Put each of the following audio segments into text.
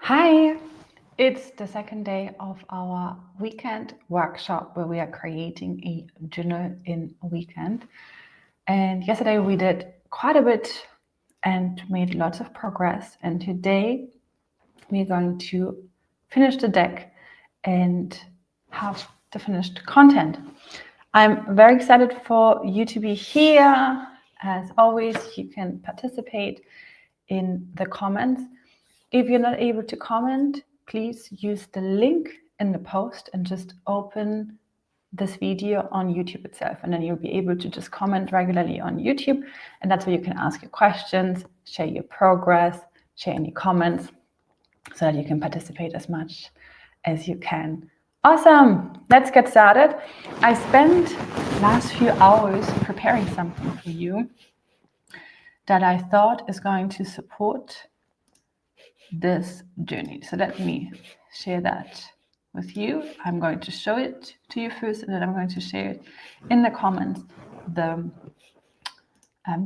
Hi, it's the second day of our weekend workshop where we are creating a journal in a weekend. And yesterday we did quite a bit and made lots of progress. And today we're going to finish the deck and have the finished content. I'm very excited for you to be here. As always, you can participate in the comments. If you're not able to comment, please use the link in the post and just open this video on YouTube itself. And then you'll be able to just comment regularly on YouTube. And that's where you can ask your questions, share your progress, share any comments so that you can participate as much as you can. Awesome, let's get started. I spent last few hours preparing something for you that I thought is going to support this journey. So let me share that with you. I'm going to show it to you first, and then I'm going to share it in the comments, the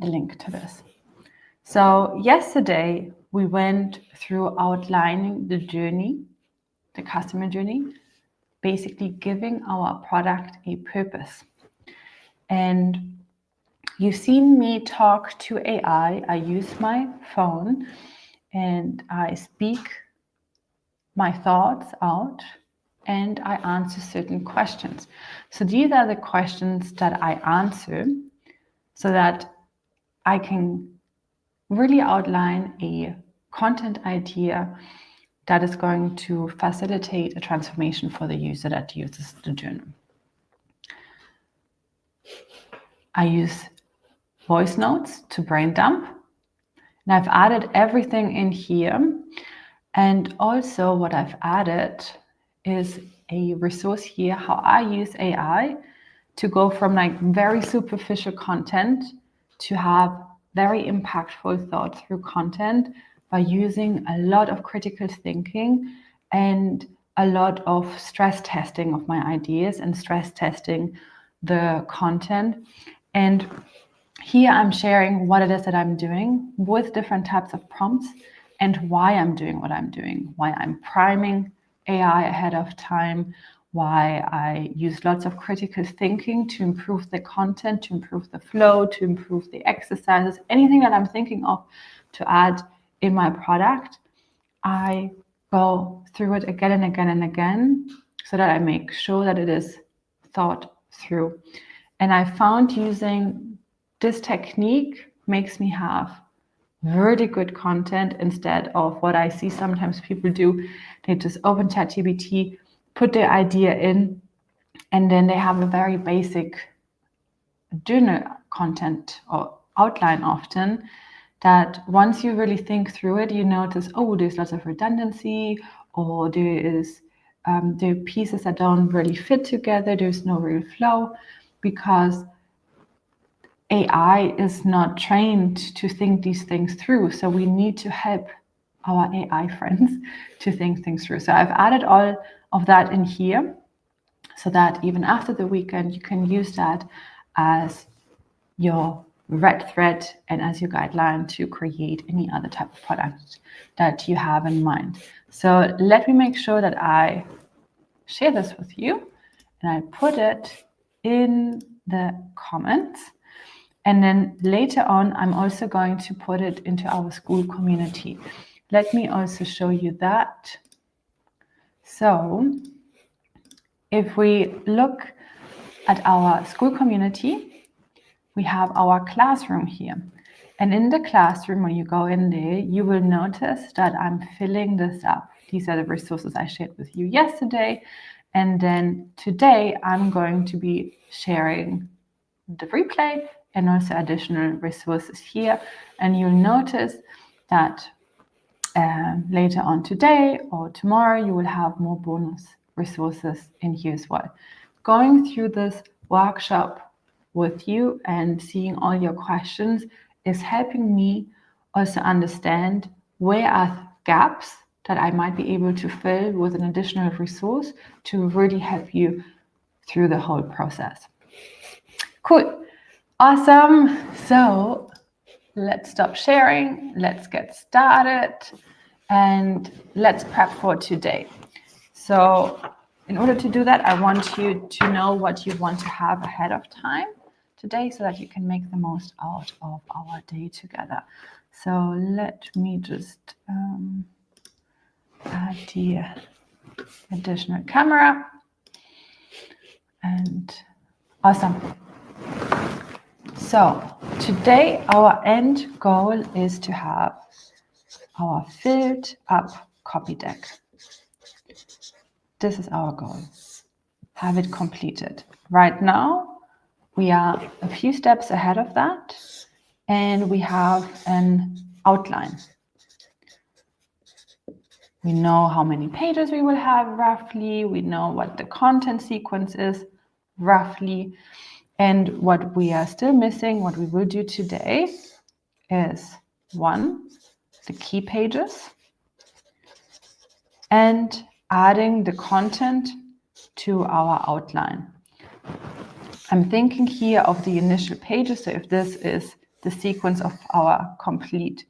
link to this. So yesterday we went through outlining the journey, the customer journey, basically giving our product a purpose. And you've seen me talk to AI. I use my phone and I speak my thoughts out and I answer certain questions. So these are the questions that I answer so that I can really outline a content idea that is going to facilitate a transformation for the user that uses the journal. I use voice notes to brain dump, and I've added everything in here. And also what I've added is a resource here, how I use AI to go from like very superficial content to have very impactful thought through content by using a lot of critical thinking and a lot of stress testing of my ideas and stress testing the content. And here I'm sharing what it is that I'm doing with different types of prompts and why I'm doing what I'm doing, why I'm priming AI ahead of time, why I use lots of critical thinking to improve the content, to improve the flow, to improve the exercises, anything that I'm thinking of to add in my product. I go through it again and again and again so that I make sure that it is thought through. And I found using this technique makes me have really good content instead of what I see sometimes people do. They just open ChatGPT, put their idea in, and then they have a very basic journal content or outline often that once you really think through it, you notice, oh, there's lots of redundancy, or there are pieces that don't really fit together. There's no real flow because AI is not trained to think these things through. So we need to help our AI friends to think things through. So I've added all of that in here so that even after the weekend, you can use that as your red thread and as your guideline to create any other type of product that you have in mind. So let me make sure that I share this with you and I put it in the comments. And then later on, I'm also going to put it into our school community. Let me also show you that. So if we look at our school community, we have our classroom here. And in the classroom, when you go in there, you will notice that I'm filling this up. These are the resources I shared with you yesterday. And then today, I'm going to be sharing the replay and also additional resources here. And you'll notice that later on today or tomorrow, you will have more bonus resources in here as well. Going through this workshop with you and seeing all your questions is helping me also understand where are gaps that I might be able to fill with an additional resource to really help you through the whole process. Cool. Awesome. So let's stop sharing. Let's get started. And let's prep for today. So in order to do that, I want you to know what you want to have ahead of time today so that you can make the most out of our day together. So let me just add the additional camera. And awesome. So today our end goal is to have our filled up copy deck. This is our goal. Have it completed. Right now, we are a few steps ahead of that, and we have an outline. We know how many pages we will have roughly. We know what the content sequence is roughly. And what we are still missing, what we will do today, is 1, the key pages, and adding the content to our outline. I'm thinking here of the initial pages. So if this is the sequence of our complete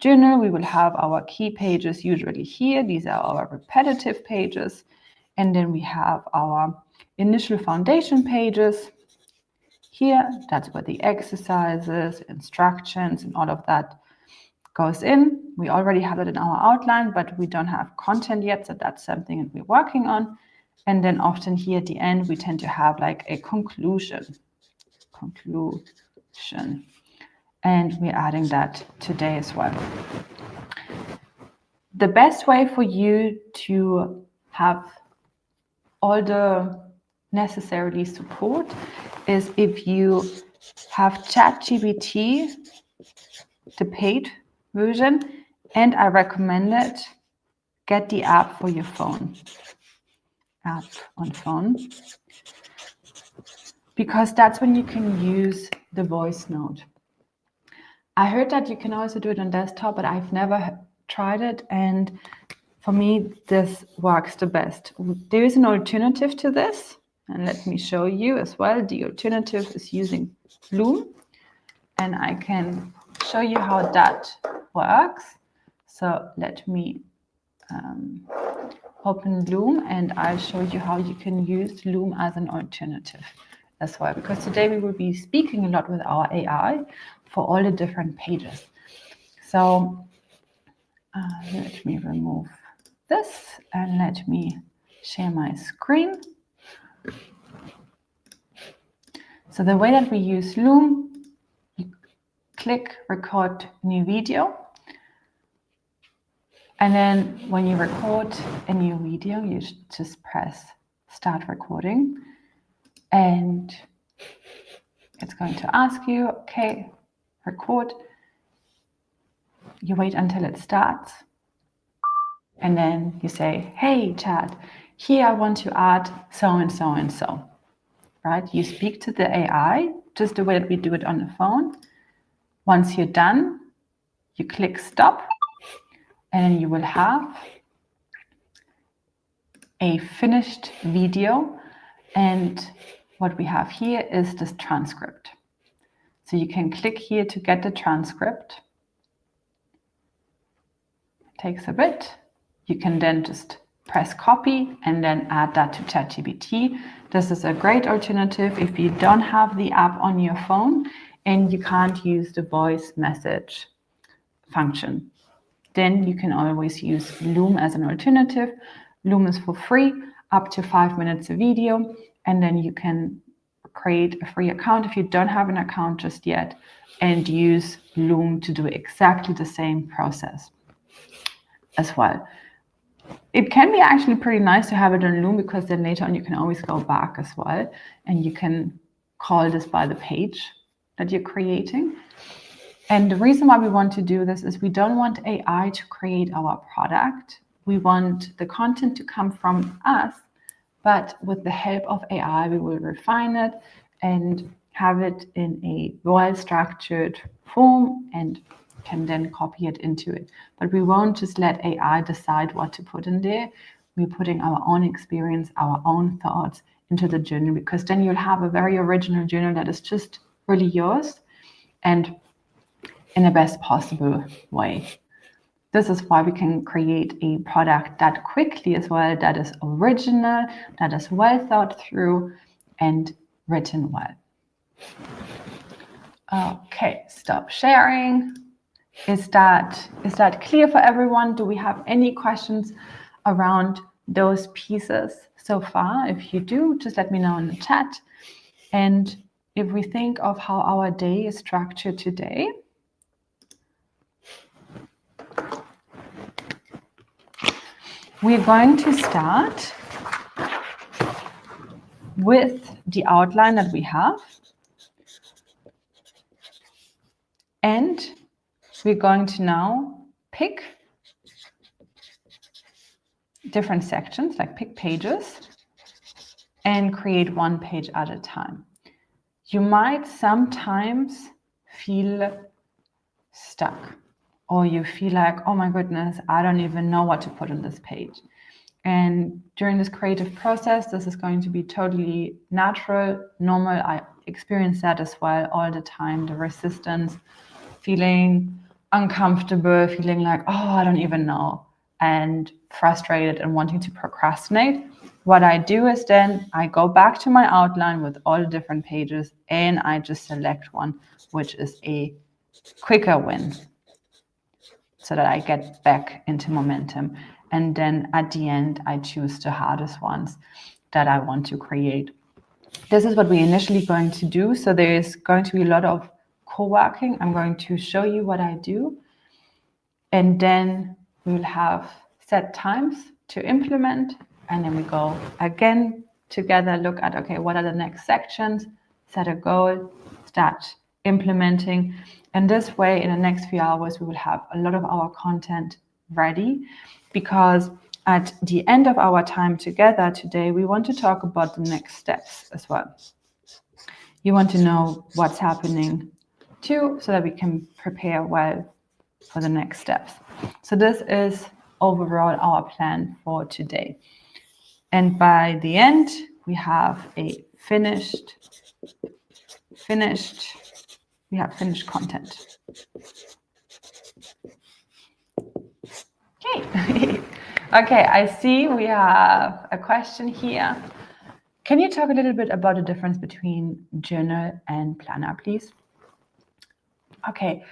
journal, we will have our key pages usually here. These are our repetitive pages. And then we have our initial foundation pages here. That's where the exercises, instructions, and all of that goes in. We already have it in our outline, but we don't have content yet. So that's something that we're working on. And then often here at the end, we tend to have like a conclusion. And we're adding that today as well. The best way for you to have all the necessary support is if you have ChatGPT, the paid version, and I recommend it, get the app for your phone. App on phone. Because that's when you can use the voice note. I heard that you can also do it on desktop, but I've never tried it. And for me, this works the best. There is an alternative to this. And let me show you as well. The alternative is using Loom. And I can show you how that works. So let me open Loom and I'll show you how you can use Loom as an alternative as well. Because today we will be speaking a lot with our AI for all the different pages. So let me remove this and let me share my screen. So the way that we use Loom, you click record new video. And then when you record a new video, you just press start recording. And it's going to ask you, okay, record. You wait until it starts. And then you say, hey, chat, here I want to add so and so and so. Right? You speak to the AI just the way that we do it on the phone. Once you're done, you click stop. And you will have a finished video. And what we have here is this transcript. So you can click here to get the transcript. It takes a bit. You can then just press copy and then add that to ChatGPT. This is a great alternative if you don't have the app on your phone and you can't use the voice message function. Then you can always use Loom as an alternative. Loom is for free, up to 5 minutes a video, and then you can create a free account if you don't have an account just yet and use Loom to do exactly the same process as well. It can be actually pretty nice to have it on Loom because then later on you can always go back as well and you can call this by the page that you're creating. And the reason why we want to do this is we don't want AI to create our product. We want the content to come from us, but with the help of AI, we will refine it and have it in a well-structured form and can then copy it into it. But we won't just let AI decide what to put in there. We're putting our own experience, our own thoughts into the journal, because then you'll have a very original journal that is just really yours and in the best possible way. This is why we can create a product that quickly as well, that is original, that is well thought through and written well. Okay, stop sharing. Is that clear for everyone? Do we have any questions around those pieces so far? If you do, just let me know in the chat. And if we think of how our day is structured today, we're going to start with the outline that we have. And we're going to now pick different sections, like pick pages, and create one page at a time. You might sometimes feel stuck, or you feel like, oh my goodness, I don't even know what to put on this page. And during this creative process, this is going to be totally natural, normal. I experience that as well all the time, the resistance, feeling uncomfortable, feeling like, oh, I don't even know, and frustrated and wanting to procrastinate. What I do is then I go back to my outline with all the different pages and I just select one, which is a quicker win, so that I get back into momentum. And then at the end, I choose the hardest ones that I want to create. This is what we're initially going to do. So there's going to be a lot of co-working. I'm going to show you what I do. And then we'll have set times to implement. And then we go again together, look at, okay, what are the next sections, set a goal, start implementing. And this way, in the next few hours, we will have a lot of our content ready, because at the end of our time together today, we want to talk about the next steps as well. You want to know what's happening too, so that we can prepare well for the next steps. So this is overall our plan for today. And by the end, we have a finished content. Okay. Okay, I see we have a question here. Can you talk a little bit about the difference between journal and planner, please? Okay.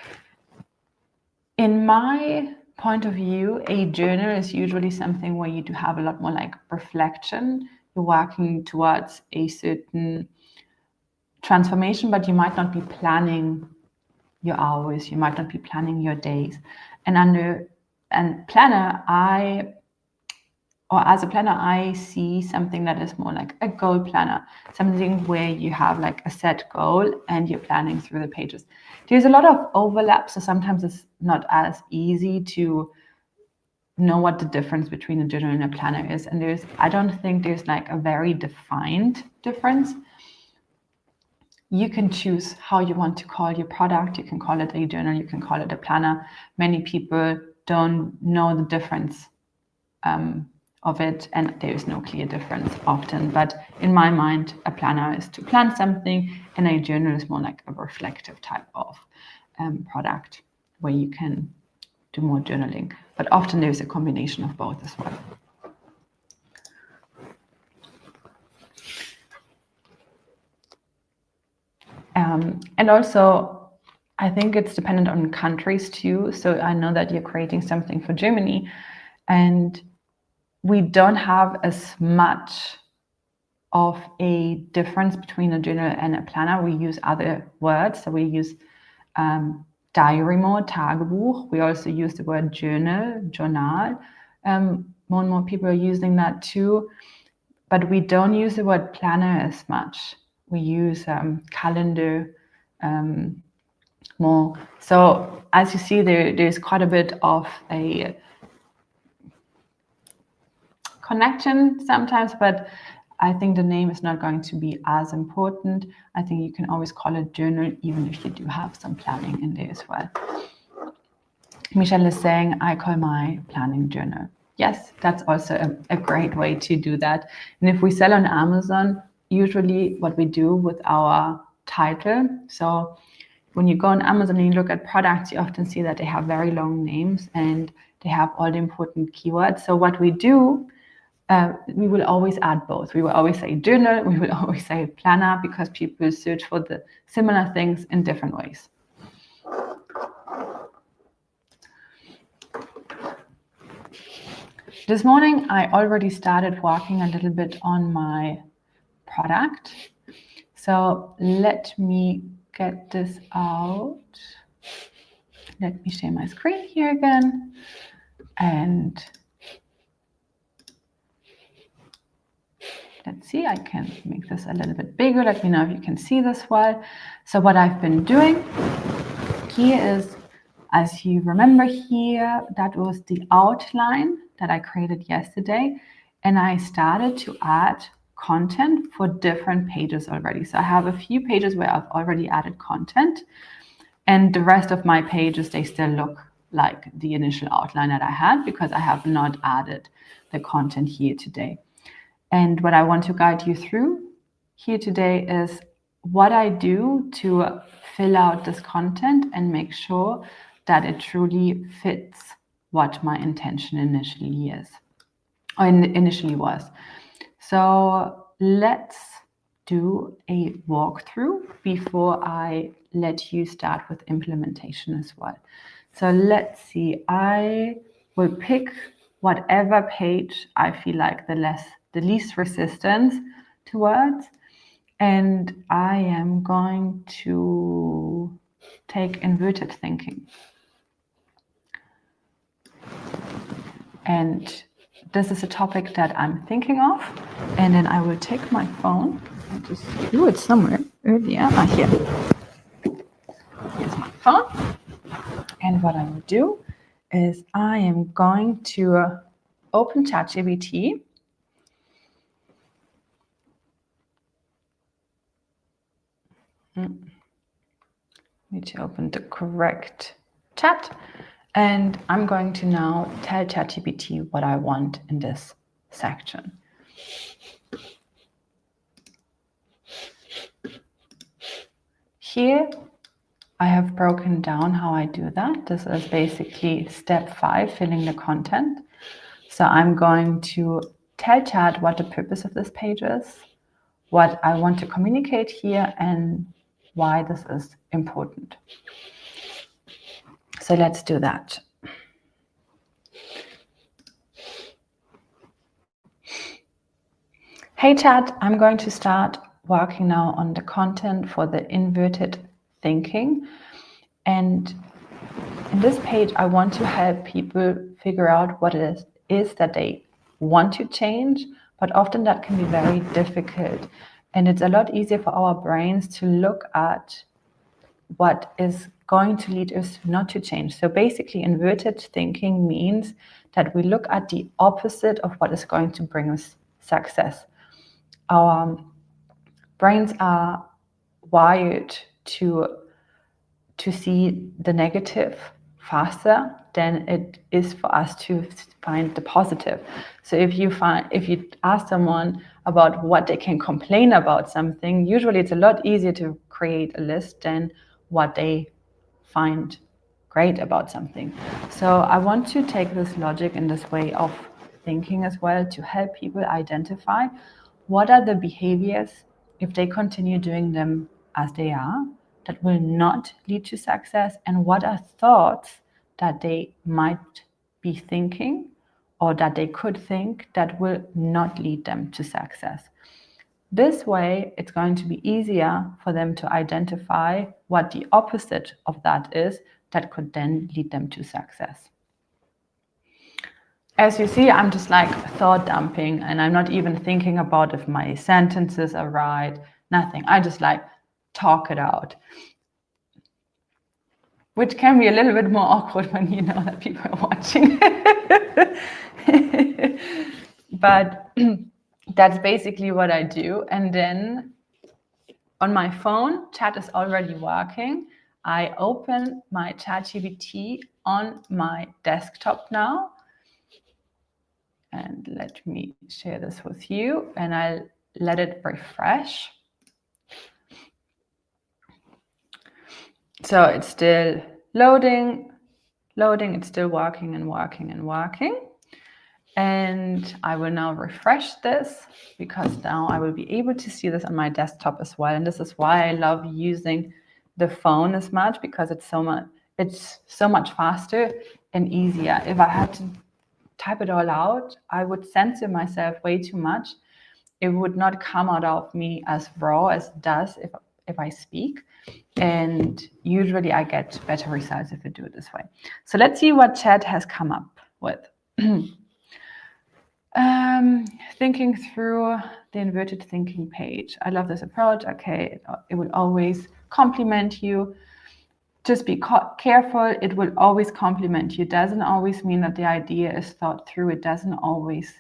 In my point of view, a journal is usually something where you do have a lot more like reflection. You're working towards a certain transformation, but you might not be planning your hours. You might not be planning your days. And planner, as a planner, I see something that is more like a goal planner, something where you have like a set goal and you're planning through the pages. There's a lot of overlap, so sometimes it's not as easy to know what the difference between a journal and a planner is. And I don't think there's like a very defined difference. You can choose how you want to call your product. You can call it a journal, you can call it a planner. Many people don't know the difference of it, and there is no clear difference often. But in my mind, a planner is to plan something, and a journal is more like a reflective type of product where you can do more journaling. But often there's a combination of both as well. And also, I think it's dependent on countries too. So I know that you're creating something for Germany, and we don't have as much of a difference between a journal and a planner. We use other words. So we use diary mode, Tagebuch. We also use the word journal. More and more people are using that too. But we don't use the word planner as much. We use calendar more. So as you see, there's quite a bit of a connection sometimes, but I think the name is not going to be as important. I think you can always call it journal, even if you do have some planning in there as well. Michelle is saying, I call my planning journal. Yes, that's also a great way to do that. And if we sell on Amazon, usually what we do with our title, so when you go on Amazon and you look at products, you often see that they have very long names, and they have all the important keywords. So what we do, we will always add both. We will always say journal, we will always say planner, because people search for the similar things in different ways. This morning, I already started working a little bit on my product. So let me get this out. Let me share my screen here again. And let's see, I can make this a little bit bigger. Let me know if you can see this well. So what I've been doing here is, as you remember here, that was the outline that I created yesterday. And I started to add content for different pages already. So I have a few pages where I've already added content. And the rest of my pages, they still look like the initial outline that I had, because I have not added the content here today. And what I want to guide you through here today is what I do to fill out this content and make sure that it truly fits what my intention initially is, or initially was. So let's do a walkthrough before I let you start with implementation as well. So let's see, I will pick whatever page I feel like the least resistance towards, and I am going to take inverted thinking. And this is a topic that I'm thinking of, and then I will take my phone. I just threw it somewhere earlier. Here. Here's my phone. And what I will do is I am going to open ChatGPT. Need to open the correct chat. And I'm going to now tell ChatGPT what I want in this section. Here, I have broken down how I do that. This is basically step 5, filling the content. So I'm going to tell Chat what the purpose of this page is, what I want to communicate here, and why this is important. So let's do that. Hey Chat, I'm going to start working now on the content for the inverted thinking. And in this page, I want to help people figure out what it is that they want to change, but often that can be very difficult. And it's a lot easier for our brains to look at what is going to lead us not to change. So basically, inverted thinking means that we look at the opposite of what is going to bring us success. Our brains are wired to see the negative faster than it is for us to find the positive. So if you ask someone about what they can complain about something, usually it's a lot easier to create a list than what they find great about something. So I want to take this logic and this way of thinking as well to help people identify what are the behaviors, if they continue doing them as they are, that will not lead to success, and what are thoughts that they might be thinking or that they could think that will not lead them to success. This way, it's going to be easier for them to identify what the opposite of that is that could then lead them to success. As you see, I'm just like thought dumping, and I'm not even thinking about if my sentences are right, nothing. I just like talk it out, which can be a little bit more awkward when you know that people are watching. But that's basically what I do. And then on my phone, chat is already working. I open my ChatGPT on my desktop now. And let me share this with you, and I'll let it refresh. So it's still loading. loading. It's still working and working and working. And I will now refresh this because now I will be able to see this on my desktop as well. And this is why I love using the phone as much, because it's so much faster and easier. If I had to type it all out, I would censor myself way too much. It would not come out of me as raw as it does if I speak. And usually I get better results if I do it this way. So let's see what Chat has come up with. Thinking through the inverted thinking page. I love this approach. Okay, it will always compliment you. Just be careful. It will always compliment you. It doesn't always mean that the idea is thought through. It doesn't always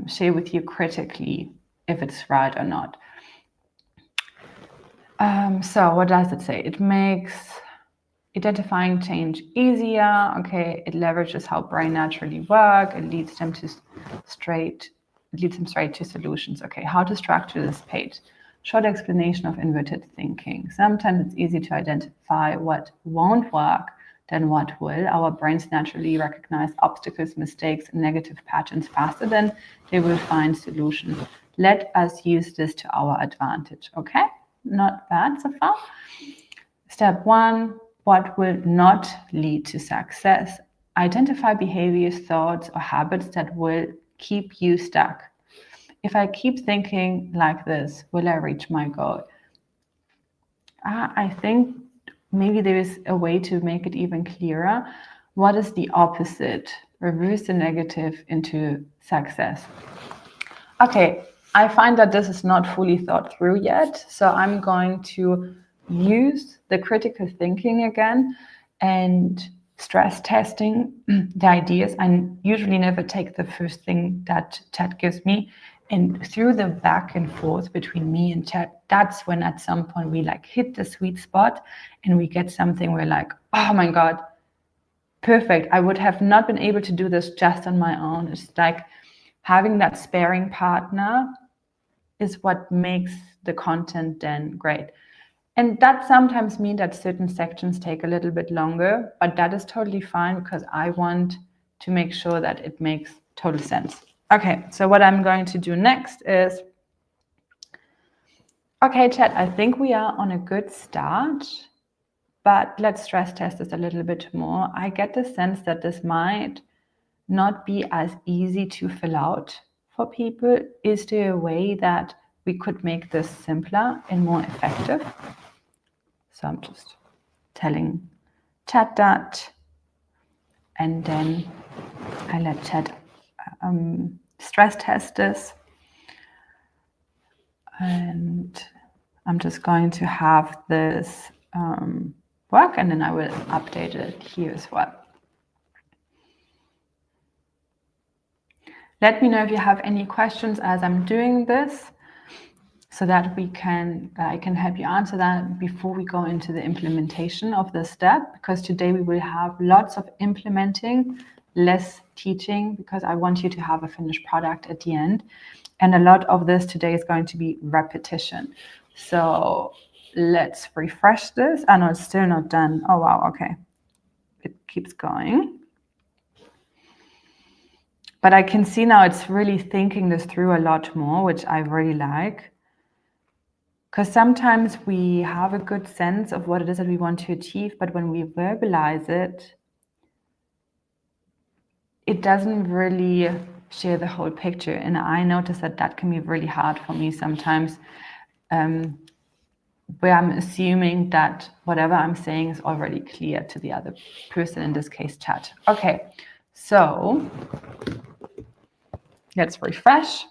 share with you critically if it's right or not. So what does it say? It makes identifying change easier. Okay, it leverages how brain naturally work. It leads them straight to solutions. Okay, how to structure this page. Short explanation of inverted thinking. Sometimes it's easy to identify what won't work than what will. Our brains naturally recognize obstacles, mistakes, and negative patterns faster than they will find solutions. Let us use this to our advantage. Okay, not bad so far. Step 1. What will not lead to success? Identify behaviors, thoughts, or habits that will keep you stuck. If I keep thinking like this, will I reach my goal? I think maybe there is a way to make it even clearer. What is the opposite? Reverse the negative into success. Okay, I find that this is not fully thought through yet, so I'm going to use the critical thinking again and stress testing the ideas. I usually never take the first thing that Chat gives me, and through the back and forth between me and Chat, that's when at some point we like hit the sweet spot and we get something we're like, oh my God, perfect. I would have not been able to do this just on my own. It's like having that sparring partner is what makes the content then great. And that sometimes means that certain sections take a little bit longer, but that is totally fine because I want to make sure that it makes total sense. Okay, so what I'm going to do next is, okay, Chat, I think we are on a good start, but let's stress test this a little bit more. I get the sense that this might not be as easy to fill out for people. Is there a way that we could make this simpler and more effective? So I'm just telling Chat that, and then I let Chat stress test this. And I'm just going to have this work, and then I will update it here as well. Let me know if you have any questions as I'm doing this, so that I can help you answer that before we go into the implementation of the step, because today we will have lots of implementing, less teaching, because I want you to have a finished product at the end. And a lot of this today is going to be repetition. So let's refresh this. I know it's still not done. Oh, wow, okay. It keeps going. But I can see now it's really thinking this through a lot more, which I really like. Because sometimes we have a good sense of what it is that we want to achieve, but when we verbalize it, it doesn't really share the whole picture. And I notice that that can be really hard for me sometimes, where I'm assuming that whatever I'm saying is already clear to the other person, in this case, Chat. Okay, so let's refresh.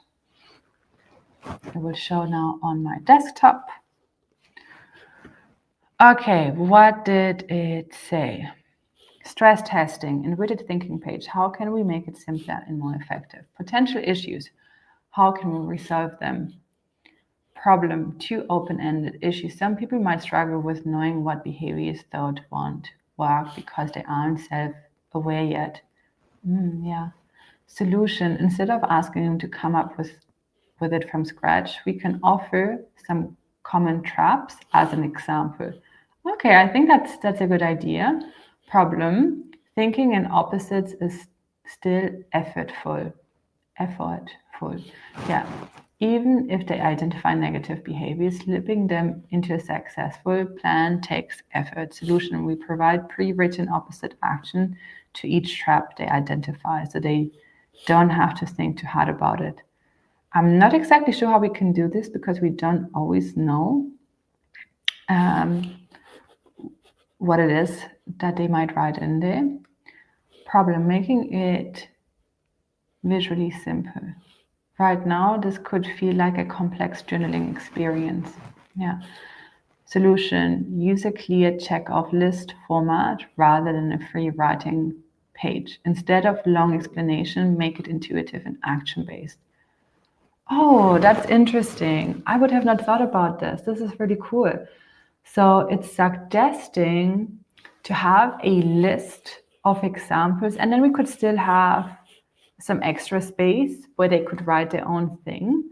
I will show now on my desktop. Okay, what did it say? Stress testing, inverted thinking page. How can we make it simpler and more effective? Potential issues. How can we resolve them? Problem, too open-ended issues. Some people might struggle with knowing what behaviors thought won't work because they aren't self-aware yet. Yeah. Solution, instead of asking them to come up with it from scratch, we can offer some common traps as an example. Okay, I think that's a good idea. Problem, thinking in opposites is still effortful. Yeah. Even if they identify negative behaviors, slipping them into a successful plan takes effort. Solution, we provide pre-written opposite action to each trap they identify, so they don't have to think too hard about it. I'm not exactly sure how we can do this because we don't always know what it is that they might write in there. Problem, making it visually simple. Right now, this could feel like a complex journaling experience. Yeah. Solution, use a clear check-off list format rather than a free writing page. Instead of long explanation, make it intuitive and action-based. Oh, that's interesting. I would have not thought about this. This is really cool. So it's suggesting to have a list of examples, and then we could still have some extra space where they could write their own thing.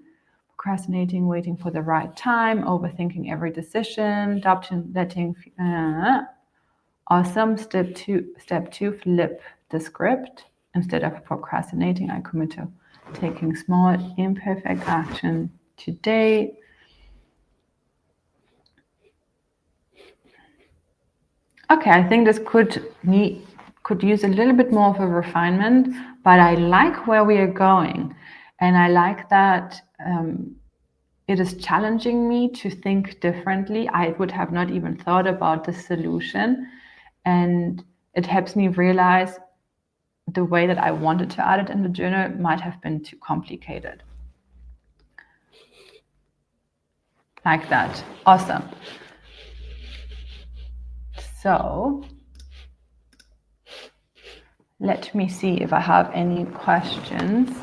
Procrastinating, waiting for the right time, overthinking every decision, letting. Awesome. Step two, flip the script. Instead of procrastinating, I commit to taking small, imperfect action today. Okay, I think this could use a little bit more of a refinement, but I like where we are going. And I like that it is challenging me to think differently. I would have not even thought about the solution. And it helps me realize the way that I wanted to add it in the journal might have been too complicated. Like that. Awesome. So let me see if I have any questions.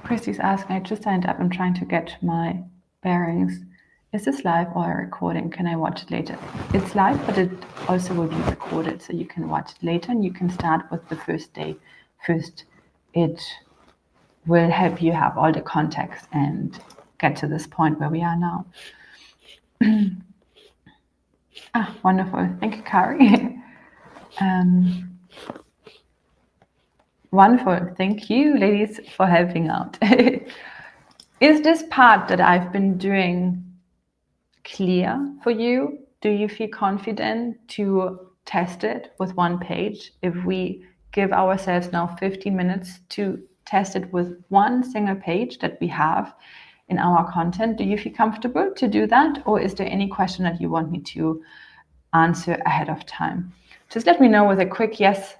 Christy's asking, I just signed up. I'm trying to get my bearings. Is this live or a recording? Can I watch it later? It's live, but it also will be recorded, so you can watch it later and you can start with the first day first. It will help you have all the context and get to this point where we are now. Wonderful. Thank you, Kari. Wonderful. Thank you, ladies, for helping out. Is this part that I've been doing clear for you? Do you feel confident to test it with one page? If we give ourselves now 15 minutes to test it with one single page that we have in our content, do you feel comfortable to do that? Or is there any question that you want me to answer ahead of time? Just let me know with a quick yes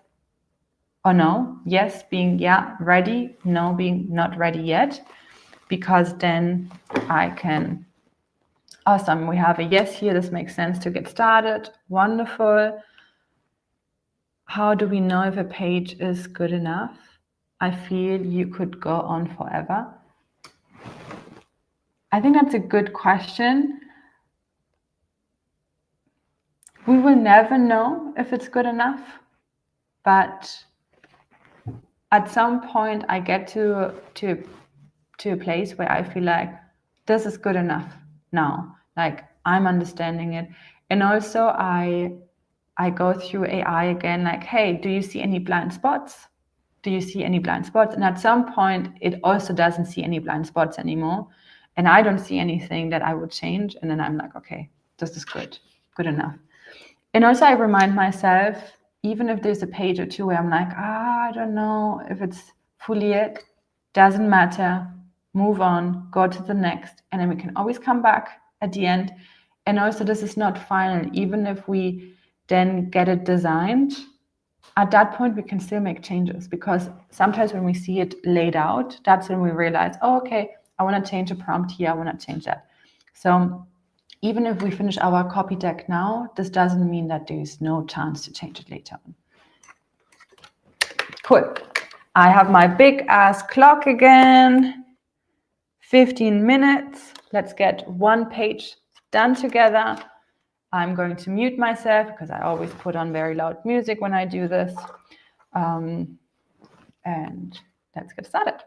or no. Yes being yeah, ready, no being not ready yet, because then I can. Awesome, we have a yes here. This makes sense to get started. Wonderful. How do we know if a page is good enough? I feel you could go on forever. I think that's a good question. We will never know if it's good enough, but at some point I get to a place where I feel like this is good enough now. Like I'm understanding it. And also I go through AI again, like, hey, do you see any blind spots? Do you see any blind spots? And at some point, it also doesn't see any blind spots anymore. And I don't see anything that I would change. And then I'm like, okay, this is good enough. And also I remind myself, even if there's a page or two where I'm like, I don't know if it's fully it, doesn't matter, move on, go to the next. And then we can always come back at the end. And also this is not final. Even if we then get it designed, at that point we can still make changes, because sometimes when we see it laid out, that's when we realize, oh, okay, I want to change a prompt here, I want to change that. So even if we finish our copy deck now, this doesn't mean that there's no chance to change it later on. Cool. I have my big ass clock again. 15 minutes. Let's get one page done together. I'm going to mute myself because I always put on very loud music when I do this. And let's get started.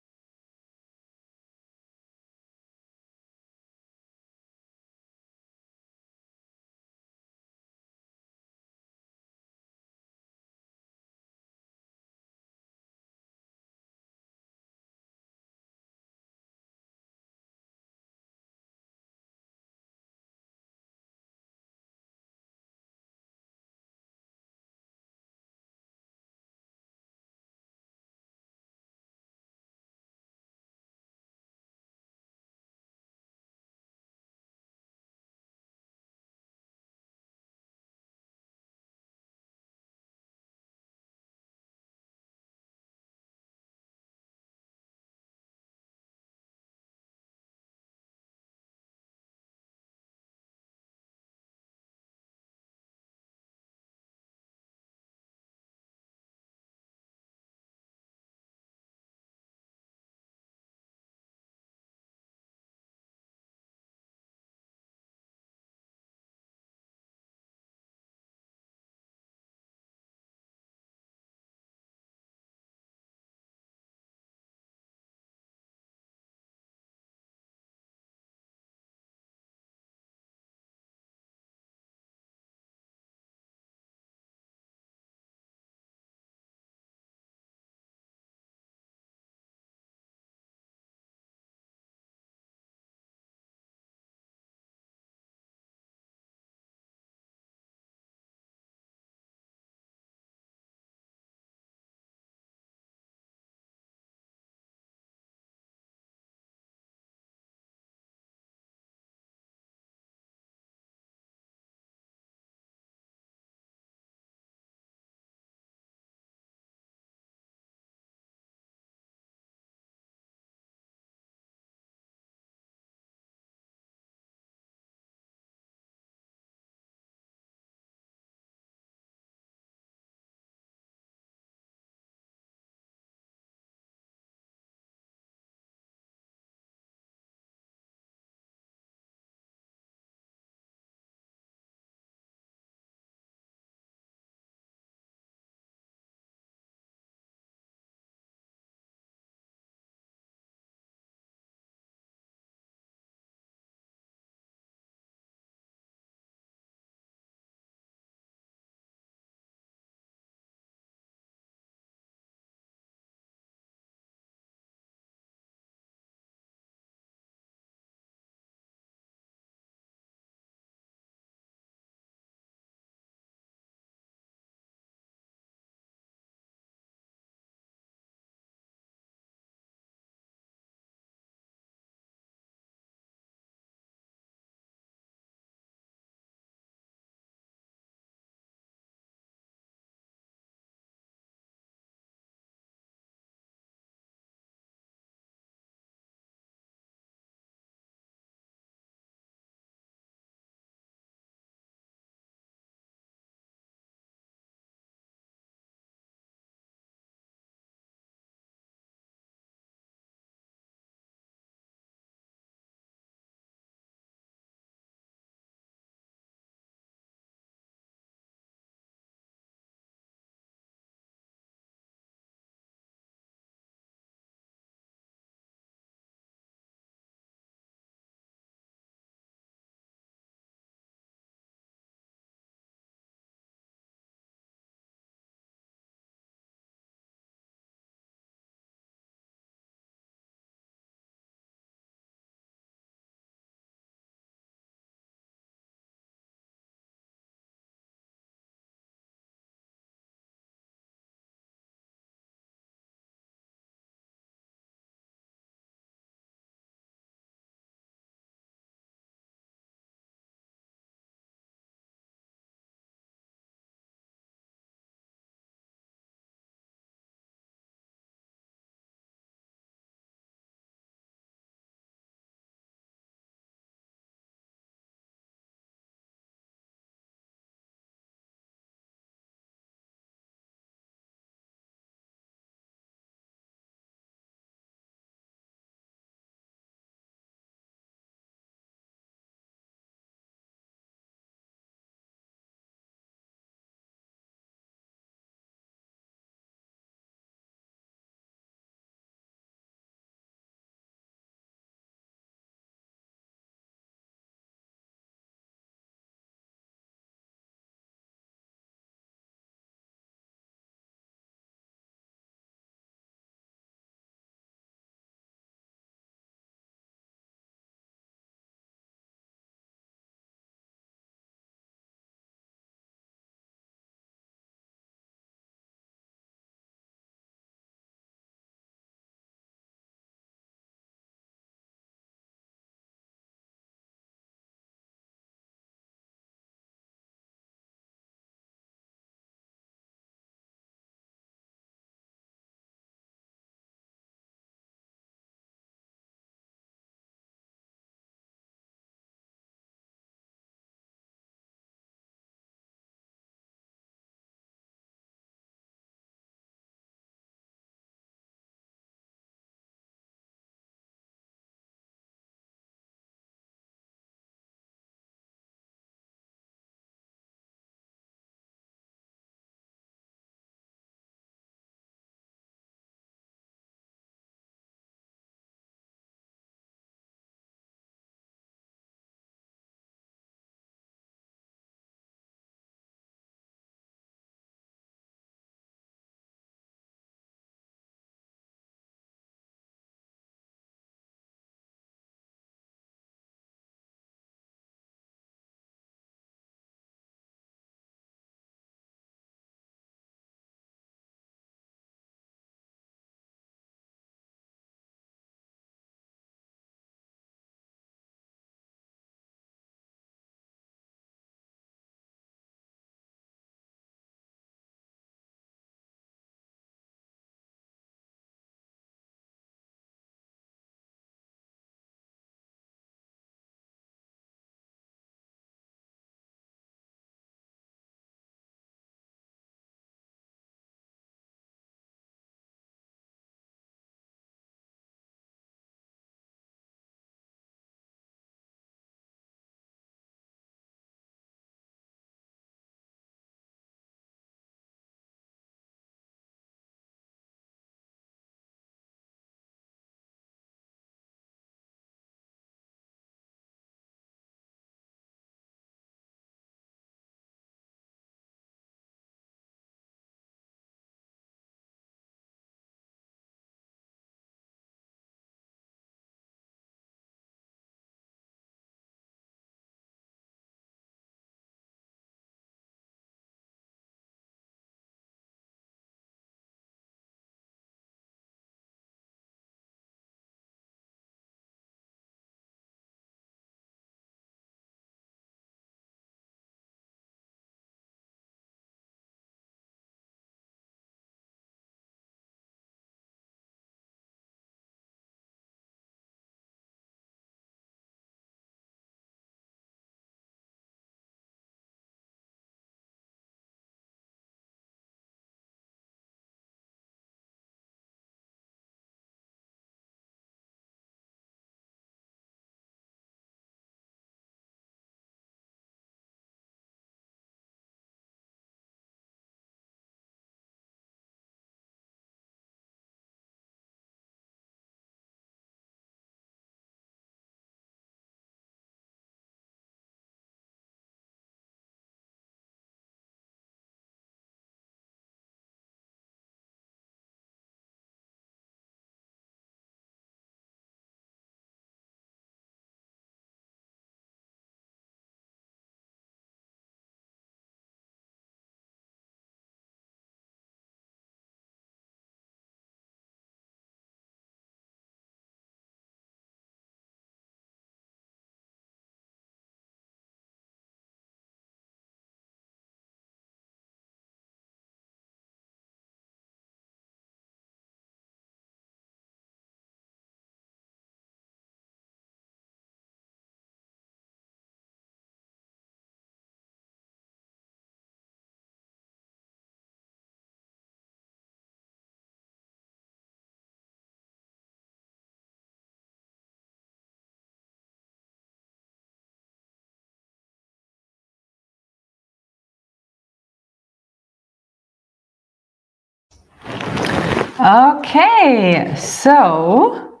Okay, so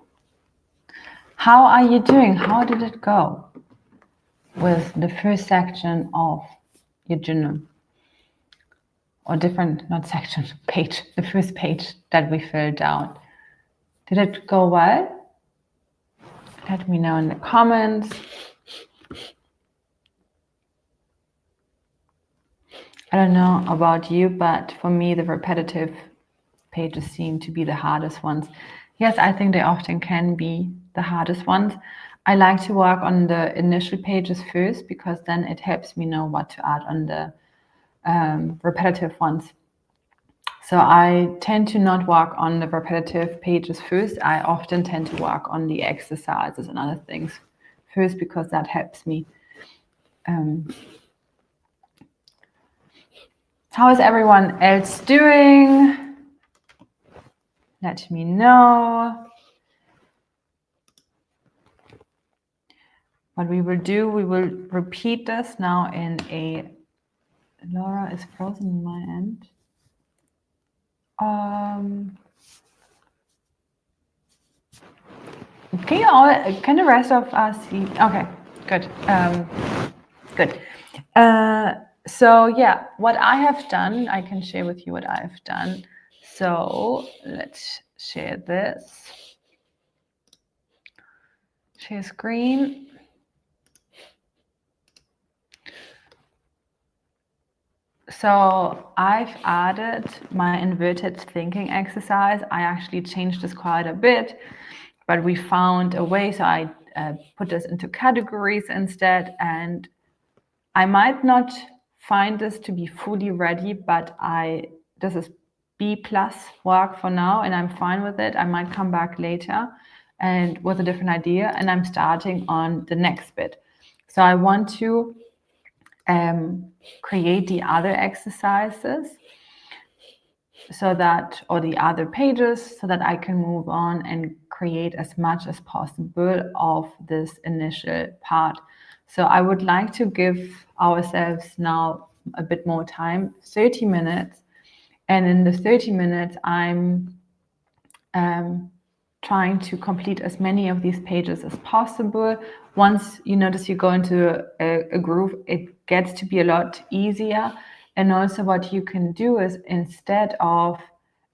how are you doing? How did it go with the first section of your journal? Or different, not section, page, the first page that we filled out. Did it go well? Let me know in the comments. I don't know about you, but for me, the repetitive pages seem to be the hardest ones. Yes, I think they often can be the hardest ones. I like to work on the initial pages first because then it helps me know what to add on the repetitive ones. So I tend to not work on the repetitive pages first. I often tend to work on the exercises and other things first because that helps me. How is everyone else doing? Let me know. What we will do, we will repeat this now in a... Laura is frozen on my end. Can the rest of us see? Okay, good. Good. So yeah, what I have done, I can share with you what I've done. So let's share this. Share screen. So I've added my inverted thinking exercise. I actually changed this quite a bit, but we found a way. So I put this into categories instead, and I might not find this to be fully ready, but this is B+ work for now, and I'm fine with it. I might come back later and with a different idea, and I'm starting on the next bit. So I want to create the other exercises so that, or the other pages, so that I can move on and create as much as possible of this initial part. So I would like to give ourselves now a bit more time, 30 minutes. And in the 30 minutes, I'm trying to complete as many of these pages as possible. Once you notice you go into a groove, it gets to be a lot easier. And also what you can do is, instead of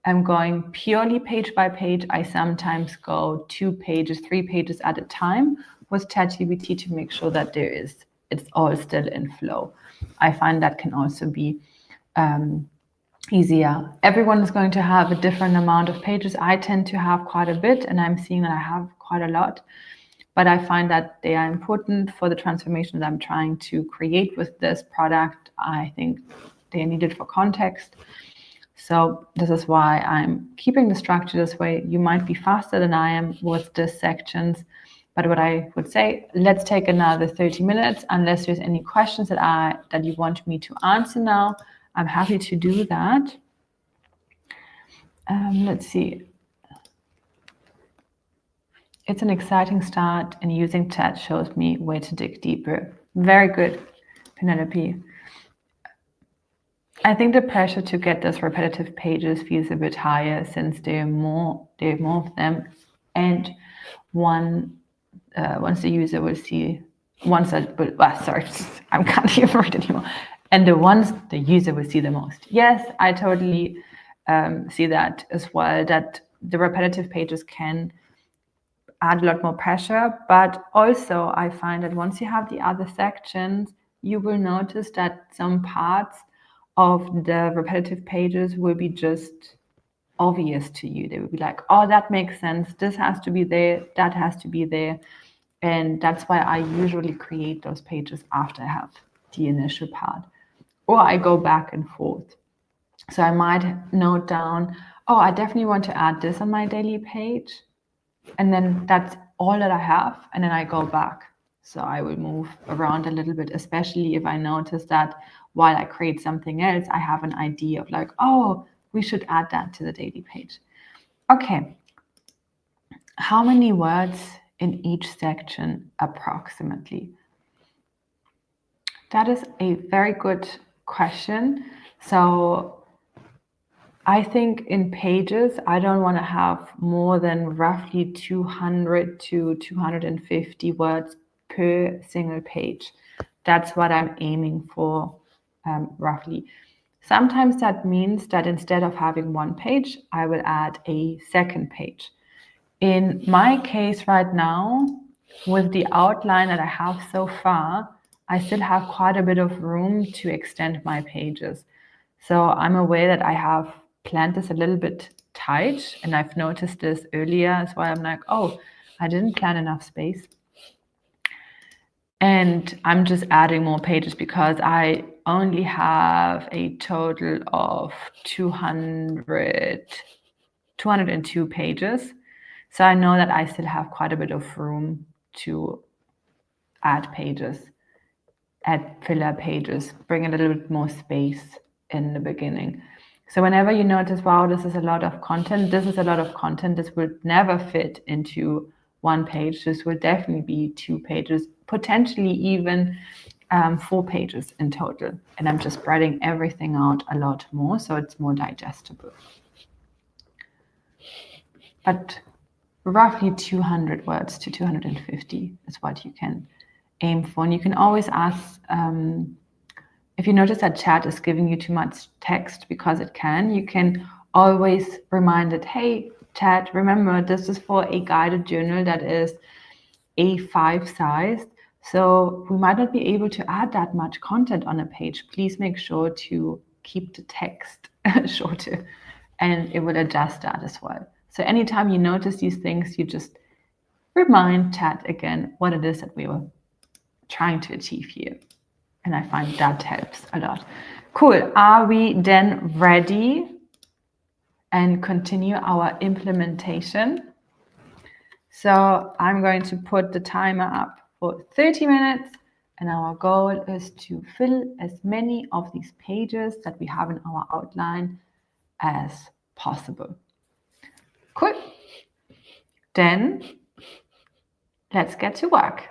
going purely page by page, I sometimes go 2 pages, 3 pages at a time with ChatGPT to make sure that it's all still in flow. I find that can also be easier. Everyone is going to have a different amount of pages. I tend to have quite a bit, and I'm seeing that I have quite a lot, but I find that they are important for the transformation that I'm trying to create with this product. I think they are needed for context. So this is why I'm keeping the structure this way. You might be faster than I am with these sections, but what I would say, let's take another 30 minutes, unless there's any questions that you want me to answer now. I'm happy to do that. Let's see. It's an exciting start, and using chat shows me where to dig deeper. Very good, Penelope. I think the pressure to get those repetitive pages feels a bit higher since there are more of them, and once the user will see, I can't even read anymore. And the ones the user will see the most. Yes, I totally see that as well, that the repetitive pages can add a lot more pressure, but also I find that once you have the other sections, you will notice that some parts of the repetitive pages will be just obvious to you. They will be like, oh, that makes sense. This has to be there. That has to be there. And that's why I usually create those pages after I have the initial part, or I go back and forth. So I might note down, oh, I definitely want to add this on my daily page. And then that's all that I have. And then I go back. So I will move around a little bit, especially if I notice that while I create something else, I have an idea of like, oh, we should add that to the daily page. Okay. How many words in each section approximately? That is a very good question. So I think in pages, I don't want to have more than roughly 200 to 250 words per single page. That's what I'm aiming for, roughly. Sometimes that means that instead of having one page, I will add a second page. In my case right now, with the outline that I have so far, I still have quite a bit of room to extend my pages. So I'm aware that I have planned this a little bit tight, and I've noticed this earlier as well. I'm like, oh, I didn't plan enough space. And I'm just adding more pages because I only have a total of 202 pages. So I know that I still have quite a bit of room to add pages, add filler pages, bring a little bit more space in the beginning. So whenever you notice, wow, this is a lot of content, this is a lot of content, this would never fit into one page. This will definitely be 2 pages, potentially even 4 pages in total. And I'm just spreading everything out a lot more so it's more digestible. But roughly 200 words to 250 is what you can aim for. And you can always ask, if you notice that chat is giving you too much text, because it can, you can always remind it, hey, chat, remember, this is for a guided journal that is A5 sized. So we might not be able to add that much content on a page. Please make sure to keep the text shorter, and it will adjust that as well. So anytime you notice these things, you just remind chat again what it is that we were trying to achieve here. And I find that helps a lot. Cool. Are we then ready and continue our implementation? So I'm going to put the timer up for 30 minutes. And our goal is to fill as many of these pages that we have in our outline as possible. Cool. Then let's get to work.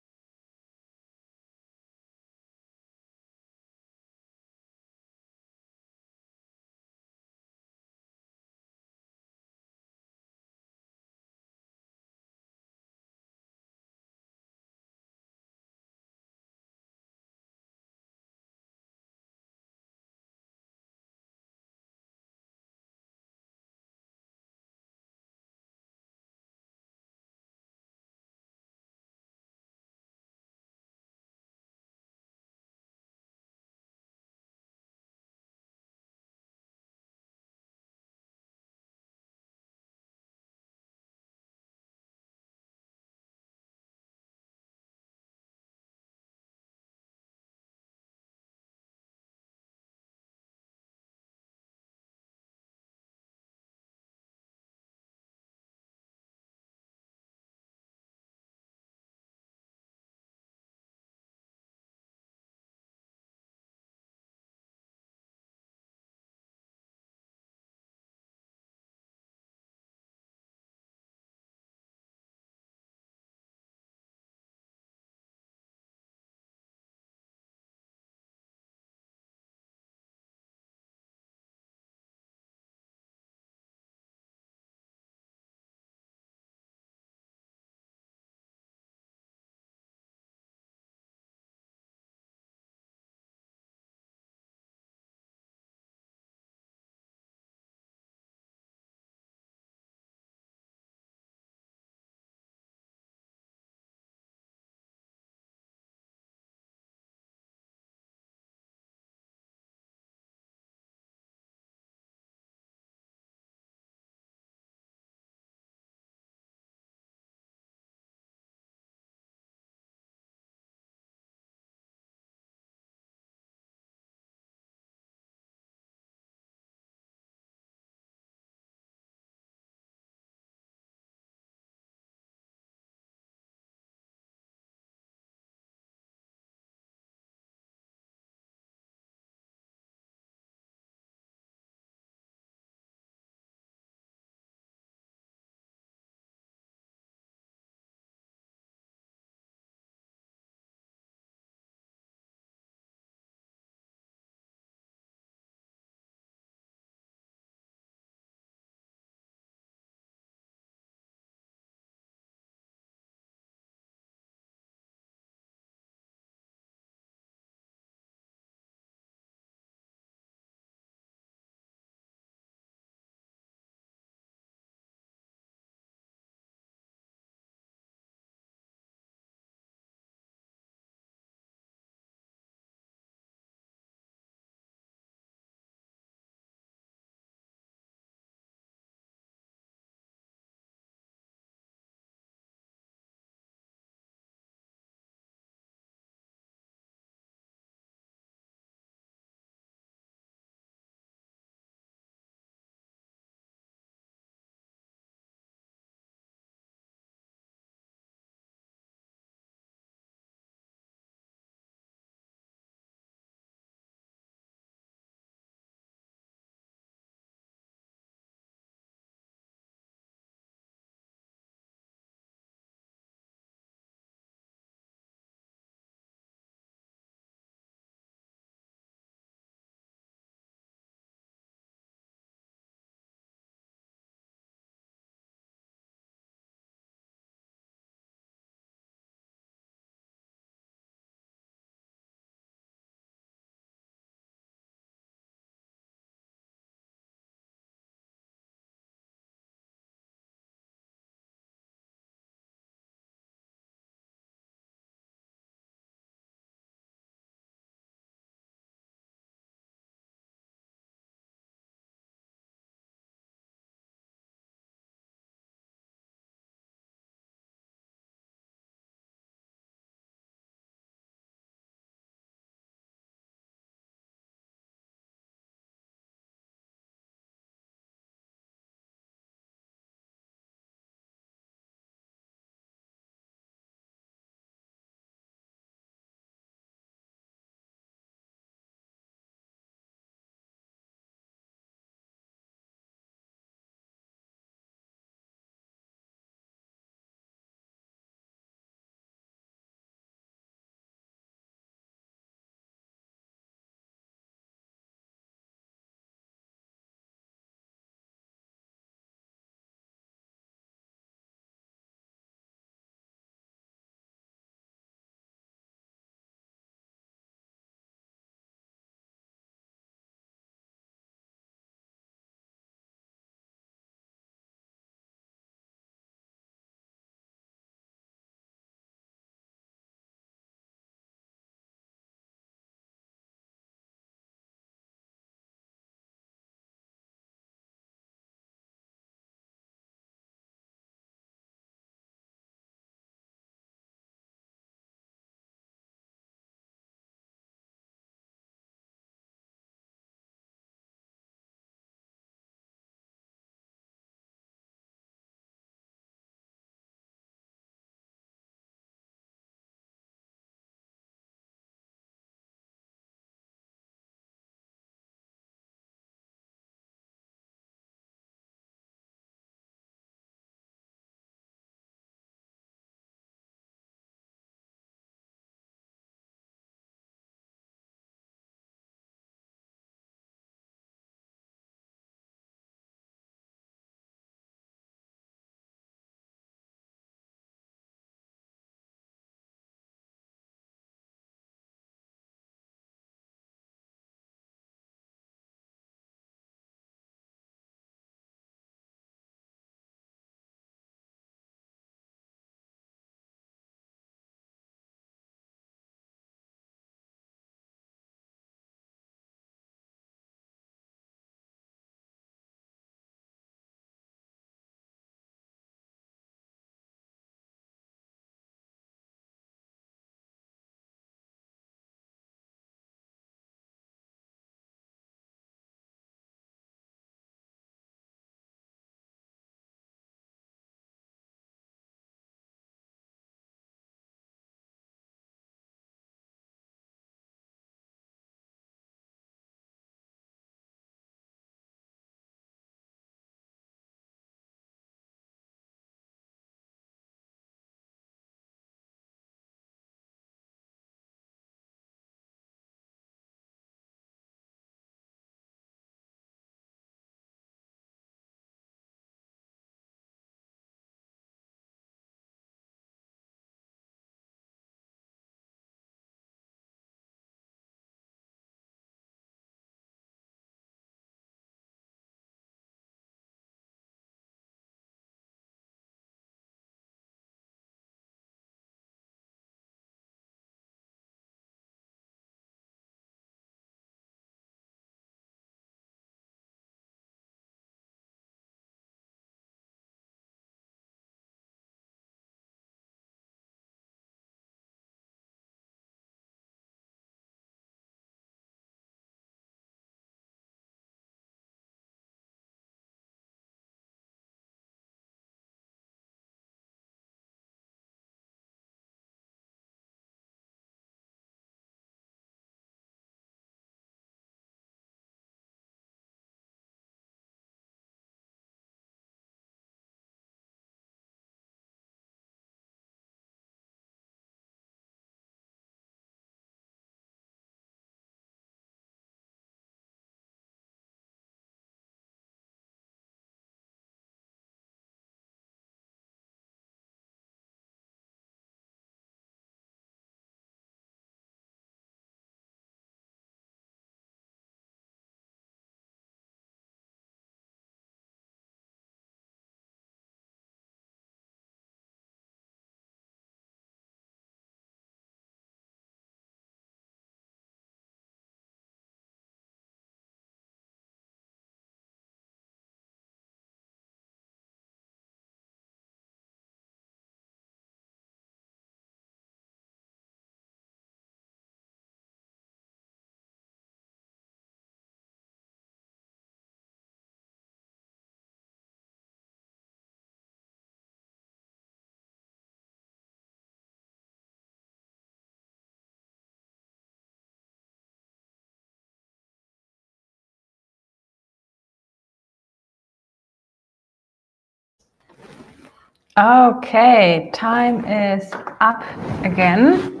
Okay, time is up again.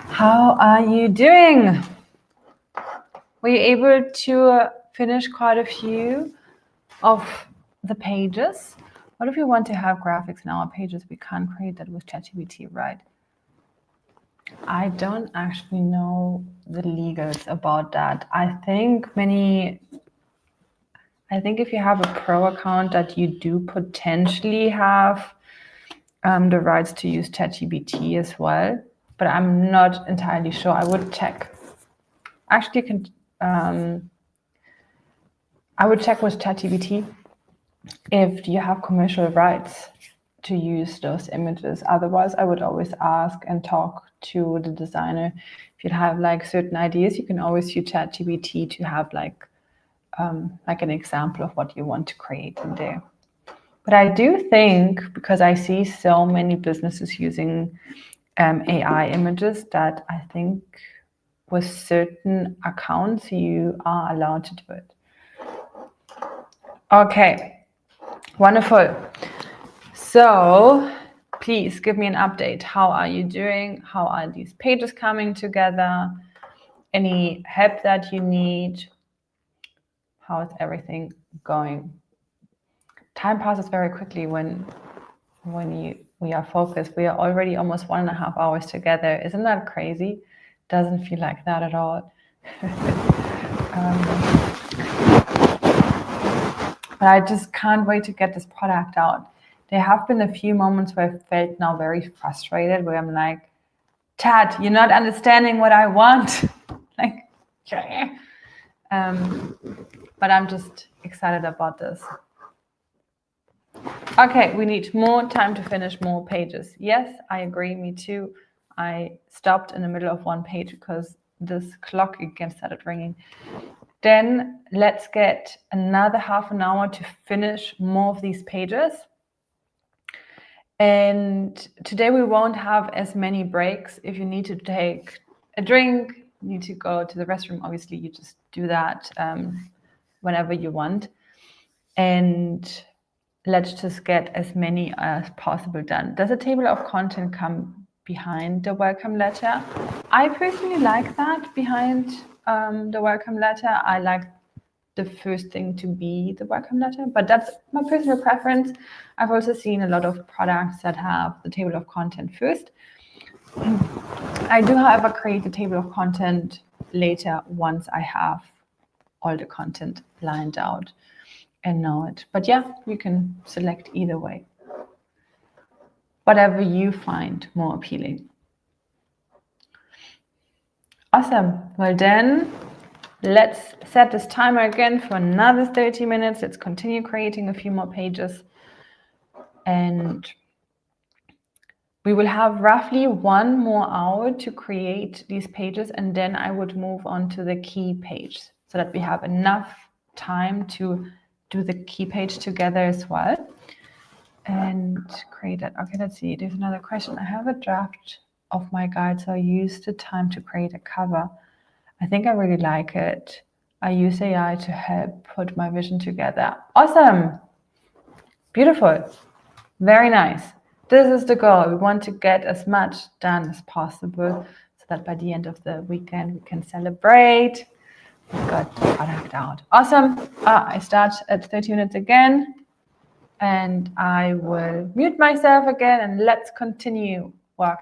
How are you doing? Were you able to finish quite a few of the pages? What if we want to have graphics in our pages? We can't create that with ChatGPT, right? I don't actually know the legals about that. I think if you have a pro account that you do potentially have the rights to use ChatGPT as well, but I'm not entirely sure. I would check. Actually, you can. I would check with ChatGPT if you have commercial rights to use those images. Otherwise, I would always ask and talk to the designer. If you have like certain ideas, you can always use ChatGPT to have like an example of what you want to create in there. But I do think, because I see so many businesses using AI images, that I think with certain accounts you are allowed to do it. Okay, wonderful. So please give me an update. How are you doing? How are these pages coming together? Any help that you need? How is everything going? Time passes very quickly when we are focused. We are already almost 1.5 hours together. Isn't that crazy? Doesn't feel like that at all. But I just can't wait to get this product out. There have been a few moments where I felt now very frustrated, where I'm like, Tad, you're not understanding what I want. Like, yeah. But I'm just excited about this. Okay, we need more time to finish more pages. Yes, I agree, me too. I stopped in the middle of one page because this clock again started ringing. Then let's get another half an hour to finish more of these pages. And today we won't have as many breaks. If you need to take a drink, you need to go to the restroom, obviously you just do that whenever you want. And let's just get as many as possible done. Does a table of content come behind the welcome letter? I personally like that behind the welcome letter. I like the first thing to be the welcome letter, but that's my personal preference. I've also seen a lot of products that have the table of content first. I do, however, create the table of content later once I have all the content lined out and know it. But yeah, you can select either way. Whatever you find more appealing. Awesome. Well then, let's set this timer again for another 30 minutes. Let's continue creating a few more pages. And we will have roughly 1 more hour to create these pages, and then I would move on to the key page so that we have enough time to do the key page together as well and create it. Okay, let's see. There's another question. I have a draft of my guide, so I used the time to create a cover. I think I really like it. I use AI to help put my vision together. Awesome. Beautiful. Very nice. This is the goal. We want to get as much done as possible so that by the end of the weekend we can celebrate. We've got the product out. Awesome. I start at 30 minutes again, and I will mute myself again, and let's continue work.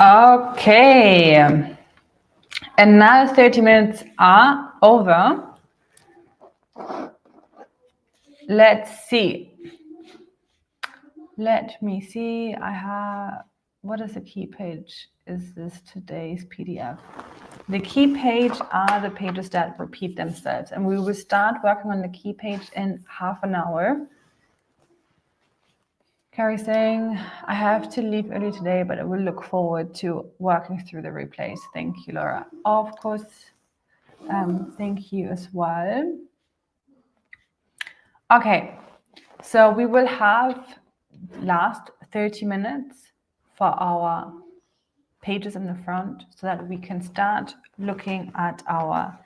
Okay. And now 30 minutes are over. Let's see. Let me see. I have, what is the key page? Is this today's PDF? The key page are the pages that repeat themselves. And we will start working on the key page in half an hour. Carrie saying, I have to leave early today, but I will look forward to working through the replays. Thank you, Laura. Of course, thank you as well. Okay, so we will have last 30 minutes for our pages in the front so that we can start looking at our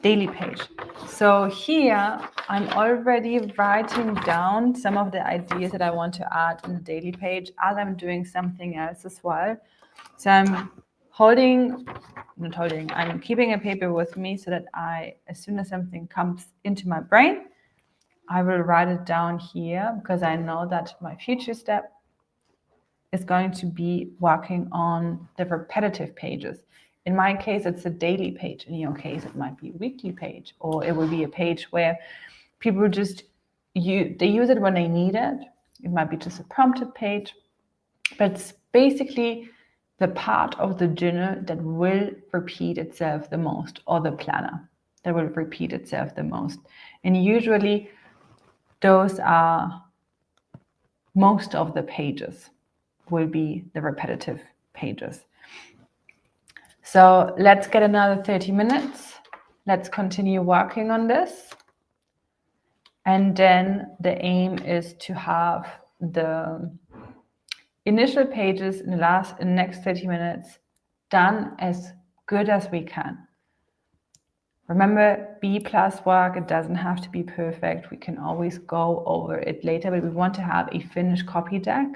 daily page. So here I'm already writing down some of the ideas that I want to add in the daily page as I'm doing something else as well. So I'm I'm keeping a paper with me so that as soon as something comes into my brain, I will write it down here because I know that my future step is going to be working on the repetitive pages. In my case, it's a daily page. In your case, it might be a weekly page, or it will be a page where people just they use it when they need it. It might be just a prompted page, but it's basically the part of the journal that will repeat itself the most, or the planner that will repeat itself the most. And usually those are most of the pages will be the repetitive pages. So let's get another 30 minutes. Let's continue working on this. And then the aim is to have the initial pages in the next 30 minutes done as good as we can. Remember, B+ work, it doesn't have to be perfect. We can always go over it later, but we want to have a finished copy deck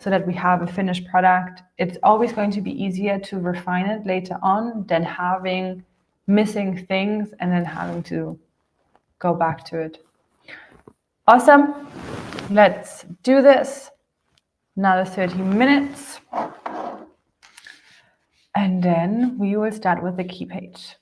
so that we have a finished product. It's always going to be easier to refine it later on than having missing things and then having to go back to it. Awesome. Let's do this. Another 30 minutes. And then we will start with the key page.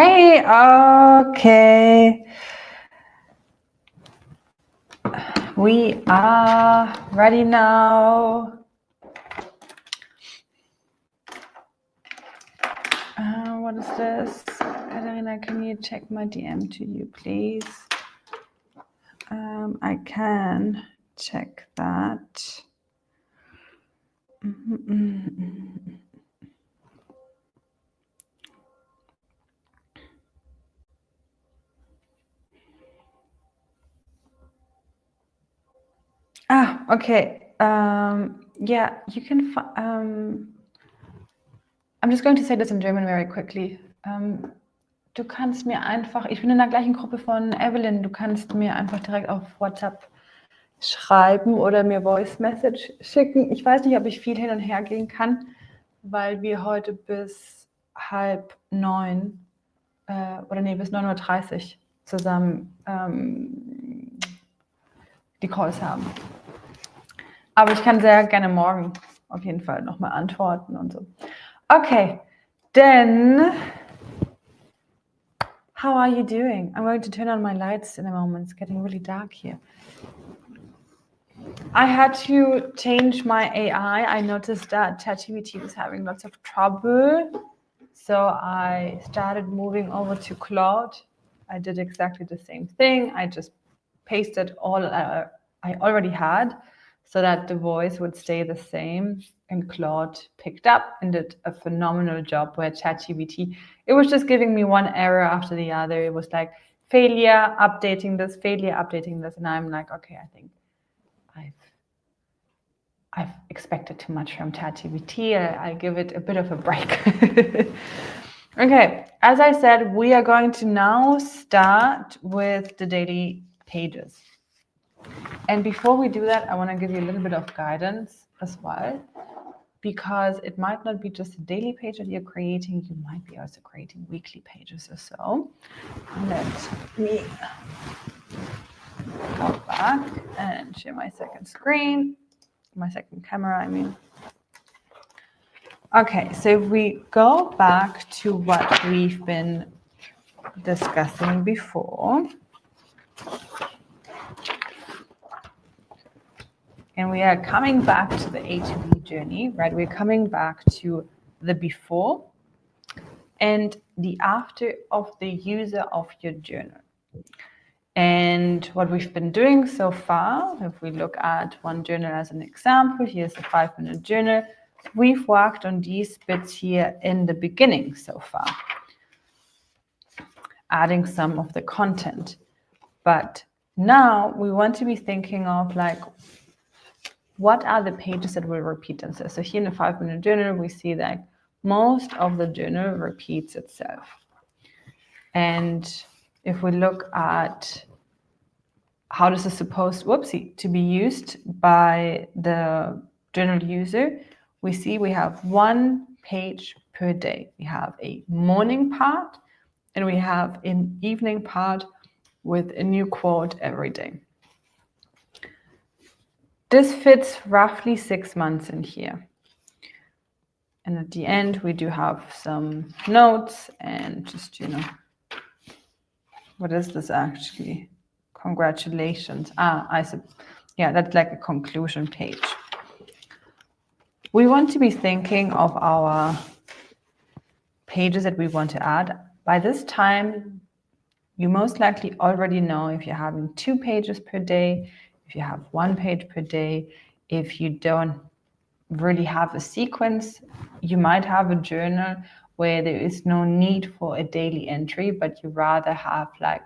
Hey, okay. We are ready now. What is this? Katharina, can you check my DM to you, please? I can check that. Okay. Yeah, you can. I'm just going to say this in German very quickly. Du kannst mir einfach, ich bin in der gleichen Gruppe von Evelyn, du kannst mir einfach direkt auf WhatsApp schreiben oder mir Voice Message schicken. Ich weiß nicht, ob ich viel hin und her gehen kann, weil wir heute bis 8:30 bis 9:30 Uhr zusammen die Calls haben. Aber ich kann sehr gerne morgen auf jeden Fall nochmal antworten und so. Okay, then how are you doing? I'm going to turn on my lights in a moment. It's getting really dark here. I had to change my AI. I noticed that ChatGPT was having lots of trouble. So I started moving over to Claude. I did exactly the same thing. I just pasted all I already had so that the voice would stay the same. And Claude picked up and did a phenomenal job, where ChatGPT, it was just giving me one error after the other. It was like failure, updating this, failure, updating this. And I'm like, okay, I think I've expected too much from ChatGPT. I give it a bit of a break. Okay, as I said, we are going to now start with the daily pages. And before we do that, I want to give you a little bit of guidance as well, because it might not be just a daily page that you're creating, you might be also creating weekly pages or so. Let me go back and share my second screen. My second camera, I mean. Okay, so if we go back to what we've been discussing before, and we are coming back to the A to B journey, right? We're coming back to the before and the after of the user of your journal. And what we've been doing so far, if we look at one journal as an example, here's a 5-minute journal. We've worked on these bits here in the beginning so far, adding some of the content. But now we want to be thinking of like, what are the pages that will repeat themselves? So here in the 5-minute journal, we see that most of the journal repeats itself. And if we look at how this is supposed, to be used by the journal user, we see we have 1 page per day. We have a morning part and we have an evening part with a new quote every day. This fits roughly 6 months in here. And at the end, we do have some notes and just, what is this actually? Congratulations. That's like a conclusion page. We want to be thinking of our pages that we want to add. By this time, you most likely already know if you're having 2 pages per day, if you have 1 page per day. If you don't really have a sequence, you might have a journal where there is no need for a daily entry, but you rather have like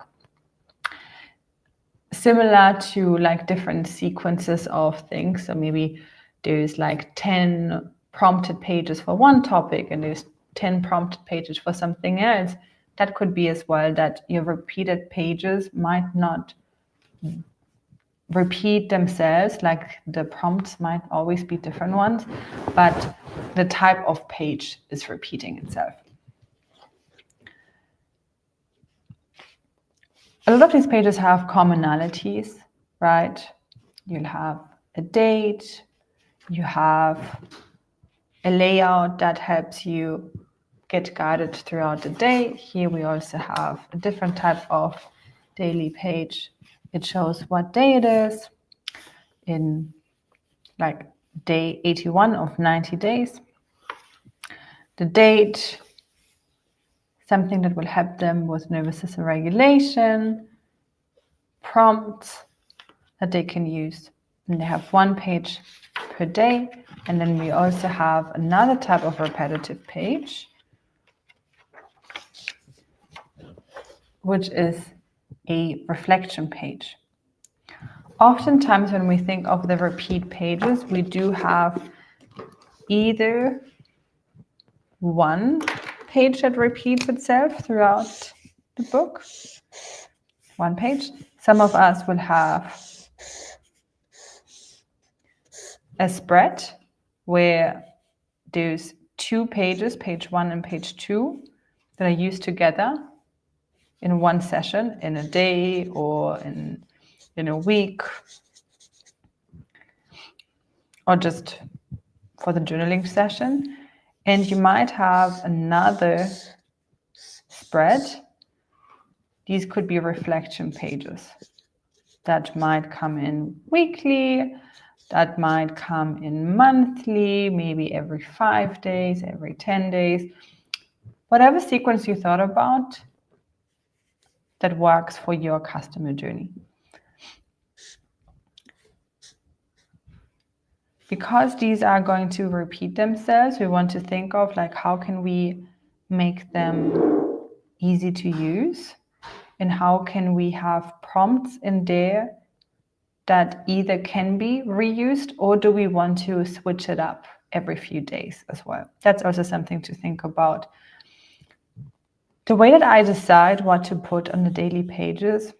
similar to like different sequences of things. So maybe there's like 10 prompted pages for one topic and there's 10 prompted pages for something else. That could be as well that your repeated pages might not repeat themselves, like the prompts might always be different ones, but the type of page is repeating itself. A lot of these pages have commonalities, right? You'll have a date, you have a layout that helps you get guided throughout the day. Here we also have a different type of daily page. It shows what day it is in like day 81 of 90 days. The date, something that will help them with nervous system regulation, prompts that they can use. And they have one page per day. And then we also have another type of repetitive page, which is a reflection page. Oftentimes when we think of the repeat pages, we do have either one page that repeats itself throughout the book, one page. Some of us will have a spread where there's 2 pages, page 1 and page 2, that are used together in one session, in a day or in a week, or just for the journaling session. And you might have another spread. These could be reflection pages that might come in weekly, that might come in monthly, maybe every 5 days, every 10 days. Whatever sequence you thought about that works for your customer journey. Because these are going to repeat themselves, we want to think of like, how can we make them easy to use? And how can we have prompts in there that either can be reused, or do we want to switch it up every few days as well? That's also something to think about. The way that I decide what to put on the daily pages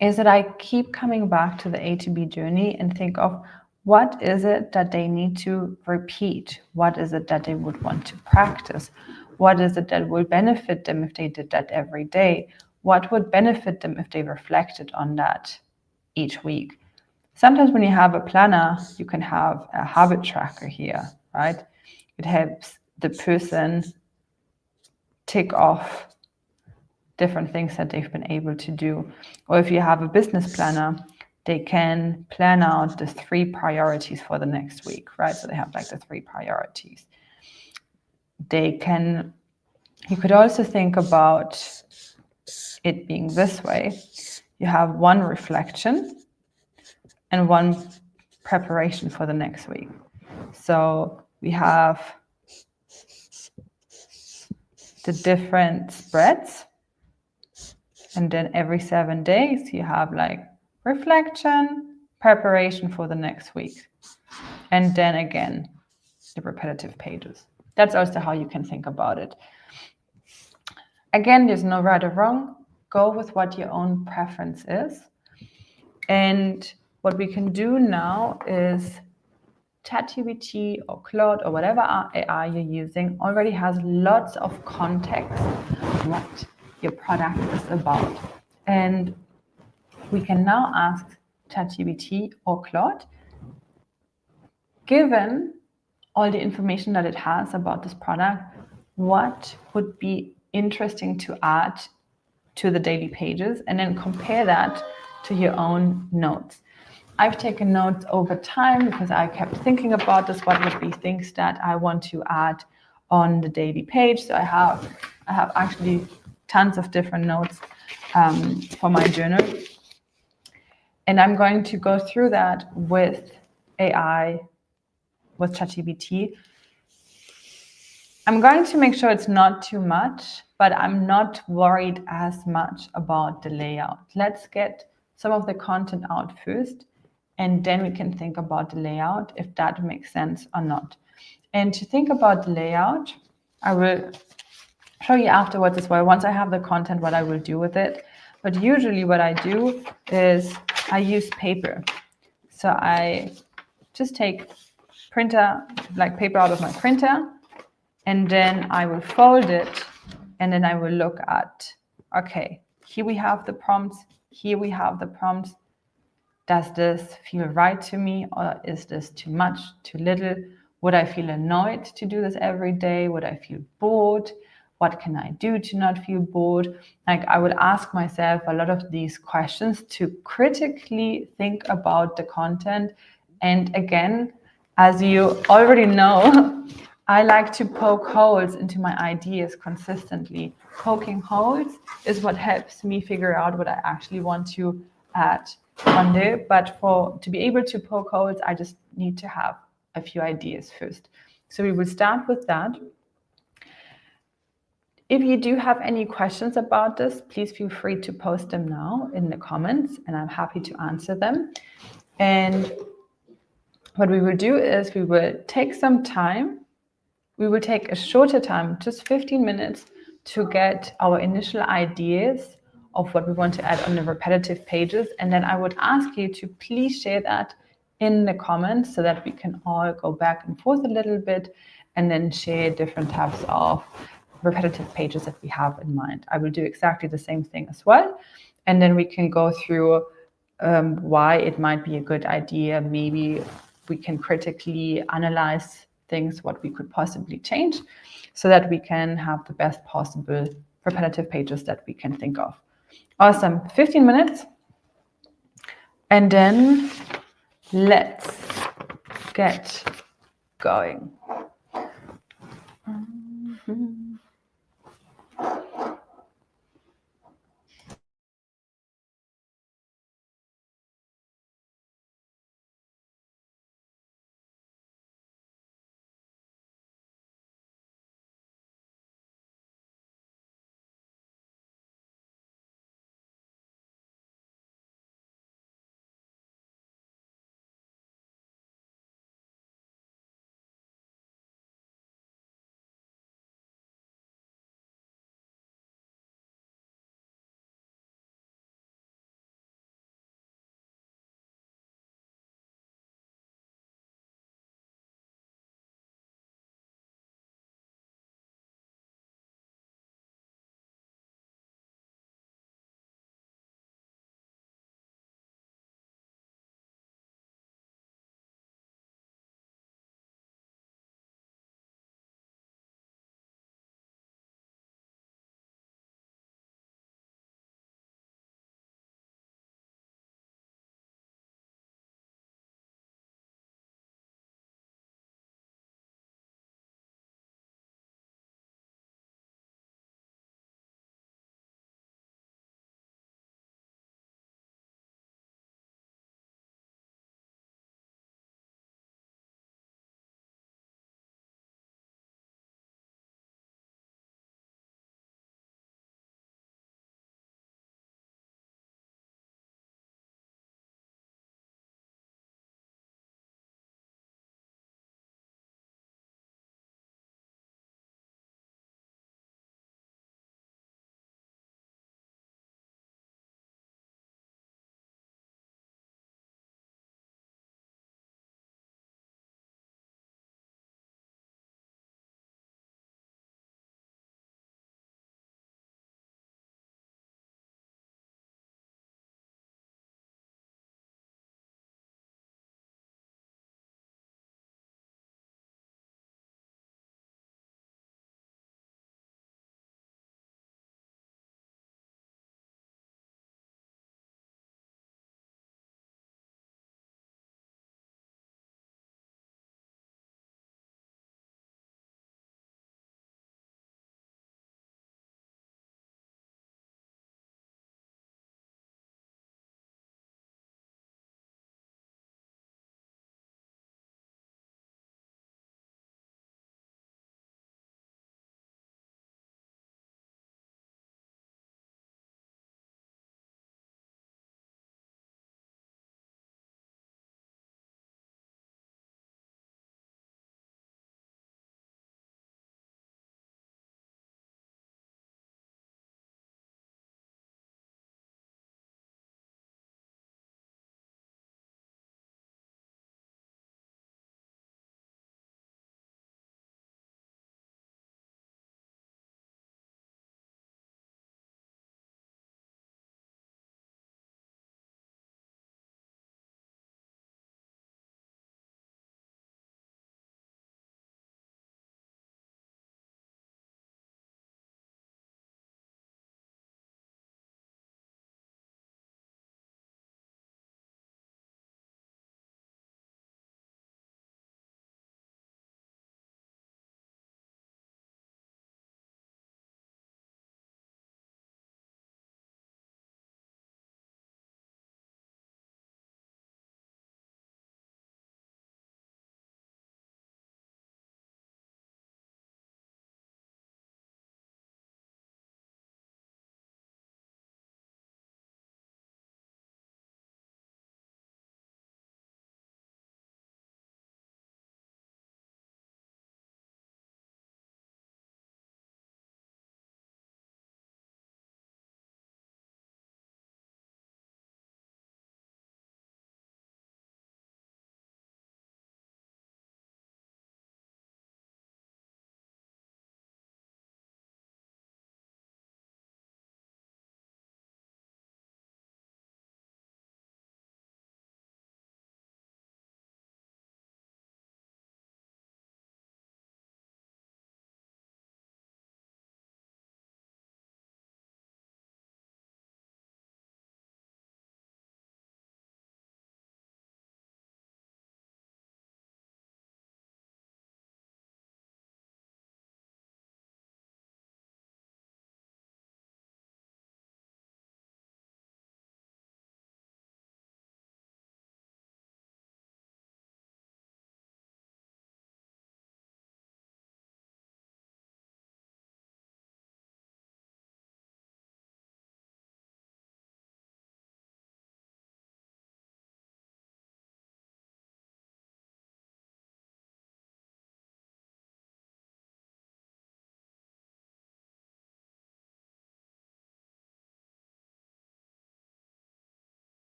is that I keep coming back to the A to B journey and think of, what is it that they need to repeat? What is it that they would want to practice? What is it that will benefit them if they did that every day? What would benefit them if they reflected on that each week? Sometimes when you have a planner, you can have a habit tracker here, right? It helps the person tick off different things that they've been able to do. Or if you have a business planner, they can plan out the 3 priorities for the next week, right? So they have like the 3 priorities. You could also think about it being this way. You have 1 reflection and 1 preparation for the next week. So we have the different spreads, and then every 7 days you have like reflection, preparation for the next week, and then again the repetitive pages. That's also how you can think about it. Again, there's no right or wrong. Go with what your own preference is. And what we can do now is ChatGPT or Claude or whatever AI you're using already has lots of context what your product is about. And we can now ask ChatGPT or Claude, given all the information that it has about this product, what would be interesting to add to the daily pages, and then compare that to your own notes. I've taken notes over time because I kept thinking about this, what would be things that I want to add on the daily page. So I have actually tons of different notes for my journal. And I'm going to go through that with AI, with ChatGPT. I'm going to make sure it's not too much, but I'm not worried as much about the layout. Let's get some of the content out first, and then we can think about the layout, if that makes sense or not. And to think about the layout, I will show you afterwards as well, once I have the content, what I will do with it. But usually what I do is I use paper. So I just take paper out of my printer, and then I will fold it, and then I will look at, okay, here we have the prompts, here we have the prompts. Does this feel right to me, or is this too much, too little? Would I feel annoyed to do this every day? Would I feel bored? What can I do to not feel bored? Like, I would ask myself a lot of these questions to critically think about the content. And again, as you already know, I like to poke holes into my ideas consistently. Poking holes is what helps me figure out what I actually want to add one day. But to be able to poke holes, I just need to have a few ideas first. So we will start with that. If you do have any questions about this, please feel free to post them now in the comments, and I'm happy to answer them. And what we will do is we will take some time. We will take a shorter time, just 15 minutes, to get our initial ideas of what we want to add on the repetitive pages. And then I would ask you to please share that in the comments so that we can all go back and forth a little bit and then share different types of repetitive pages that we have in mind. I will do exactly the same thing as well. And then we can go through why it might be a good idea. Maybe we can critically analyze things, what we could possibly change, so that we can have the best possible repetitive pages that we can think of. Awesome, 15 minutes. And then let's get going.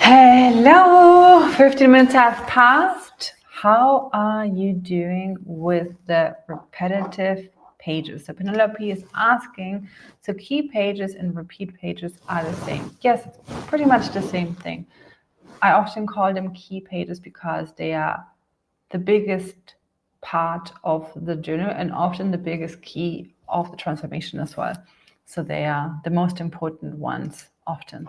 Hello, 15 minutes have passed. How are you doing with the repetitive pages? So Penelope is asking, so key pages and repeat pages are the same? Yes, pretty much the same thing. I often call them key pages because they are the biggest part of the journal and often the biggest key of the transformation as well. So they are the most important ones often.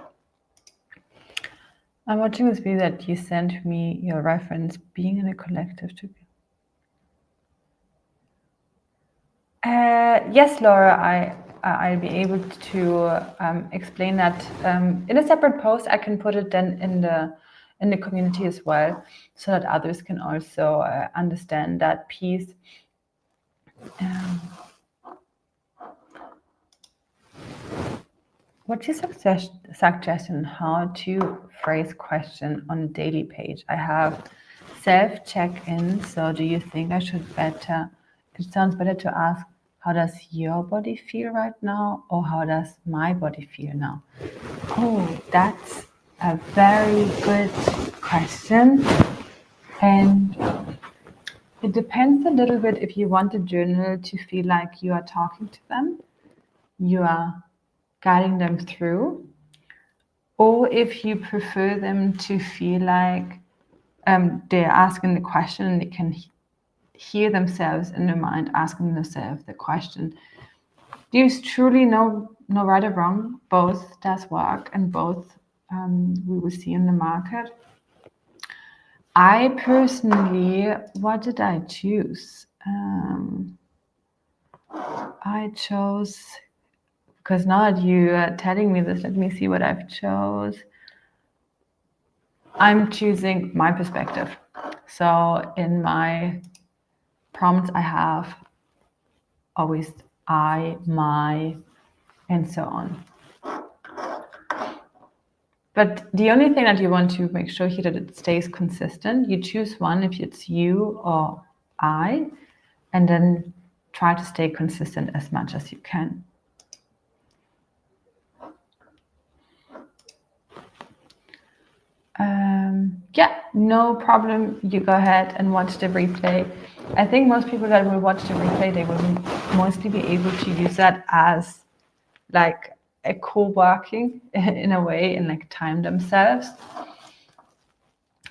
I'm watching this video that you sent me your reference, being in a collective together. Yes, Laura, I'll be able to explain that in a separate post. I can put it then in the community as well, so that others can also understand that piece. What's your suggestion how to phrase question on a daily page? I have self check-in. So do you think I should it sounds better to ask, how does your body feel right now? Or how does my body feel now? Oh, that's a very good question. And it depends a little bit if you want the journal to feel like you are talking to them, you are guiding them through, or if you prefer them to feel like they're asking the question and they can hear themselves in their mind asking themselves the question. There's truly no right or wrong. Both does work, and both we will see in the market. I personally, what did I choose? I chose, because now that you are telling me this, let me see what I've chose. I'm choosing my perspective. So in my prompts, I have always I, my, and so on. But the only thing that you want to make sure here that it stays consistent, you choose one if it's you or I, and then try to stay consistent as much as you can. Yeah, no problem. You go ahead and watch the replay. I think most people that will watch the replay, they will mostly be able to use that as like a co-working in a way, and like time themselves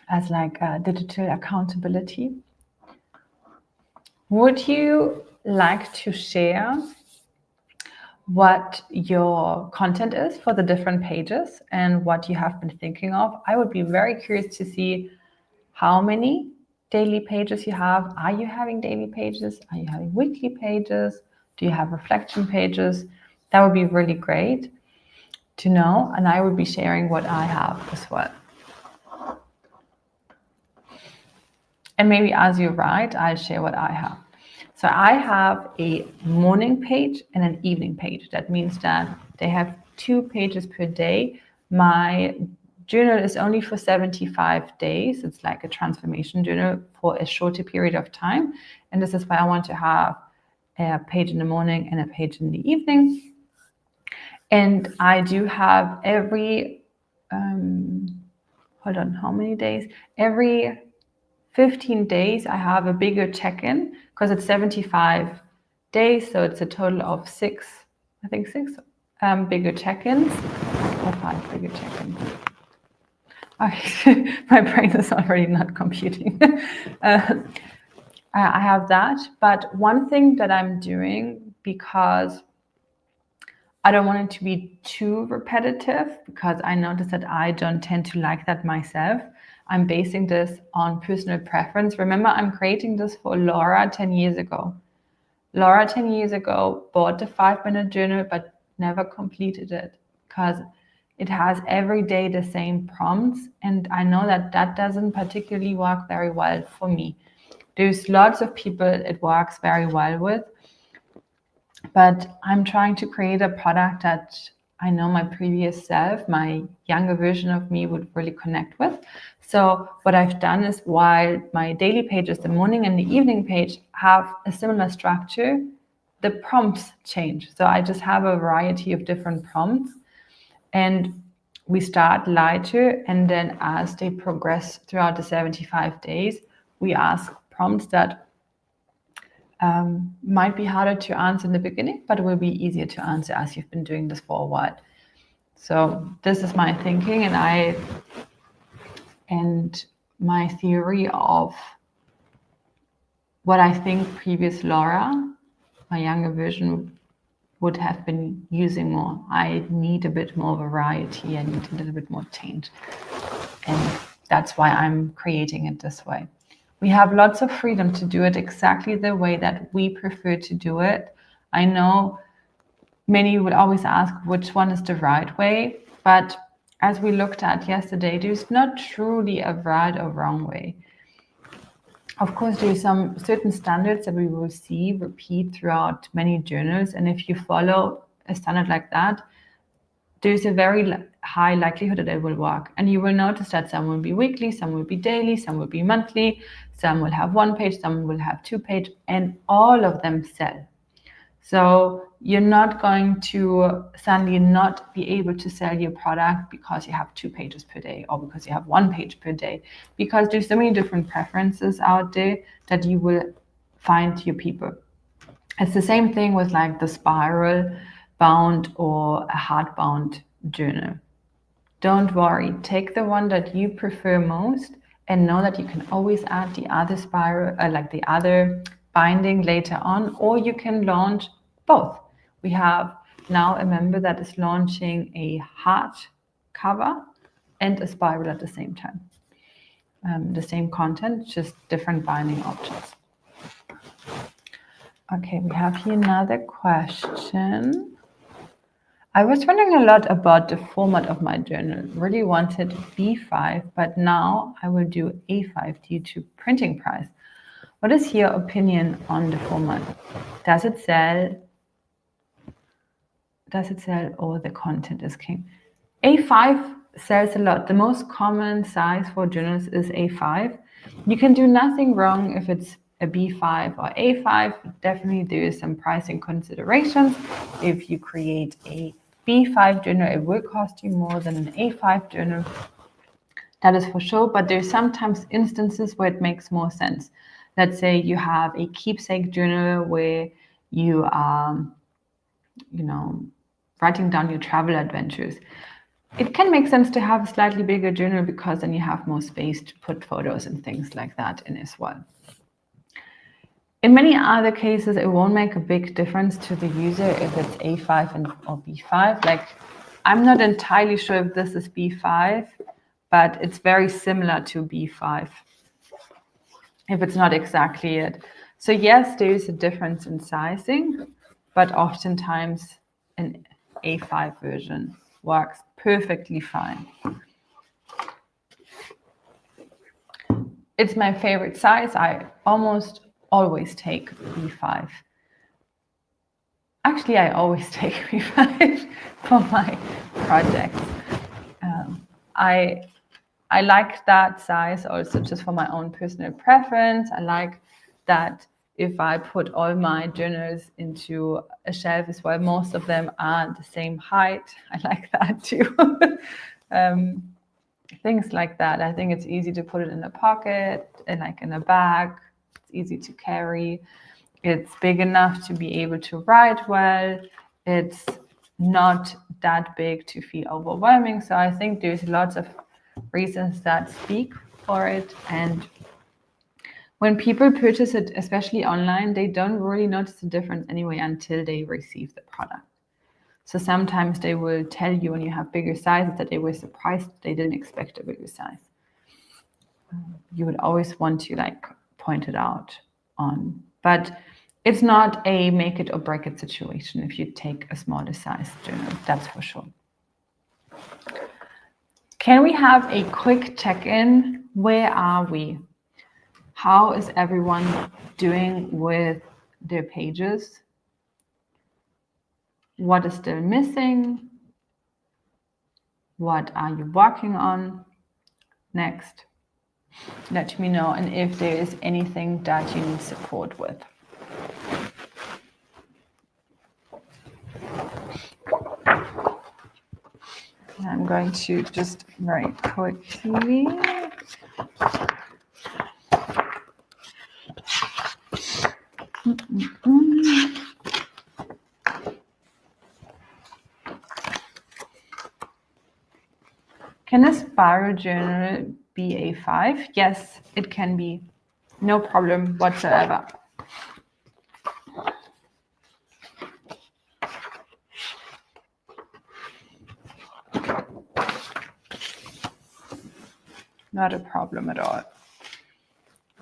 as like a digital accountability. Would you like to share what your content is for the different pages and what you have been thinking of? I would be very curious to see how many daily pages you have. Are you having daily pages? Are you having weekly pages? Do you have reflection pages? That would be really great to know, and I would be sharing what I have as well. And maybe as you write, I'll share what I have. So I have a morning page and an evening page. That means that they have 2 pages per day. My journal is only for 75 days. It's like a transformation journal for a shorter period of time. And this is why I want to have a page in the morning and a page in the evening. And I do have every, hold on, how many days? Every 15 days, I have a bigger check-in because it's 75 days. So it's a total of 6 bigger check-ins or 5 bigger check-ins. Okay. My brain is already not computing. I have that. But one thing that I'm doing, because I don't want it to be too repetitive, because I notice that I don't tend to like that myself. I'm basing this on personal preference. Remember, I'm creating this for Laura 10 years ago. Laura 10 years ago bought the 5-minute journal, but never completed it because it has every day the same prompts. And I know that that doesn't particularly work very well for me. There's lots of people it works very well with, but I'm trying to create a product that I know my previous self, my younger version of me, would really connect with. So what I've done is, while my daily pages, the morning and the evening page, have a similar structure, the prompts change. So I just have a variety of different prompts. And we start lighter, and then as they progress throughout the 75 days, we ask prompts that might be harder to answer in the beginning, but it will be easier to answer as you've been doing this for a while. So this is my thinking, and my theory of what I think previous Laura, my younger version, would have been using more. I need a bit more variety. I need a little bit more change. And that's why I'm creating it this way. We have lots of freedom to do it exactly the way that we prefer to do it. I know many would always ask which one is the right way, but as we looked at yesterday, there's not truly a right or wrong way. Of course, there are some certain standards that we will see repeat throughout many journals, and if you follow a standard like that, there's a very high likelihood that it will work. And you will notice that some will be weekly, some will be daily, some will be monthly, some will have 1 page, some will have 2 page, and all of them sell. So you're not going to suddenly not be able to sell your product because you have 2 pages per day or because you have 1 page per day, because there's so many different preferences out there that you will find your people. It's the same thing with like the spiral bound or a hardbound journal. Don't worry, take the one that you prefer most and know that you can always add the other spiral, like the other binding later on, or you can launch both. We have now a member that is launching a hard cover and a spiral at the same time. The same content, just different binding options. Okay, we have here another question. I was wondering a lot about the format of my journal. Really wanted B5, but now I will do A5 due to printing price. What is your opinion on the format? Does it sell? Or the content is king? A5 sells a lot. The most common size for journals is A5. You can do nothing wrong if it's a B5 or A5. Definitely there is some pricing considerations. If you create a B5 journal, it will cost you more than an A5 journal. That is for sure, but there's sometimes instances where it makes more sense. Let's say you have a keepsake journal where you are, writing down your travel adventures. It can make sense to have a slightly bigger journal because then you have more space to put photos and things like that in as well. In many other cases, it won't make a big difference to the user if it's A5 or B5. Like, I'm not entirely sure if this is B5, but it's very similar to B5, if it's not exactly it. So yes, there is a difference in sizing, but oftentimes an A5 version works perfectly fine. It's my favorite size. I almost always take B5. Actually, I always take B5 for my projects. I like that size also just for my own personal preference. I like that if I put all my journals into a shelf as well, most of them are the same height. I like that too. Things like that. I think it's easy to put it in a pocket and like in a bag. It's easy to carry. It's big enough to be able to write well. It's not that big to feel overwhelming. So I think there's lots of reasons that speak for it. And when people purchase it, especially online, they don't really notice the difference anyway until they receive the product. So sometimes they will tell you when you have bigger sizes that they were surprised they didn't expect a bigger size. You would always want to like point it out on, but it's not a make it or break it situation if you take a smaller size journal, that's for sure. Can we have a quick check-in? Where are we? How is everyone doing with their pages? What is still missing? What are you working on next? Let me know, and if there is anything that you need support with. I'm going to just very quickly. Can a spiral journal be A5? Yes, it can be. No problem whatsoever. Not a problem at all.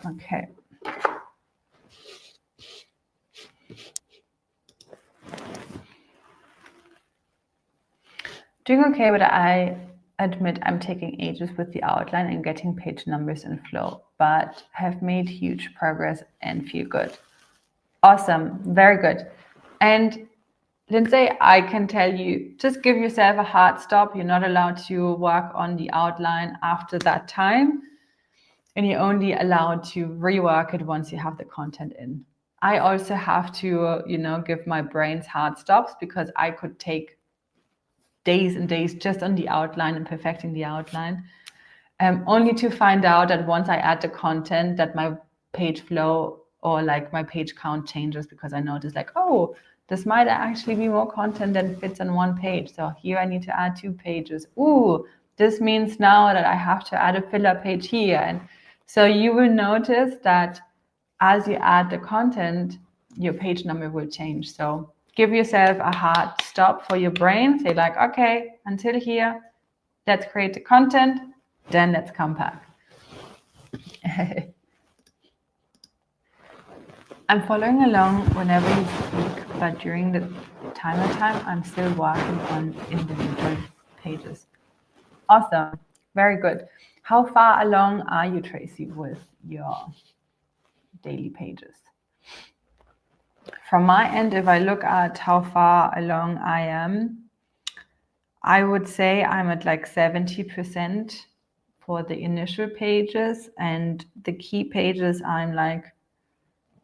Okay. Doing okay, but I admit I'm taking ages with the outline and getting page numbers in flow, but have made huge progress and feel good. Awesome, very good. And Lindsay, I can tell you, just give yourself a hard stop. You're not allowed to work on the outline after that time, and you're only allowed to rework it once you have the content in. I also have to, give my brains hard stops because I could take days and days just on the outline and perfecting the outline, only to find out that once I add the content that my page flow or like my page count changes, because I notice like, oh, this might actually be more content than fits on one page. So here I need to add 2 pages. Ooh, this means now that I have to add a filler page here. And so you will notice that as you add the content, your page number will change. So give yourself a hard stop for your brain. Say like, okay, until here, let's create the content, then let's come back. I'm following along whenever you speak, but during the timer time, I'm still working on individual pages. Awesome, very good. How far along are you, Tracy, with your daily pages? From my end, if I look at how far along I am, I would say I'm at like 70% for the initial pages, and the key pages I'm like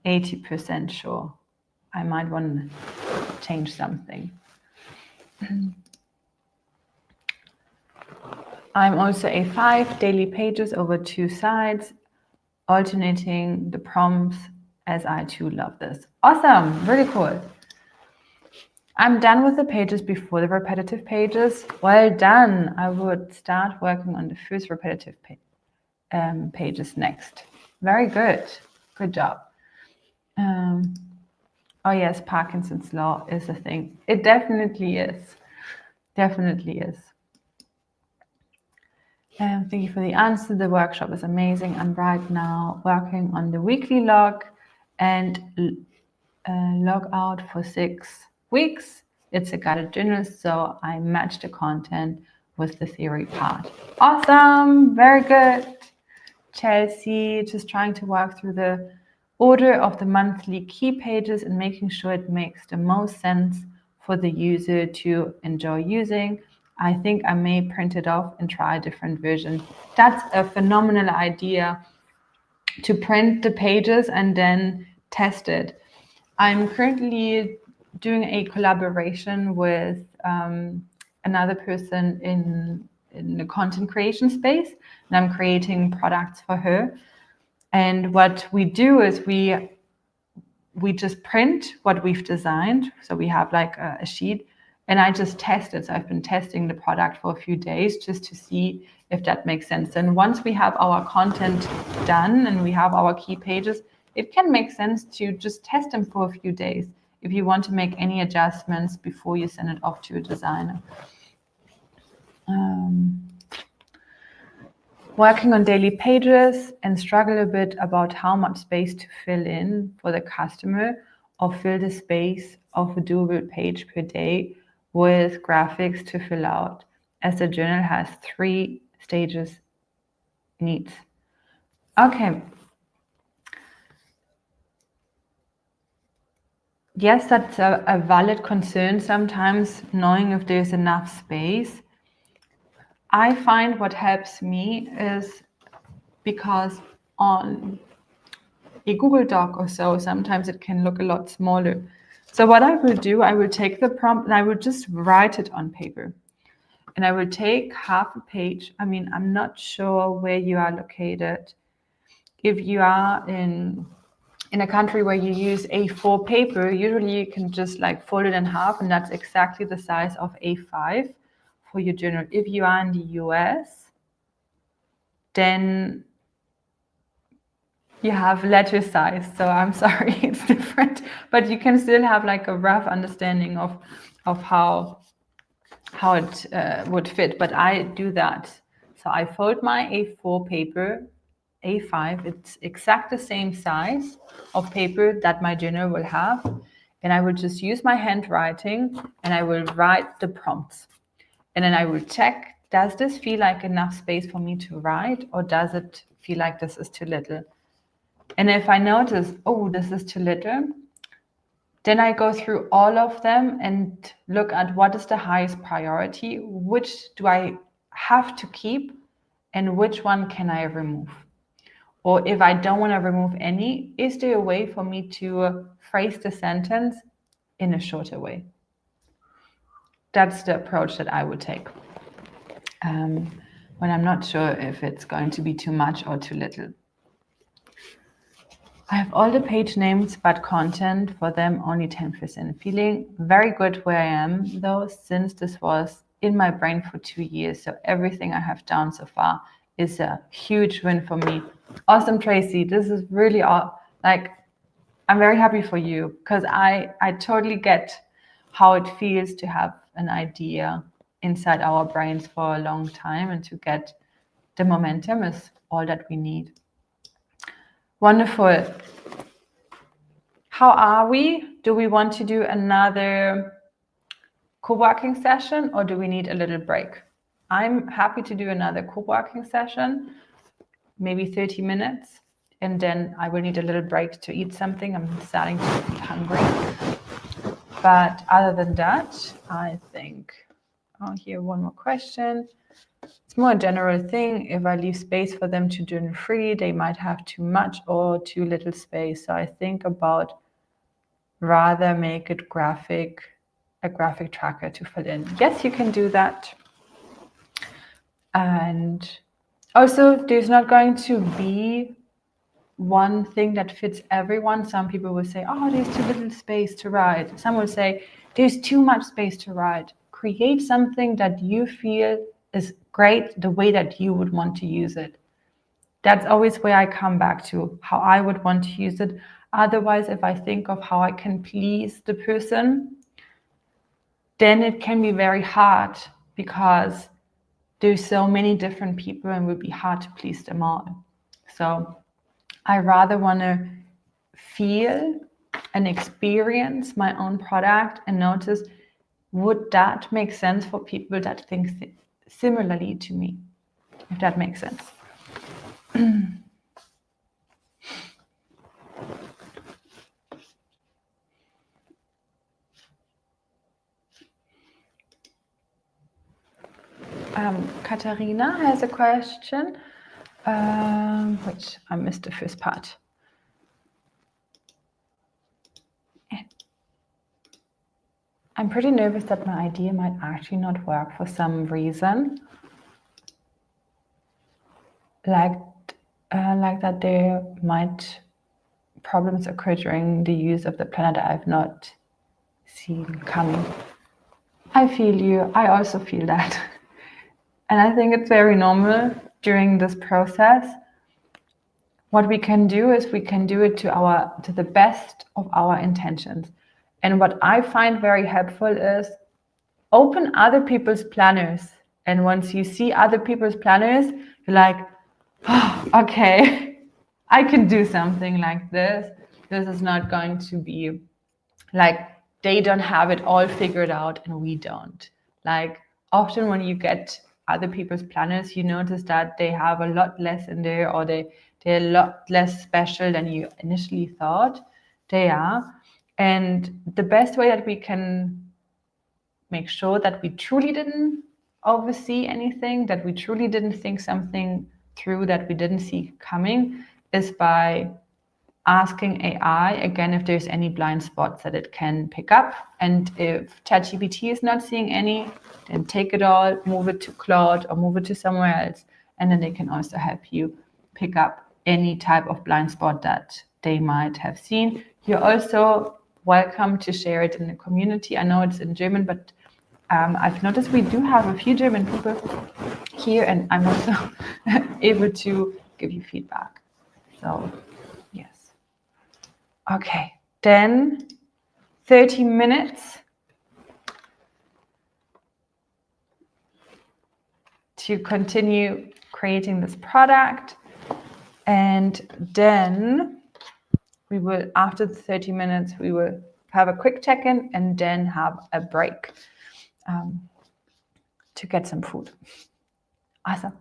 80% sure. I might want to change something. I'm also A5, daily pages over 2 sides, alternating the prompts, as I too love this. Awesome, really cool. I'm done with the pages before the repetitive pages. Well done. I would start working on the first repetitive pages next. Very good. Good job. Oh yes, Parkinson's law is a thing. It definitely is. Definitely is. Thank you for the answer. The workshop is amazing. I'm right now working on the weekly log and log out for 6 weeks. It's a guided journal, so I match the content with the theory part. Awesome, very good. Chelsea, just trying to work through the order of the monthly key pages and making sure it makes the most sense for the user to enjoy using. I think I may print it off and try a different version. That's a phenomenal idea, to print the pages and then test it. I'm currently doing a collaboration with another person in the content creation space, and I'm creating products for her. And what we do is we just print what we've designed. So we have like a sheet, and I just test it. So I've been testing the product for a few days just to see if that makes sense. And once we have our content done and we have our key pages, it can make sense to just test them for a few days if you want to make any adjustments before you send it off to a designer. Working on daily pages and struggle a bit about how much space to fill in for the customer, or fill the space of a doable page per day with graphics to fill out, as the journal has 3 stages needs. Okay. Yes, that's a valid concern sometimes, knowing if there's enough space. I find what helps me is, because on a Google Doc or so, sometimes it can look a lot smaller. So what I will do, I will take the prompt and I will just write it on paper. and I will take half a page. I mean, I'm not sure where you are located. If you are in a country where you use A4 paper, usually you can just like fold it in half, and that's exactly the size of A5 for your journal. If you are in the US, then you have letter size. So I'm sorry, it's different, but you can still have like a rough understanding of how it would fit. But I do that. So I fold my A4 paper, A5, it's exact the same size of paper that my journal will have. And I will just use my handwriting and I will write the prompts. And then I will check, does this feel like enough space for me to write, or does it feel like this is too little? And if I notice, oh, this is too little, then I go through all of them and look at what is the highest priority, which do I have to keep, and which one can I remove? Or if I don't want to remove any, is there a way for me to phrase the sentence in a shorter way? That's the approach that I would take when I'm not sure if it's going to be too much or too little. I have all the page names, but content for them only 10%. Feeling very good where I am though, since this was in my brain for 2 years. So everything I have done so far is a huge win for me. Awesome, Tracy. This is really like, I'm very happy for you, because I totally get how it feels to have an idea inside our brains for a long time, and to get the momentum is all that we need. Wonderful. How are we? Do we want to do another co-working session, or do we need a little break? I'm happy to do another co-working session, maybe 30 minutes, and then I will need a little break to eat something. I'm starting to be hungry. But other than that, I think, oh, here, one more question. It's more a general thing. If I leave space for them to journal free, they might have too much or too little space. So I think about rather make it a graphic tracker to fill in. Yes, you can do that. And also, there's not going to be one thing that fits everyone. Some people will say, oh, there's too little space to write. Some will say, there's too much space to write. Create something that you feel is great, the way that you would want to use it. That's always where I come back to, how I would want to use it. Otherwise, if I think of how I can please the person, then it can be very hard, because there's so many different people and it would be hard to please them all. So I rather want to feel and experience my own product and notice, would that make sense for people that think similarly to me, if that makes sense. Katharina has a question, which I missed the first part. I'm pretty nervous that my idea might actually not work for some reason. Like that there might problems occur during the use of the planner that I've not seen coming. I feel you. I also feel that. And I think it's very normal during this process. What we can do is we can do it to the best of our intentions. And what I find very helpful is open other people's planners. And once you see other people's planners, you're like, oh, okay, I can do something like this. This is not going to be like they don't have it all figured out and we don't. Like often when you get other people's planners, you notice that they have a lot less in there, or they're a lot less special than you initially thought they are. And the best way that we can make sure that we truly didn't oversee anything, that we truly didn't think something through that we didn't see coming, is by asking AI again if there's any blind spots that it can pick up. And if ChatGPT is not seeing any, then take it all, move it to Claude or move it to somewhere else. And then they can also help you pick up any type of blind spot that they might have seen. You're also welcome to share it in the community. I know it's in German, but I've noticed we do have a few German people here, and I'm also able to give you feedback. So, yes. Okay, then 30 minutes to continue creating this product. And then we will, after the 30 minutes, we will have a quick check-in and then have a break to get some food. Awesome.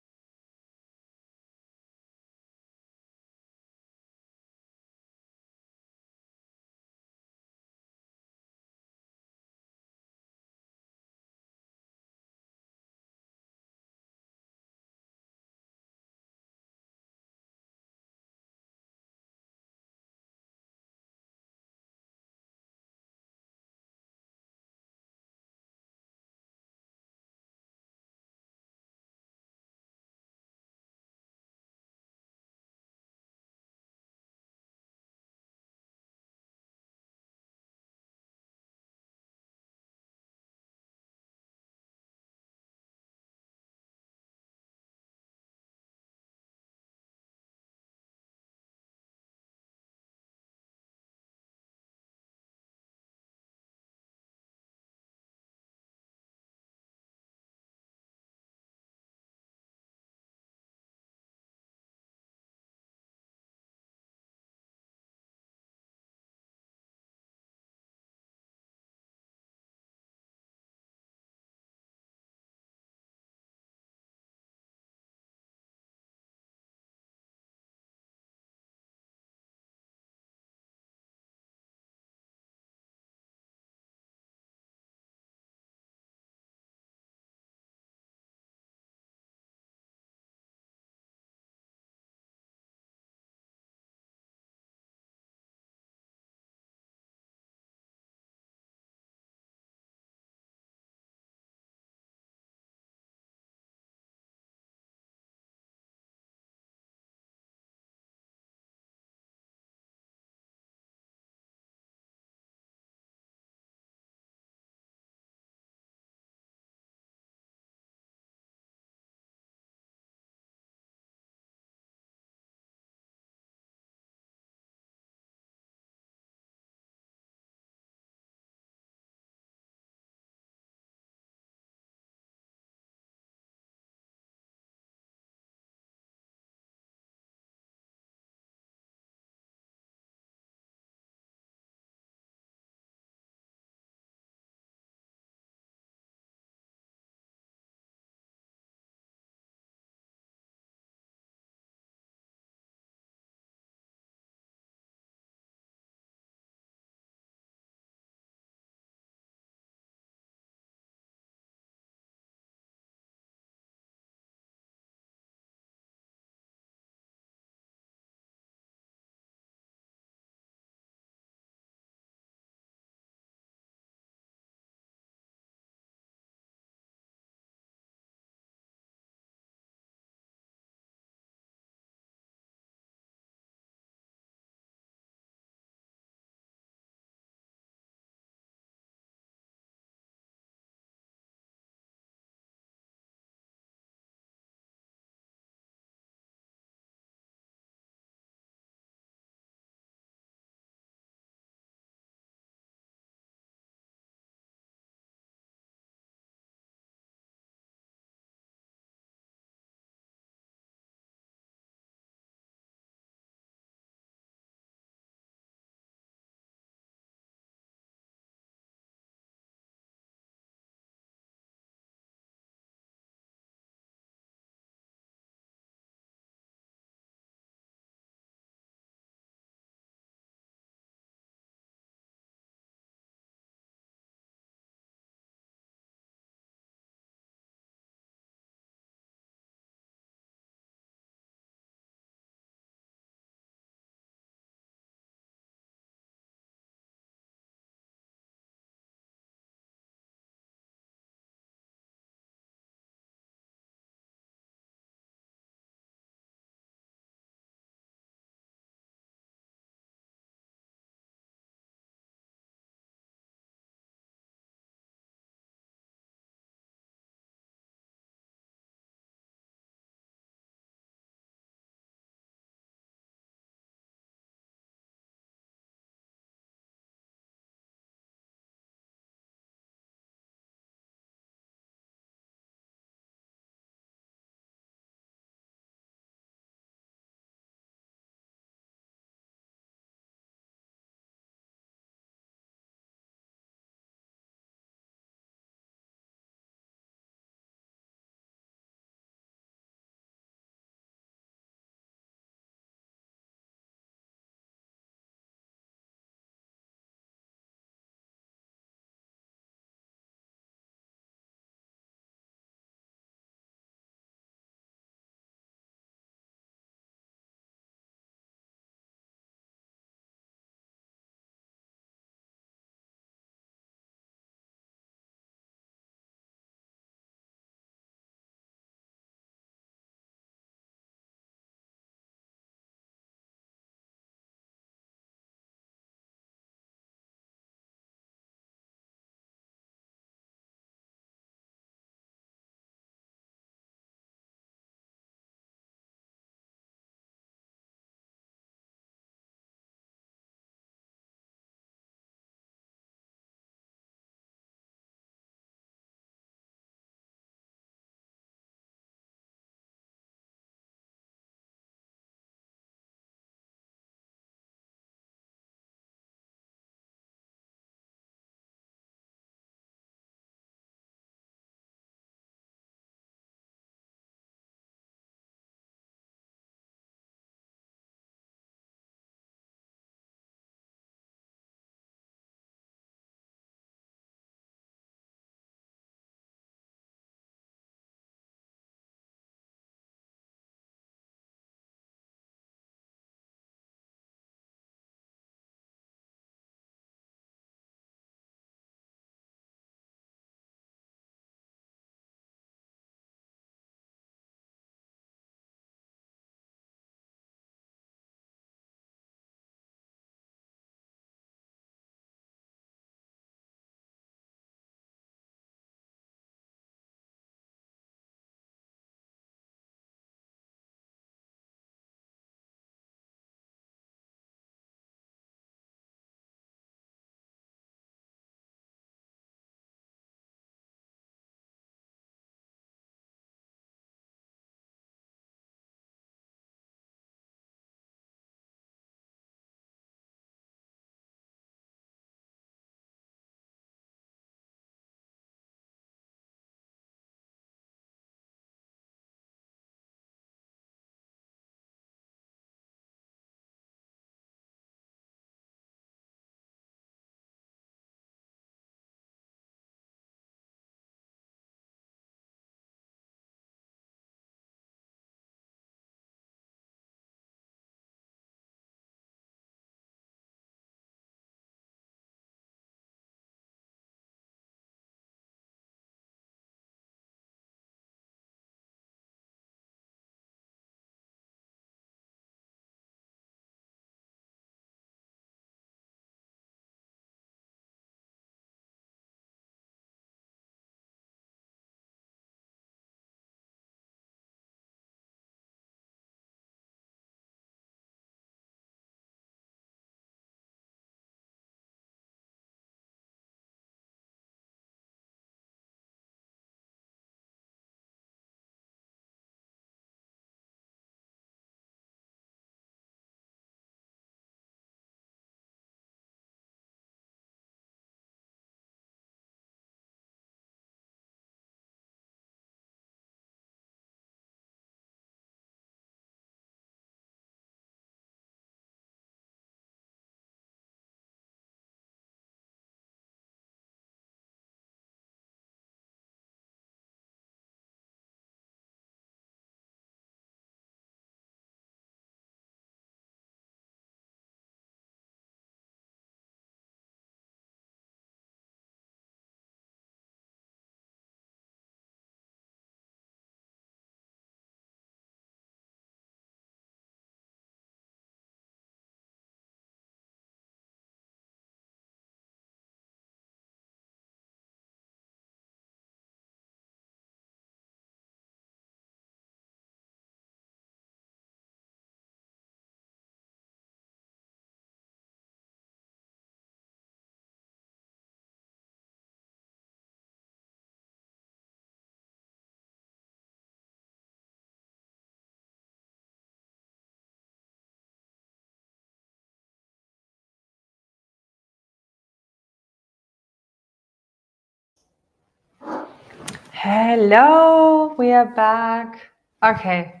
Hello, we are back. Okay,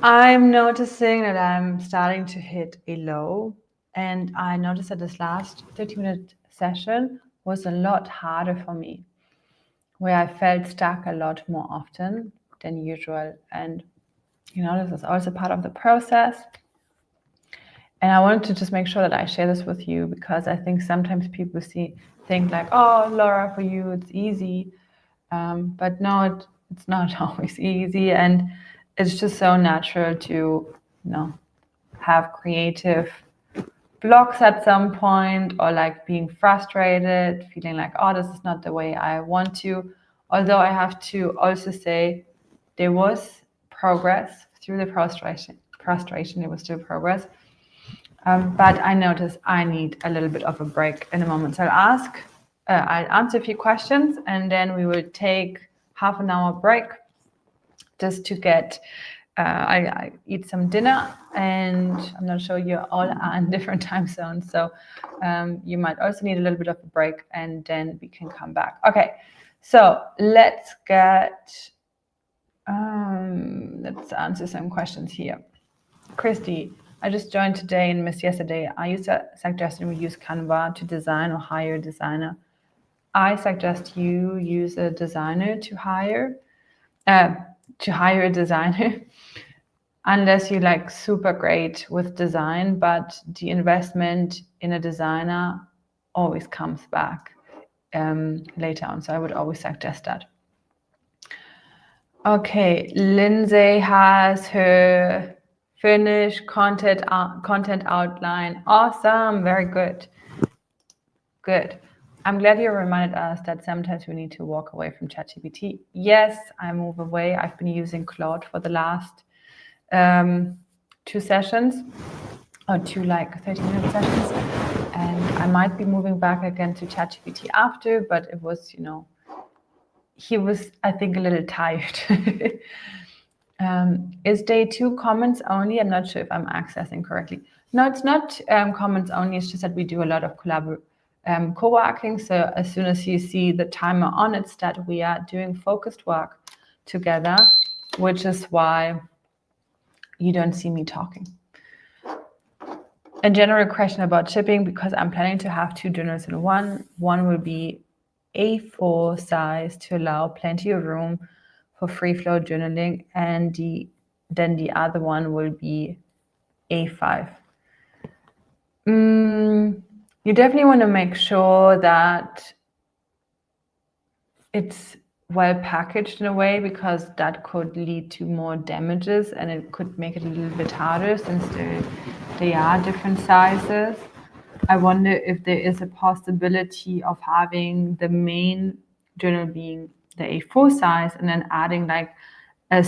I'm noticing that I'm starting to hit a low, and I noticed that this last 30-minute session was a lot harder for me, where I felt stuck a lot more often than usual. And this is also part of the process. And I wanted to just make sure that I share this with you because I think sometimes people think like, oh, Laura, for you it's easy. But no, it's not always easy, and it's just so natural to, have creative blocks at some point, or like being frustrated, feeling like, oh, this is not the way I want to. Although I have to also say there was progress through the prostration. There was still progress. But I noticed I need a little bit of a break in a moment. So I'll answer a few questions, and then we will take half an hour break just to get, I eat some dinner, and I'm not sure you all are in different time zones. So you might also need a little bit of a break, and then we can come back. Okay, so let's answer some questions here. Christy, I just joined today and missed yesterday. Are you suggesting we use Canva to design or hire a designer? I suggest you use a designer to hire a designer, unless you like super great with design, but the investment in a designer always comes back later on. So I would always suggest that. Okay, Lindsay has her finished content outline. Awesome, very good. Good. I'm glad you reminded us that sometimes we need to walk away from ChatGPT. Yes, I move away. I've been using Claude for the last 2 sessions, or 2 like 30-minute sessions, and I might be moving back again to ChatGPT after, but it was, he was, I think, a little tired. Is day 2 comments only? I'm not sure if I'm accessing correctly. No, it's not comments only. It's just that we do a lot of co-working. So as soon as you see the timer on, it's that we are doing focused work together, which is why you don't see me talking. A general question about shipping, because I'm planning to have 2 journals in one. One will be A4 size to allow plenty of room for free flow journaling, and then the other one will be A5. You definitely want to make sure that it's well packaged in a way, because that could lead to more damages, and it could make it a little bit harder since they are different sizes. I wonder if there is a possibility of having the main journal being the A4 size and then adding like a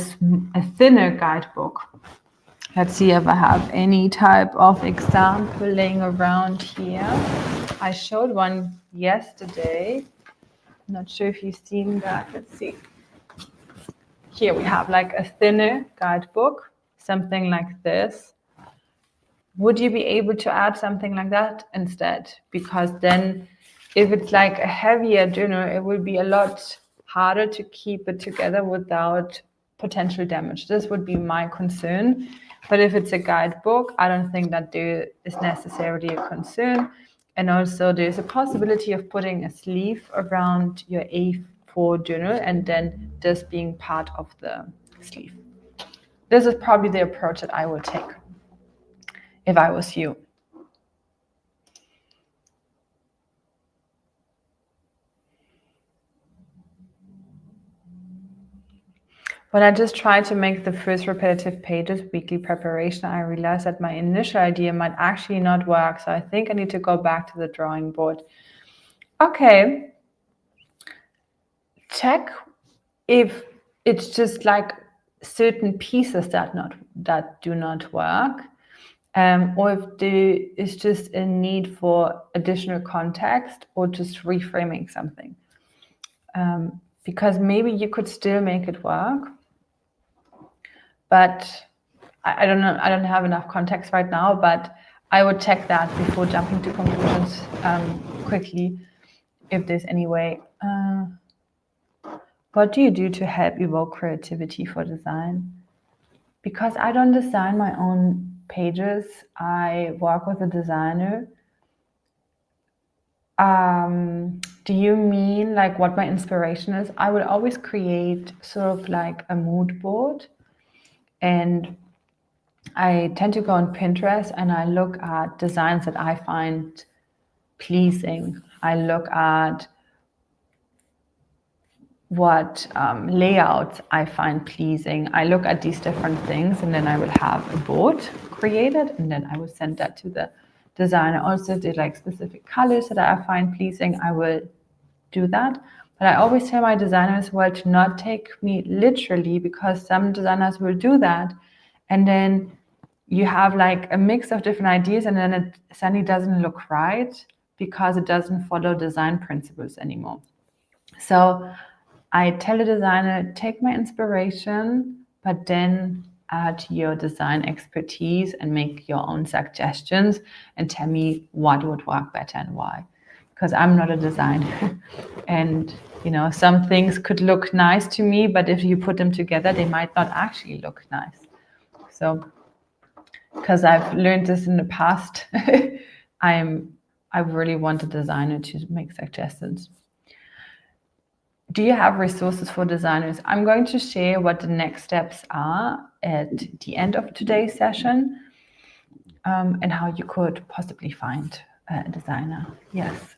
thinner guidebook. Let's see if I have any type of example laying around here. I showed one yesterday. I'm not sure if you've seen that. Let's see. Here we have like a thinner guidebook, something like this. Would you be able to add something like that instead? Because then if it's like a heavier journal, it will be a lot harder to keep it together without potential damage. This would be my concern. But if it's a guidebook, I don't think that there is necessarily a concern. And also there's a possibility of putting a sleeve around your A4 journal and then this being part of the sleeve. This is probably the approach that I would take if I was you. When I just tried to make the first repetitive pages weekly preparation, I realized that my initial idea might actually not work. So I think I need to go back to the drawing board. Okay. Check if it's just like certain pieces that do not work. Or if there is just a need for additional context or just reframing something. Because maybe you could still make it work, but I don't know, I don't have enough context right now, but I would check that before jumping to conclusions quickly, if there's any way. what do you do to help evoke creativity for design? Because I don't design my own pages, I work with a designer. Do you mean like what my inspiration is? I will always create sort of like a mood board, and I tend to go on Pinterest and I look at designs that I find pleasing. I look at what layouts I find pleasing. I look at these different things, and then I will have a board created, and then I will send that to the designer. Also, did like specific colors that I find pleasing, I will do that. But I always tell my designers, well, to not take me literally, because some designers will do that, and then you have like a mix of different ideas, and then it suddenly doesn't look right because it doesn't follow design principles anymore. So I tell the designer, take my inspiration, but then add your design expertise and make your own suggestions and tell me what would work better and why. Because I'm not a designer. And, you know, some things could look nice to me, but if you put them together, they might not actually look nice. So, because I've learned this in the past, I really want a designer to make suggestions. Do you have resources for designers? I'm going to share what the next steps are at the end of today's session, and how you could possibly find a designer. Yes.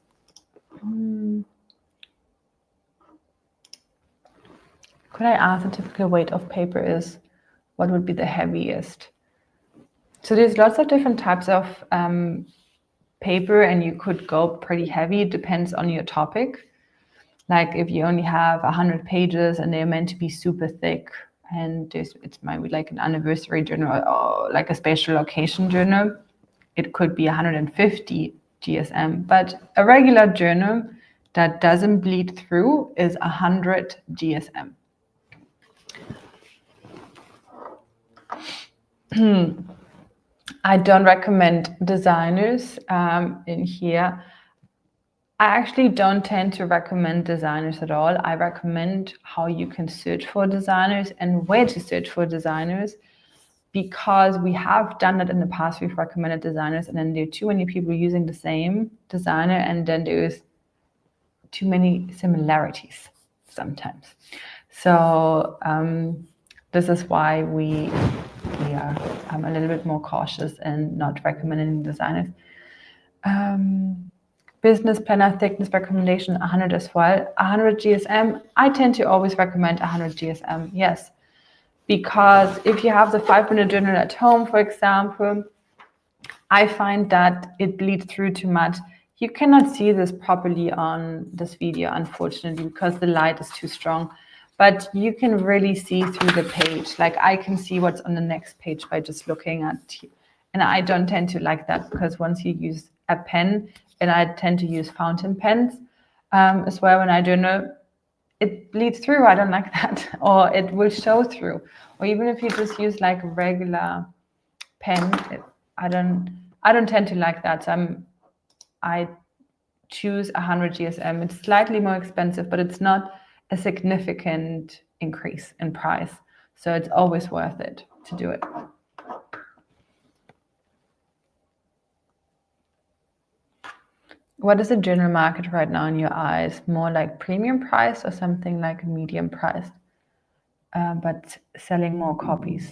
Could I ask the typical weight of paper is? What would be the heaviest? So there's lots of different types of paper, and you could go pretty heavy. It depends on your topic. Like if you only have 100 pages and they're meant to be super thick, and it might be like an anniversary journal or like a special occasion journal, it could be 150 GSM. But a regular journal that doesn't bleed through is 100 GSM. I don't recommend designers in here. I actually don't tend to recommend designers at all. I recommend how you can search for designers and where to search for designers, because we have done that in the past. We've recommended designers, and then there are too many people using the same designer, and then there's too many similarities sometimes. So this is why we are a little bit more cautious and not recommending designers. Business planner thickness recommendation 100 as well. 100 GSM. I tend to always recommend 100 GSM, yes. Because if you have the 5-minute journal at home, for example, I find that it bleeds through too much. You cannot see this properly on this video, unfortunately, because the light is too strong. But you can really see through the page. Like I can see what's on the next page by just looking at it. And I don't tend to like that, because once you use a pen, and I tend to use fountain pens as well when I journal, it bleeds through. I don't like that. Or it will show through. Or even if you just use like a regular pen, I don't tend to like that. So I choose 100 GSM. It's slightly more expensive, but it's not a significant increase in price. So it's always worth it to do it. What is the general market right now in your eyes? More like premium price or something like medium priced, but selling more copies?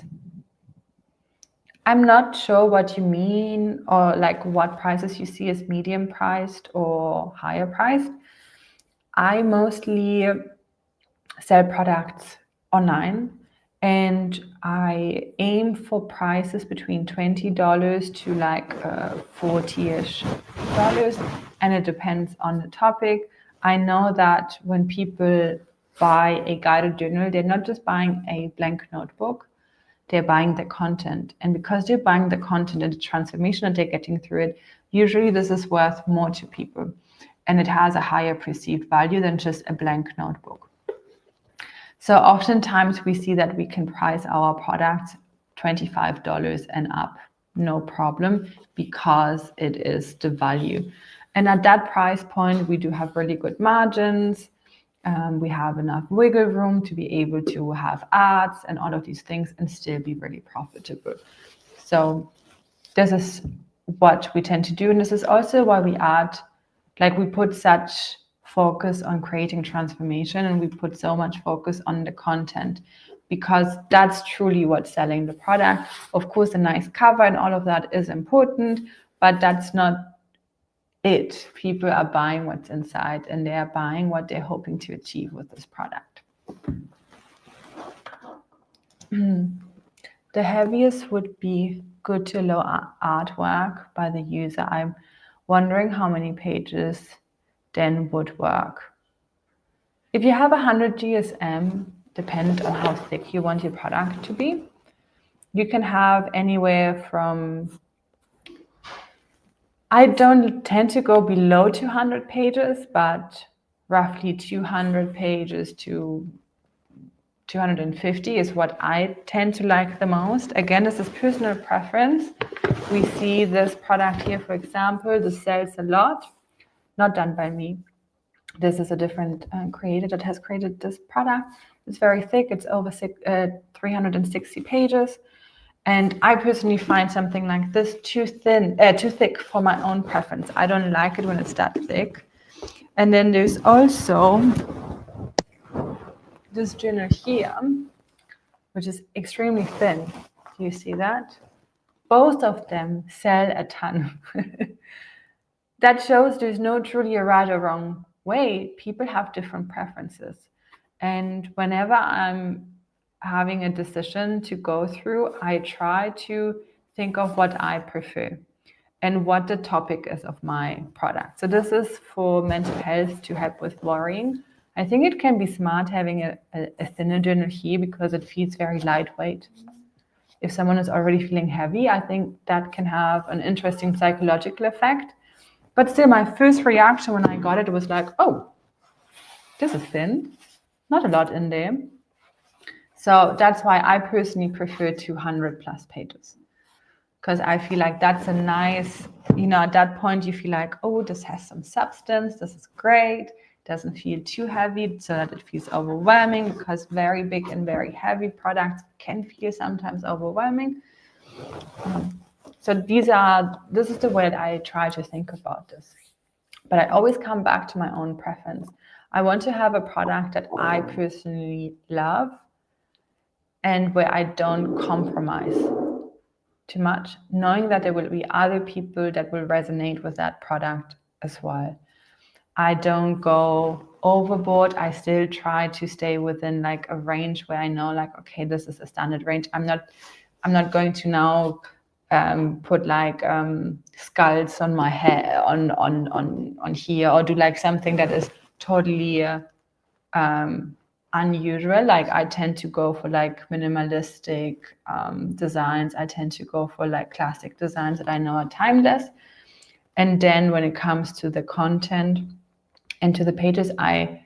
I'm not sure what you mean, or like what prices you see as medium priced or higher priced. I mostly sell products online, and I aim for prices between $20 to like $40-ish, and it depends on the topic. I know that when people buy a guided journal, they're not just buying a blank notebook, they're buying the content. And because they're buying the content and the transformation that they're getting through it, usually this is worth more to people, and it has a higher perceived value than just a blank notebook. So oftentimes we see that we can price our products $25 and up, no problem, because it is the value. And at that price point, we do have really good margins. We have enough wiggle room to be able to have ads and all of these things and still be really profitable. So this is what we tend to do. And this is also why we add, like we put such focus on creating transformation and we put so much focus on the content, because that's truly what's selling the product. Of course, a nice cover and all of that is important, but that's not it. People are buying what's inside and they are buying what they're hoping to achieve with this product. The heaviest would be good to low artwork by the user. I'm wondering how many pages then would work. If you have 100 GSM, depend on how thick you want your product to be. You can have anywhere from, I don't tend to go below 200 pages, but roughly 200 pages to 250 is what I tend to like the most. Again, this is personal preference. We see this product here, for example, this sells a lot, not done by me. This is a different creator that has created this product. It's very thick, it's over 360 pages. And I personally find something like this too thick for my own preference. I don't like it when it's that thick. And then there's also this journal here, which is extremely thin. Do you see that? Both of them sell a ton. That shows there's no truly a right or wrong way. People have different preferences. And whenever I'm having a decision to go through, I try to think of what I prefer and what the topic is of my product. So this is for mental health, to help with worrying. I think it can be smart having a thinner journal here because it feels very lightweight. If someone is already feeling heavy, I think that can have an interesting psychological effect. But still, my first reaction when I got it was like, oh, this is thin, not a lot in there. So that's why I personally prefer 200 plus pages, because I feel like that's a nice, at that point you feel like, oh, this has some substance, this is great, doesn't feel too heavy so that it feels overwhelming, because very big and very heavy products can feel sometimes overwhelming. So this is the way that I try to think about this. But I always come back to my own preference. I want to have a product that I personally love and where I don't compromise too much, knowing that there will be other people that will resonate with that product as well. I don't go overboard. I still try to stay within like a range where I know like, okay, this is a standard range. I'm not going to now put like skulls on my hair on here, or do like something that is totally unusual. Like I tend to go for like minimalistic designs. I tend to go for like classic designs that I know are timeless. And then when it comes to the content and to the pages, I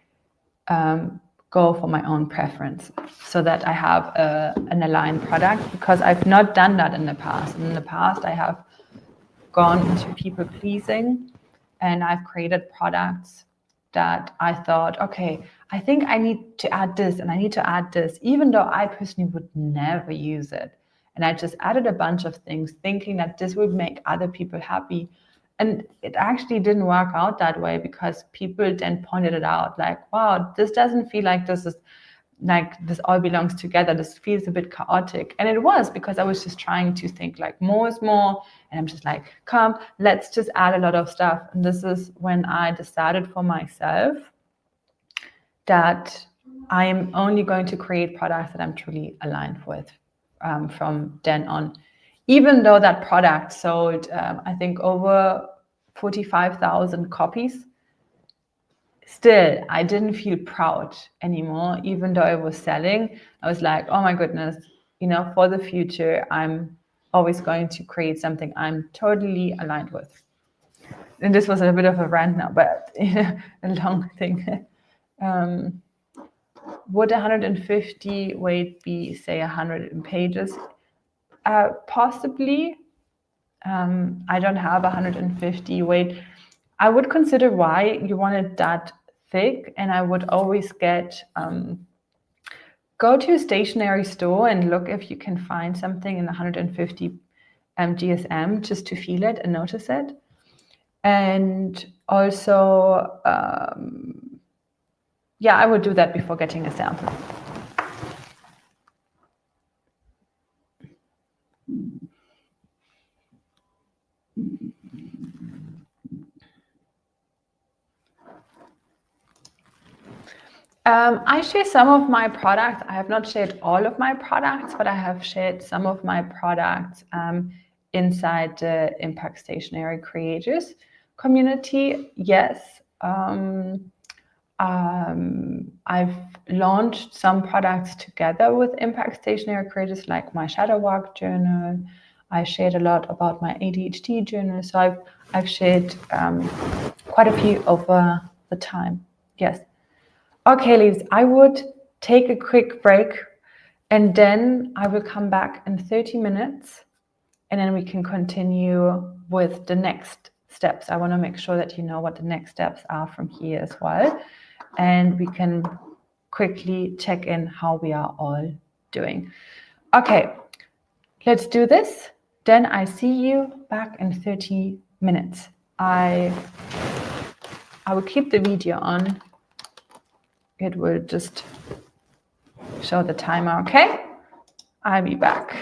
go for my own preference so that I have an aligned product, because I've not done that in the past. In the past, I have gone into people pleasing and I've created products that I thought, okay, I think I need to add this and I need to add this, even though I personally would never use it. And I just added a bunch of things thinking that this would make other people happy. And it actually didn't work out that way, because people then pointed it out like, wow, this doesn't feel like this is like this all belongs together. This feels a bit chaotic. And it was because I was just trying to think like more is more. And I'm just like, come, let's just add a lot of stuff. And this is when I decided for myself that I'm only going to create products that I'm truly aligned with from then on. Even though that product sold, I think, over 45,000 copies, still, I didn't feel proud anymore. Even though it was selling, I was like, oh my goodness, for the future, I'm always going to create something I'm totally aligned with. And this was a bit of a rant now, but a long thing. Would 150 weight be, say, 100 pages? Possibly. I don't have 150 weight. I would consider why you wanted that thick, and I would always go to a stationery store and look if you can find something in 150 GSM just to feel it and notice it. And also, yeah, I would do that before getting a sample. I share some of my products. I have not shared all of my products, but I have shared some of my products inside the Impact Stationery Creators community. Yes, I've launched some products together with Impact Stationery Creators, like my shadow work journal. I shared a lot about my ADHD journal. So I've shared quite a few over the time. Yes. Okay, Leaves, I would take a quick break and then I will come back in 30 minutes and then we can continue with the next steps. I want to make sure that you know what the next steps are from here as well. And we can quickly check in how we are all doing. Okay, let's do this. Then I see you back in 30 minutes. I will keep the video on. It will just show the timer, okay? I'll be back.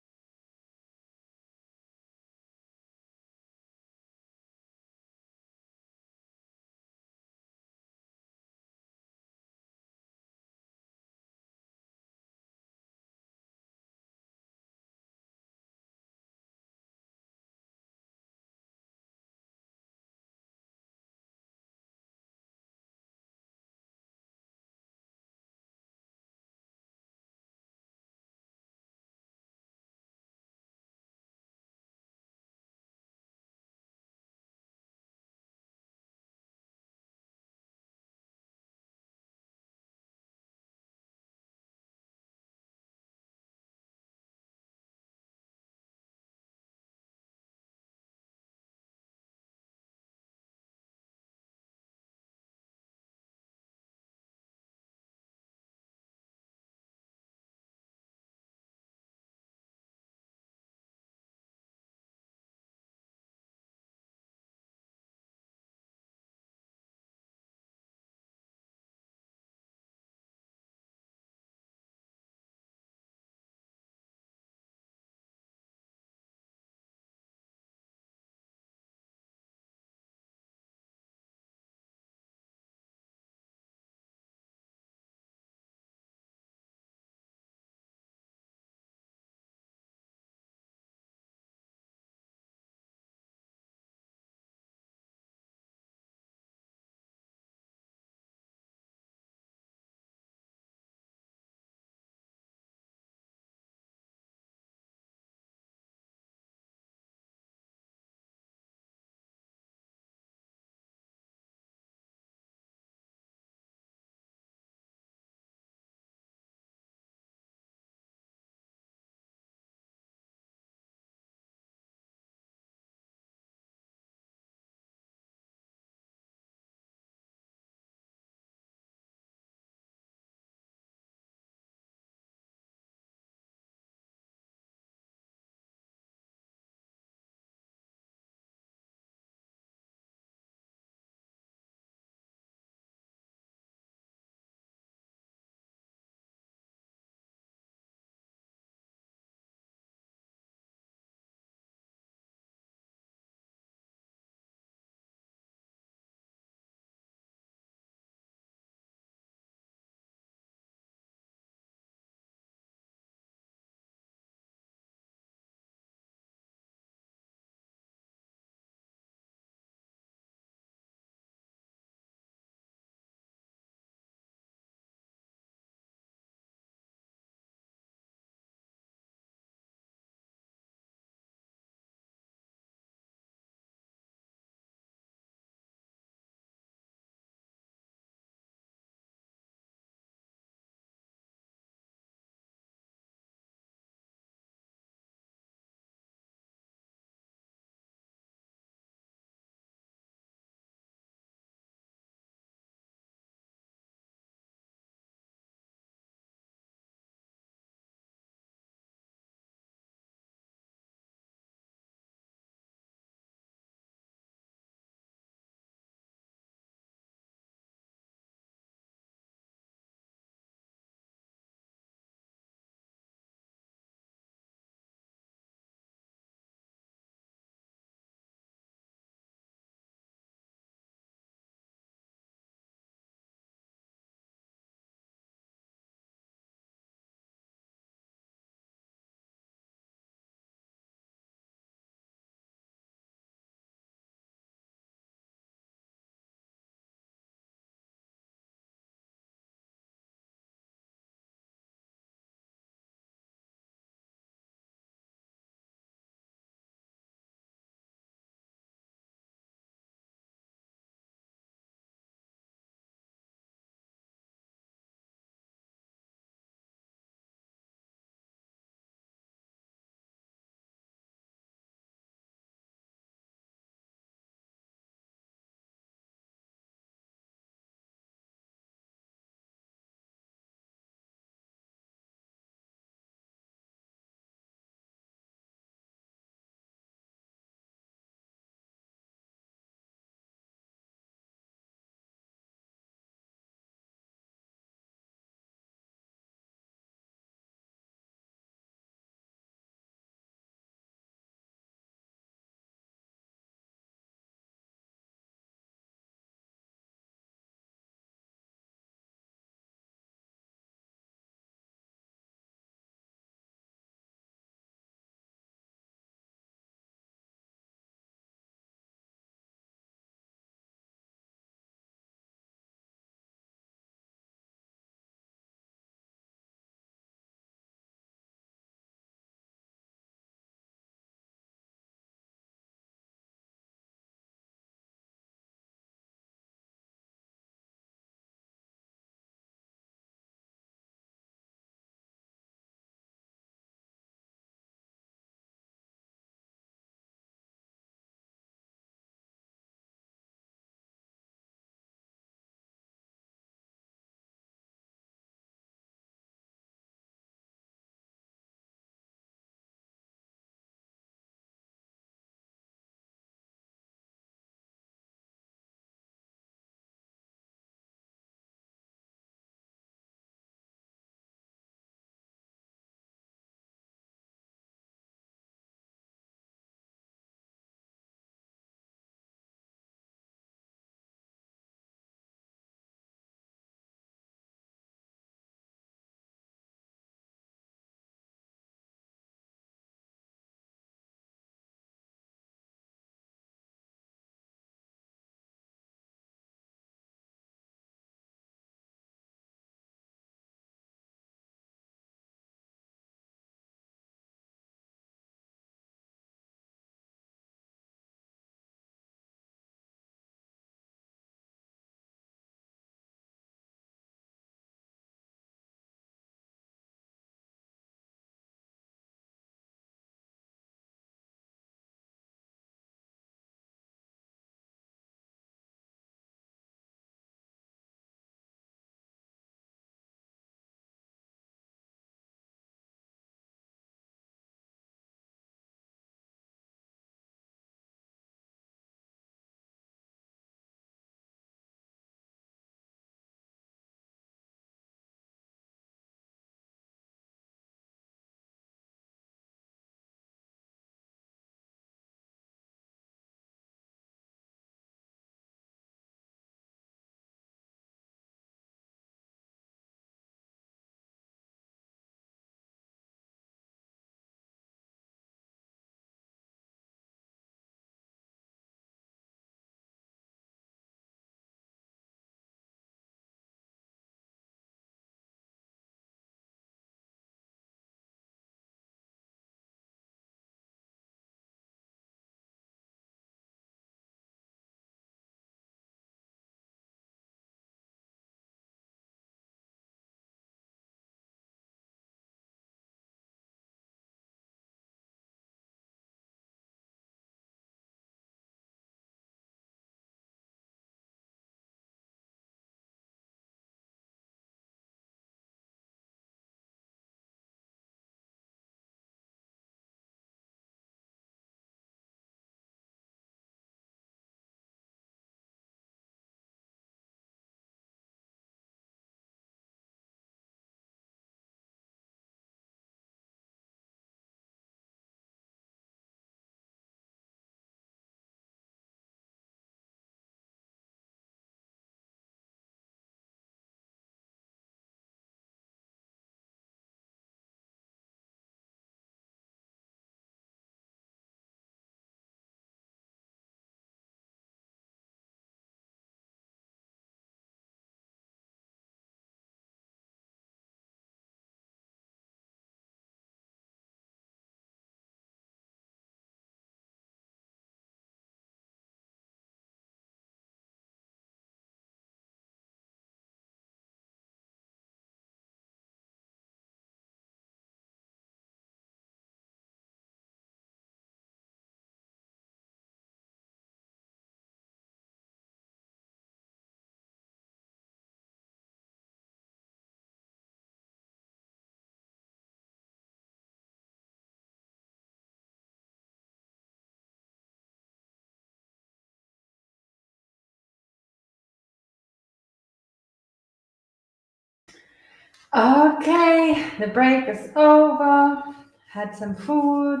Okay, the break is over. Had some food,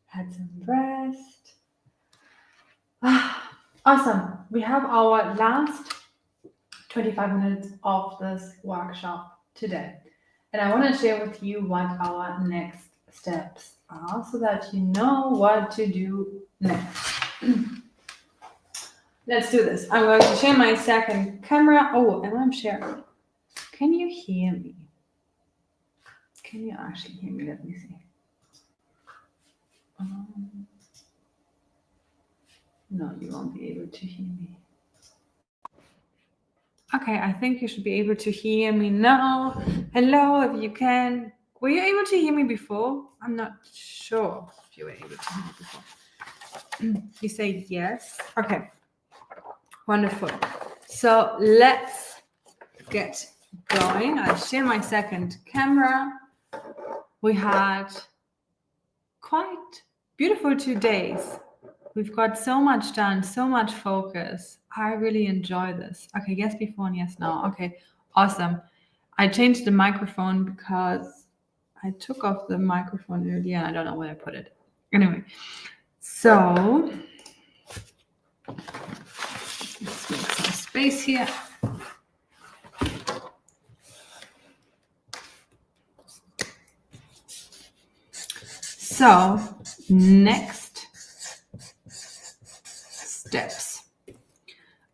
had some rest. Awesome. We have our last 25 minutes of this workshop today. And I want to share with you what our next steps are so that you know what to do next. Let's do this. I'm going to share my second camera. Oh, and I'm sharing. Can you hear me? Can you actually hear me? Let me see. No, you won't be able to hear me. Okay, I think you should be able to hear me now. Hello, if you can. Were you able to hear me before? I'm not sure if you were able to hear me before. You say yes. Okay, wonderful. So let's get going. I'll share my second camera. We had quite beautiful 2 days. We've got so much done, so much focus. I really enjoy this. Okay, yes before and yes now. Okay, awesome. I changed the microphone because I took off the microphone earlier and I don't know where I put it. Anyway, so let's make some space here. So, next steps.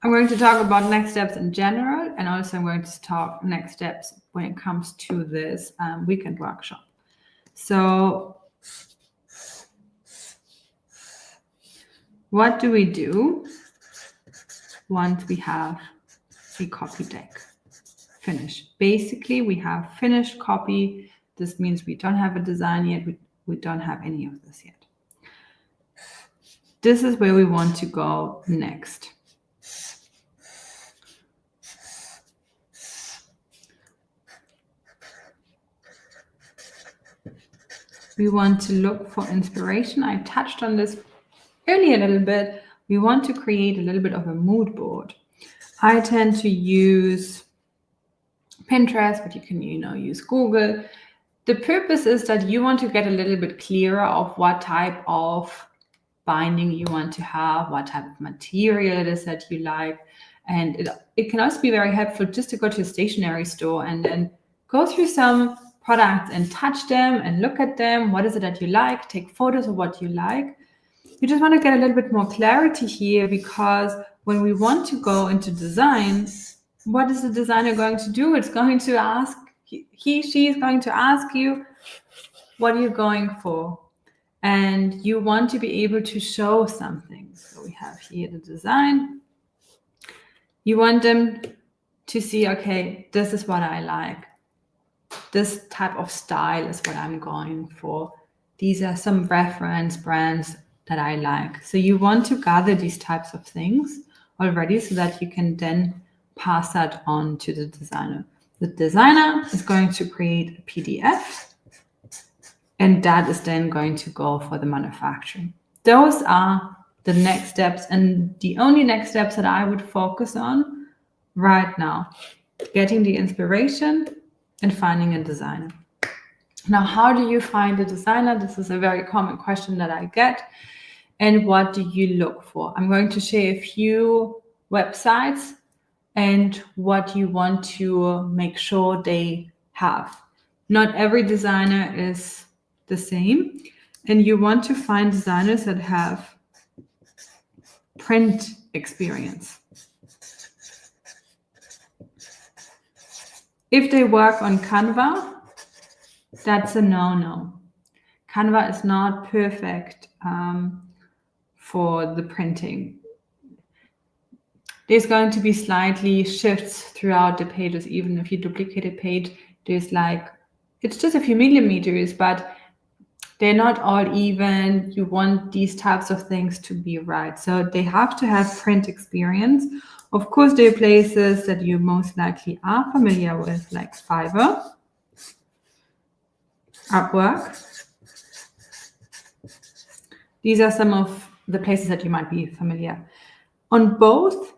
I'm going to talk about next steps in general, and also I'm going to talk next steps when it comes to this weekend workshop. So, what do we do once we have a copy deck finished? Basically, we have finished copy. This means we don't have a design yet. We don't have any of this yet. This is where we want to go next. We want to look for inspiration. I touched on this earlier a little bit. We want to create a little bit of a mood board. I tend to use Pinterest, but you can, use Google. The purpose is that you want to get a little bit clearer of what type of binding you want to have, what type of material it is that you like. And it can also be very helpful just to go to a stationery store and then go through some products and touch them and look at them. What is it that you like? Take photos of what you like. You just want to get a little bit more clarity here, because when we want to go into design, what is the designer going to do? It's going to ask, she is going to ask you, what are you going for? And you want to be able to show something. So we have here the design. You want them to see, okay, this is what I like. This type of style is what I'm going for. These are some reference brands that I like. So you want to gather these types of things already so that you can then pass that on to the designer. The designer is going to create a PDF, and that is then going to go for the manufacturing. Those are the next steps, and the only next steps that I would focus on right now: getting the inspiration and finding a designer. Now, how do you find a designer? This is a very common question that I get. And what do you look for? I'm going to share a few websites and what you want to make sure they have. Not every designer is the same, and you want to find designers that have print experience. If they work on Canva, that's a no-no. Canva is not perfect for the printing. There's going to be slightly shifts throughout the pages. Even if you duplicate a page, there's it's just a few millimeters, but they're not all even. You want these types of things to be right. So they have to have print experience. Of course, there are places that you most likely are familiar with, like Fiverr, Upwork. These are some of the places that you might be familiar. On both,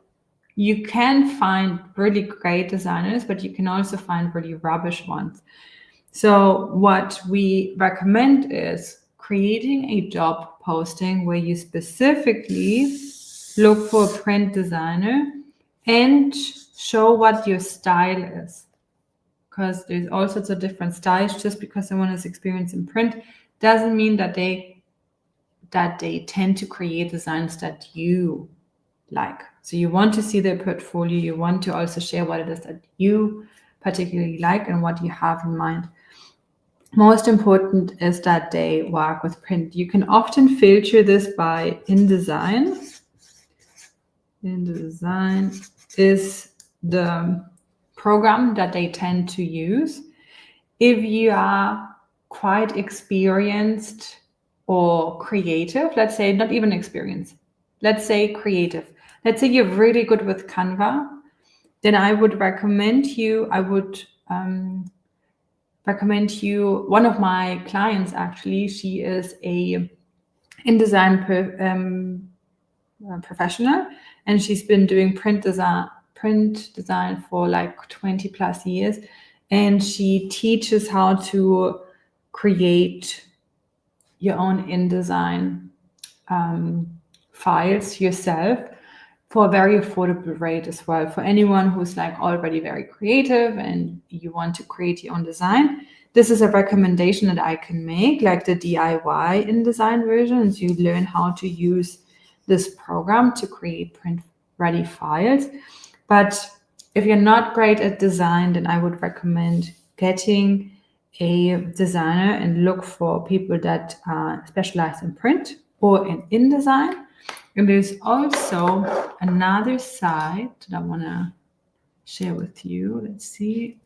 You can find really great designers, but you can also find really rubbish ones. So what we recommend is creating a job posting where you specifically look for a print designer and show what your style is. Because there's all sorts of different styles. Just because someone has experience in print doesn't mean that they tend to create designs that you like. So you want to see their portfolio. You want to also share what it is that you particularly like and what you have in mind. Most important is that they work with print. You can often filter this by InDesign. InDesign is the program that they tend to use. If you are quite experienced or creative, let's say not even experienced, let's say creative. Let's say you're really good with Canva, then I would recommend you, one of my clients actually, she is a InDesign professional, and she's been doing print design for like 20 plus years, and she teaches how to create your own InDesign files yourself for a very affordable rate as well. For anyone who's like already very creative and you want to create your own design, this is a recommendation that I can make, like the DIY InDesign version. So you learn how to use this program to create print-ready files. But if you're not great at design, then I would recommend getting a designer and look for people that specialize in print or in InDesign. And there's also another site that I want to share with you. Let's see.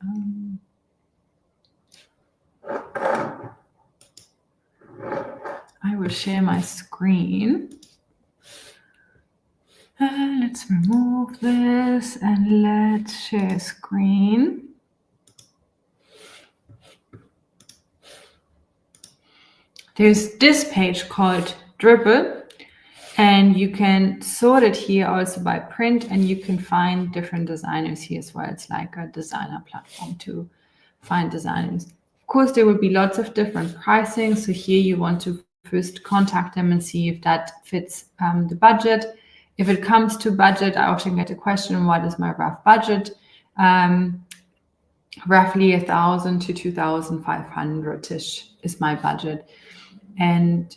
I will share my screen. Let's remove this and let's share screen. There's this page called Dribbble, and you can sort it here also by print, and you can find different designers here as well. It's like a designer platform to find designers. Of course, there will be lots of different pricing. So here you want to first contact them and see if that fits the budget. If it comes to budget, I often get a question, what is my rough budget? Roughly 1,000 to 2,500-ish is my budget. And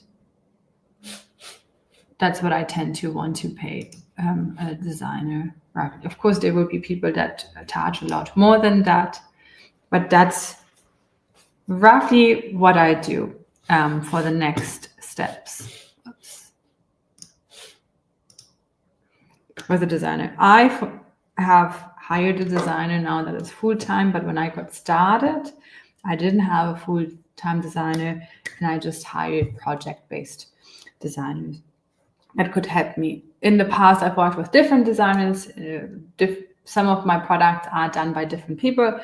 that's what I tend to want to pay a designer. Of course, there will be people that charge a lot more than that, but that's roughly what I do for the next steps. Oops. With a designer, I have hired a designer now that is full-time, but when I got started, I didn't have a full-time designer, and I just hired project-based designers that could help me. In the past, I've worked with different designers. Some of my products are done by different people,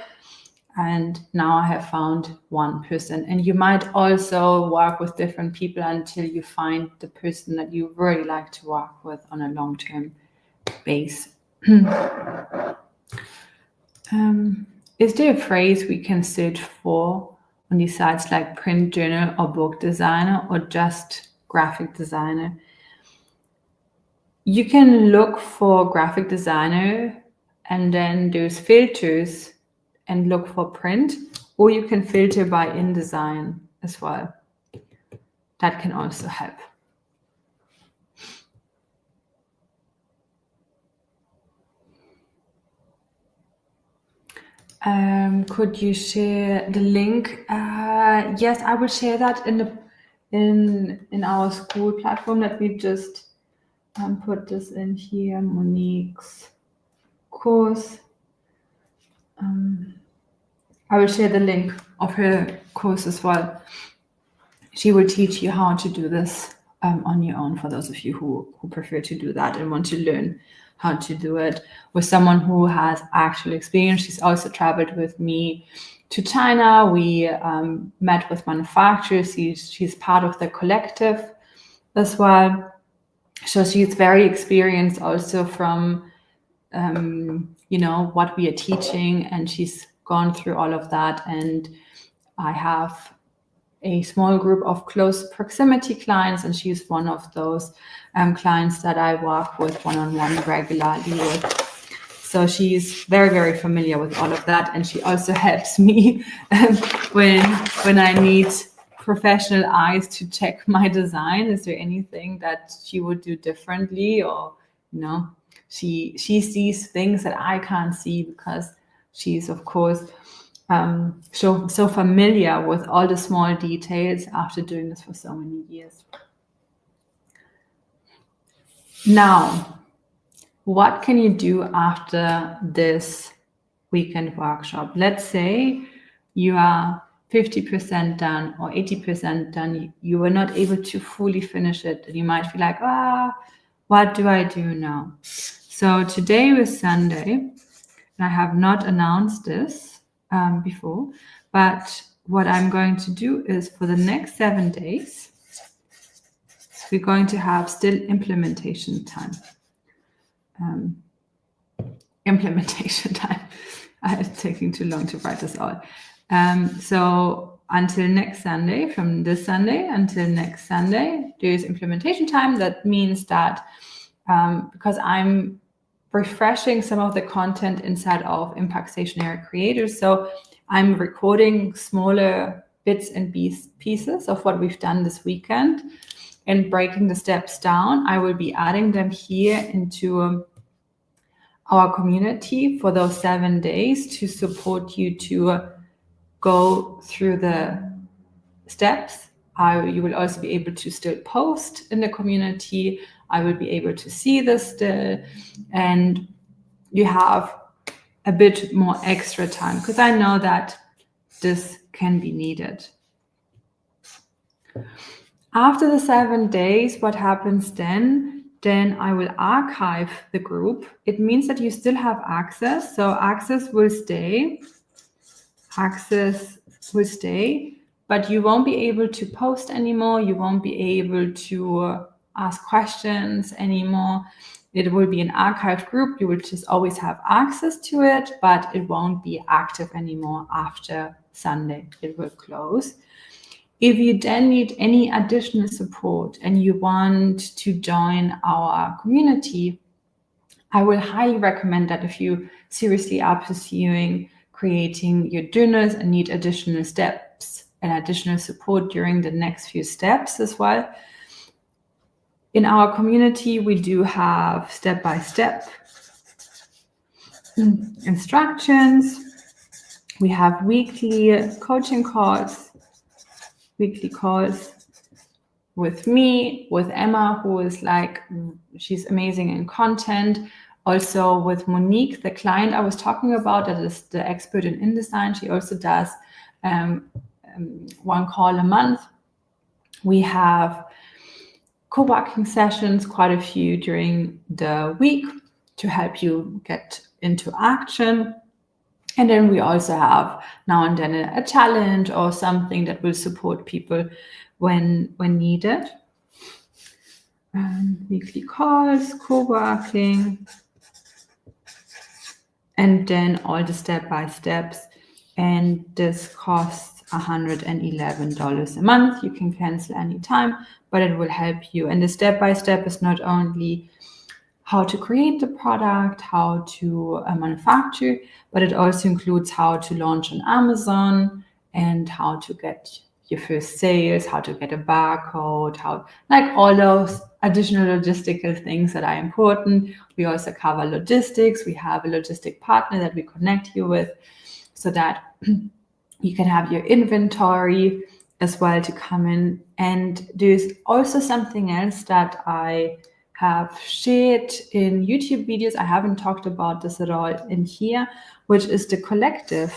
and now I have found one person. And you might also work with different people until you find the person that you really like to work with on a long-term base. Is there a phrase we can search for on these sites like print journal or book designer or just graphic designer? You can look for graphic designer and then there's filters and look for print, or you can filter by InDesign as well. That can also help. Could you share the link? Yes, I will share that in our school platform. Let me just put this in here. Monique's course. I will share the link of her course as well. She will teach you how to do this on your own, for those of you who prefer to do that and want to learn how to do it with someone who has actual experience. She's also traveled with me to China. We met with manufacturers. She's part of the collective as well. So she's very experienced also from what we are teaching, and she's gone through all of that. And I have a small group of close proximity clients, and she's one of those clients that I work with one-on-one regularly with. So she's very, very familiar with all of that, and she also helps me when I need professional eyes to check my design. Is there anything that she would do differently, or she sees things that I can't see, because she's, of course, so familiar with all the small details after doing this for so many years. Now, what can you do after this weekend workshop? Let's say you are 50% done or 80% done. You were not able to fully finish it, and you might feel like, what do I do now? So today was Sunday, and I have not announced this before, but what I'm going to do is, for the next 7 days, we're going to have still implementation time. It's taking too long to write this all. So until next Sunday, from this Sunday until next Sunday, there is implementation time. That means that because I'm refreshing some of the content inside of Impact Stationery Creators, so I'm recording smaller bits and pieces of what we've done this weekend and breaking the steps down. I will be adding them here into our community for those 7 days to support you to go through the steps. You will also be able to still post in the community. I will be able to see this still, and you have a bit more extra time, because I know that this can be needed. After the 7 days, what happens then? Then I will archive the group. It means that you still have access. So access will stay. But you won't be able to post anymore. You won't be able to ask questions anymore. It will be an archived group. You will just always have access to it, but it won't be active anymore after Sunday. It will close. If you then need any additional support and you want to join our community, I will highly recommend that if you seriously are pursuing creating your journals and need additional steps and additional support during the next few steps as well. In our community, we do have step-by-step instructions. We have weekly coaching calls, with me, with Emma, who is she's amazing in content. Also with Monique, the client I was talking about, that is the expert in InDesign. She also does one call a month. We have co-working sessions, quite a few during the week, to help you get into action. And then we also have now and then a challenge or something that will support people when needed. Weekly calls, co-working, and then all the step-by-steps. And this costs $111 a month. You can cancel anytime, but it will help you. And the step-by-step is not only how to create the product, how to manufacture, but it also includes how to launch on Amazon and how to get your first sales, how to get a barcode, all those additional logistical things that are important. We also cover logistics. We have a logistic partner that we connect you with so that you can have your inventory as well to come in. And there's also something else that I have shared in YouTube videos. I haven't talked about this at all in here, which is the collective.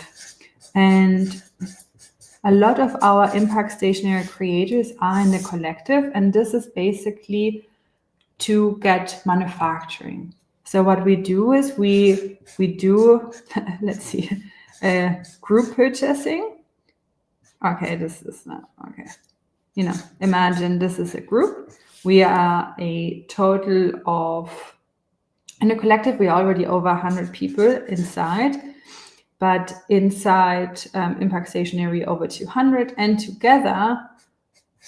And a lot of our Impact Stationery Creators are in the collective, and this is basically to get manufacturing. So what we do is we do, let's see, group purchasing. Okay, this is not, okay. Imagine this is a group. We are a total of In the collective, we are already over 100 people inside, but inside Impact Stationery over 200. And together,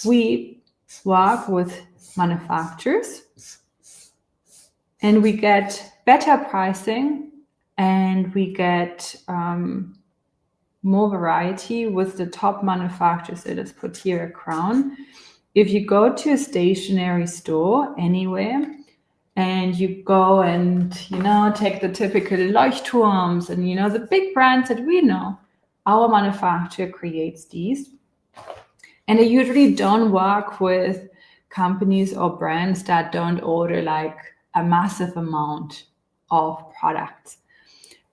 we work with manufacturers and we get better pricing and we get more variety with the top manufacturers. It is put here a crown. If you go to a stationery store anywhere and you go and, take the typical Leuchtturms and, the big brands that we know, our manufacturer creates these. And they usually don't work with companies or brands that don't order like a massive amount of products.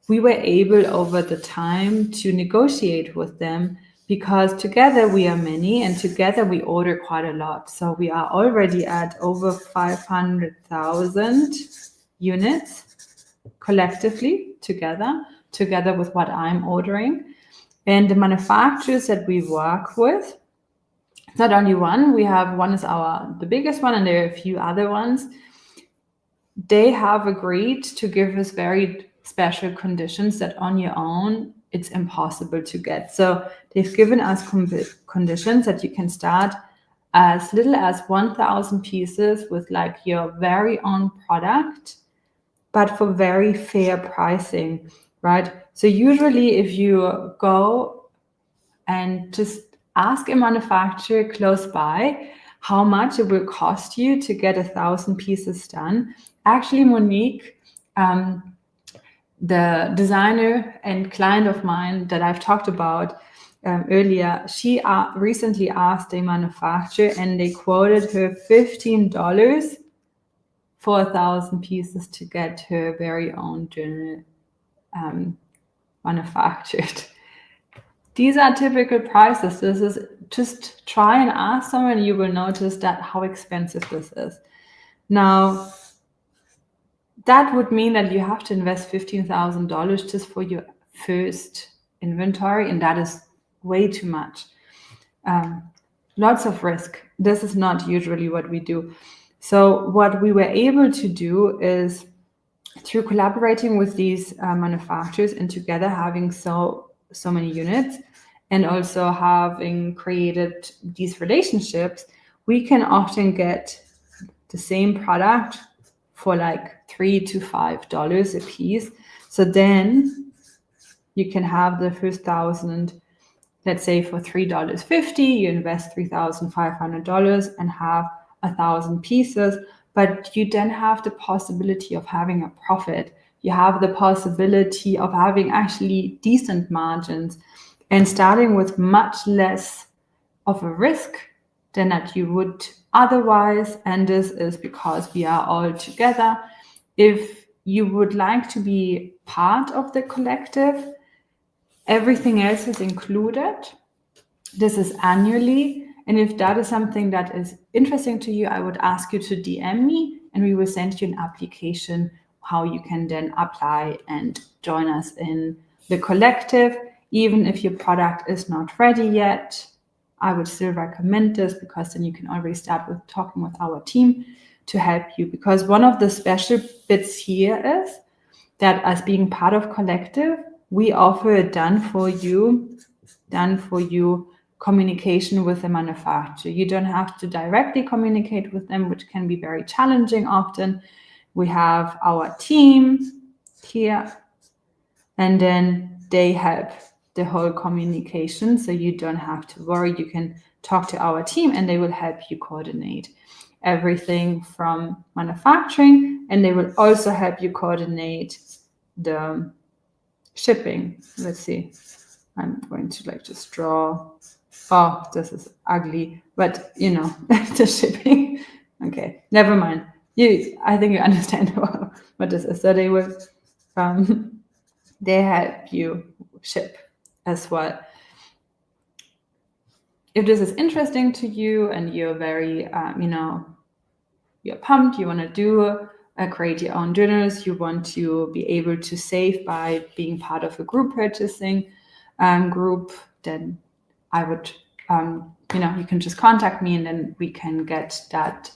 We were able over the time to negotiate with them because together we are many and together we order quite a lot. So we are already at over 500,000 units collectively together with what I'm ordering. And the manufacturers that we work with, not only one, we have one is the biggest one, and there are a few other ones. They have agreed to give us very special conditions that on your own, it's impossible to get. So they've given us conditions that you can start as little as 1,000 pieces with like your very own product, but for very fair pricing, right? So usually if you go and just ask a manufacturer close by how much it will cost you to get 1,000 pieces done. Actually, Monique, the designer and client of mine that I've talked about earlier, she recently asked a manufacturer and they quoted her $15 for 1,000 pieces to get her very own journal manufactured. These are typical prices. This is just try and ask someone, you will notice that how expensive this is. Now, that would mean that you have to invest $15,000 just for your first inventory, and that is way too much. Lots of risk. This is not usually what we do. So what we were able to do is through collaborating with these manufacturers and together having so many units and also having created these relationships, we can often get the same product for like $3 to $5 a piece. So then you can have the first 1,000, let's say for $3.50, you invest $3,500 and have 1,000 pieces, but you then have the possibility of having a profit. You have the possibility of having actually decent margins and starting with much less of a risk than that you would otherwise. And this is because we are all together. If you would like to be part of the collective, everything else is included. This is annually. And if that is something that is interesting to you, I would ask you to DM me and we will send you an application how you can then apply and join us in the collective. Even if your product is not ready yet, I would still recommend this because then you can already start with talking with our team to help you. Because one of the special bits here is that as being part of collective, we offer a done for you communication with the manufacturer. You don't have to directly communicate with them, which can be very challenging often. We have our team here, and then they help the whole communication. So you don't have to worry. You can talk to our team and they will help you coordinate everything from manufacturing, and they will also help you coordinate the shipping. Let's see. I'm going to just draw. Oh, this is ugly, but the shipping. Okay, never mind. I think you understand what this is. So they will, they help you ship as well. If this is interesting to you and you're very, you're pumped, you want to do create your own journals, you want to be able to save by being part of a group purchasing group, then I would, you can just contact me and then we can get that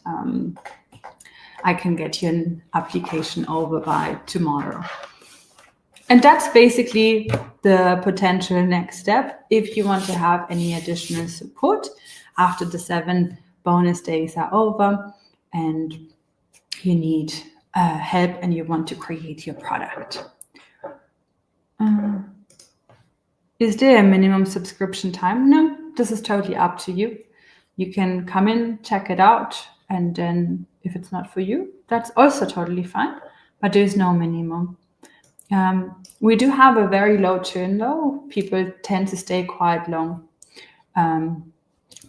I can get you an application over by tomorrow. And that's basically the potential next step. If you want to have any additional support after the 7 bonus days are over and you need help and you want to create your product. Is there a minimum subscription time? No, this is totally up to you. You can come in, check it out, and then if it's not for you, that's also totally fine, but there's no minimum. We do have a very low churn though. People tend to stay quite long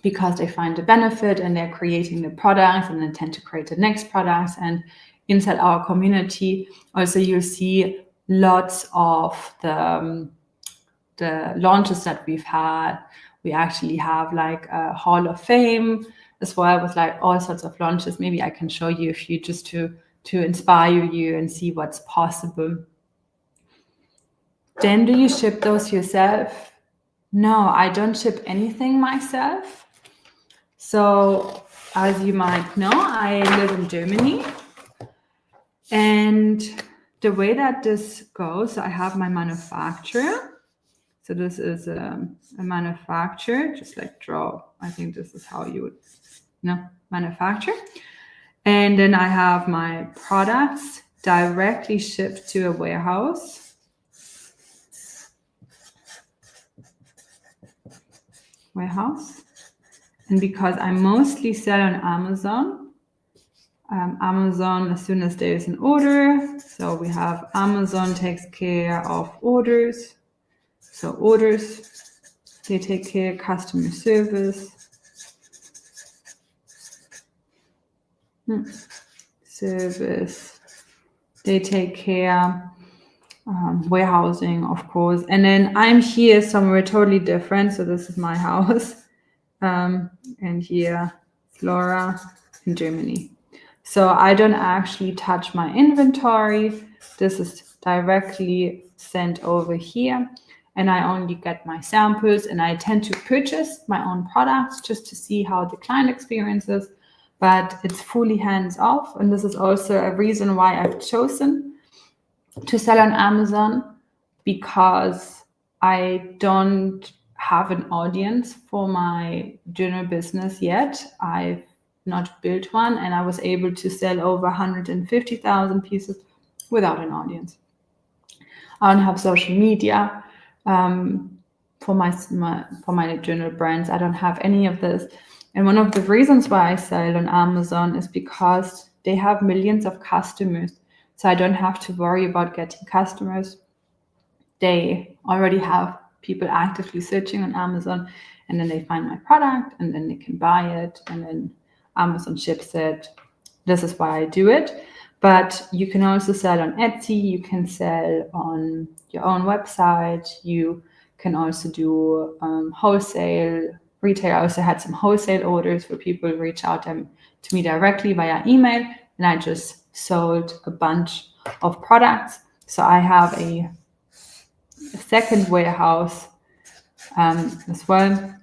because they find the benefit and they're creating the products and then tend to create the next products. And inside our community, also you'll see lots of the launches that we've had. We actually have like a Hall of Fame as well with like all sorts of launches. Maybe I can show you a few just to inspire you and see what's possible. Then do you ship those yourself? No, I don't ship anything myself. So as you might know, I live in Germany. And the way that this goes, I have my manufacturer. So this is a manufacturer, just like draw. I think this is how you would manufacture. And then I have my products directly shipped to a warehouse. And because I mostly sell on Amazon, as soon as there is an order, so we have Amazon takes care of orders. So orders, they take care of customer service. They take care warehousing, of course. And then I'm here somewhere totally different. So this is my house. And here, Flora in Germany. So I don't actually touch my inventory. This is directly sent over here. And I only get my samples, and I tend to purchase my own products just to see how the client experience is, but it's fully hands off. And this is also a reason why I've chosen to sell on Amazon, because I don't have an audience for my journal business yet. I've not built one, and I was able to sell over 150,000 pieces without an audience. I don't have social media for my journal brands. I don't have any of this. And one of the reasons why I sell on Amazon is because they have millions of customers. So I don't have to worry about getting customers. They already have people actively searching on Amazon, and then they find my product and then they can buy it, and then Amazon ships it. This is why I do it. But you can also sell on Etsy. You can sell on your own website. You can also do wholesale, retail. I also had some wholesale orders where people reach out to me directly via email, and I just sold a bunch of products. So I have a second warehouse as well.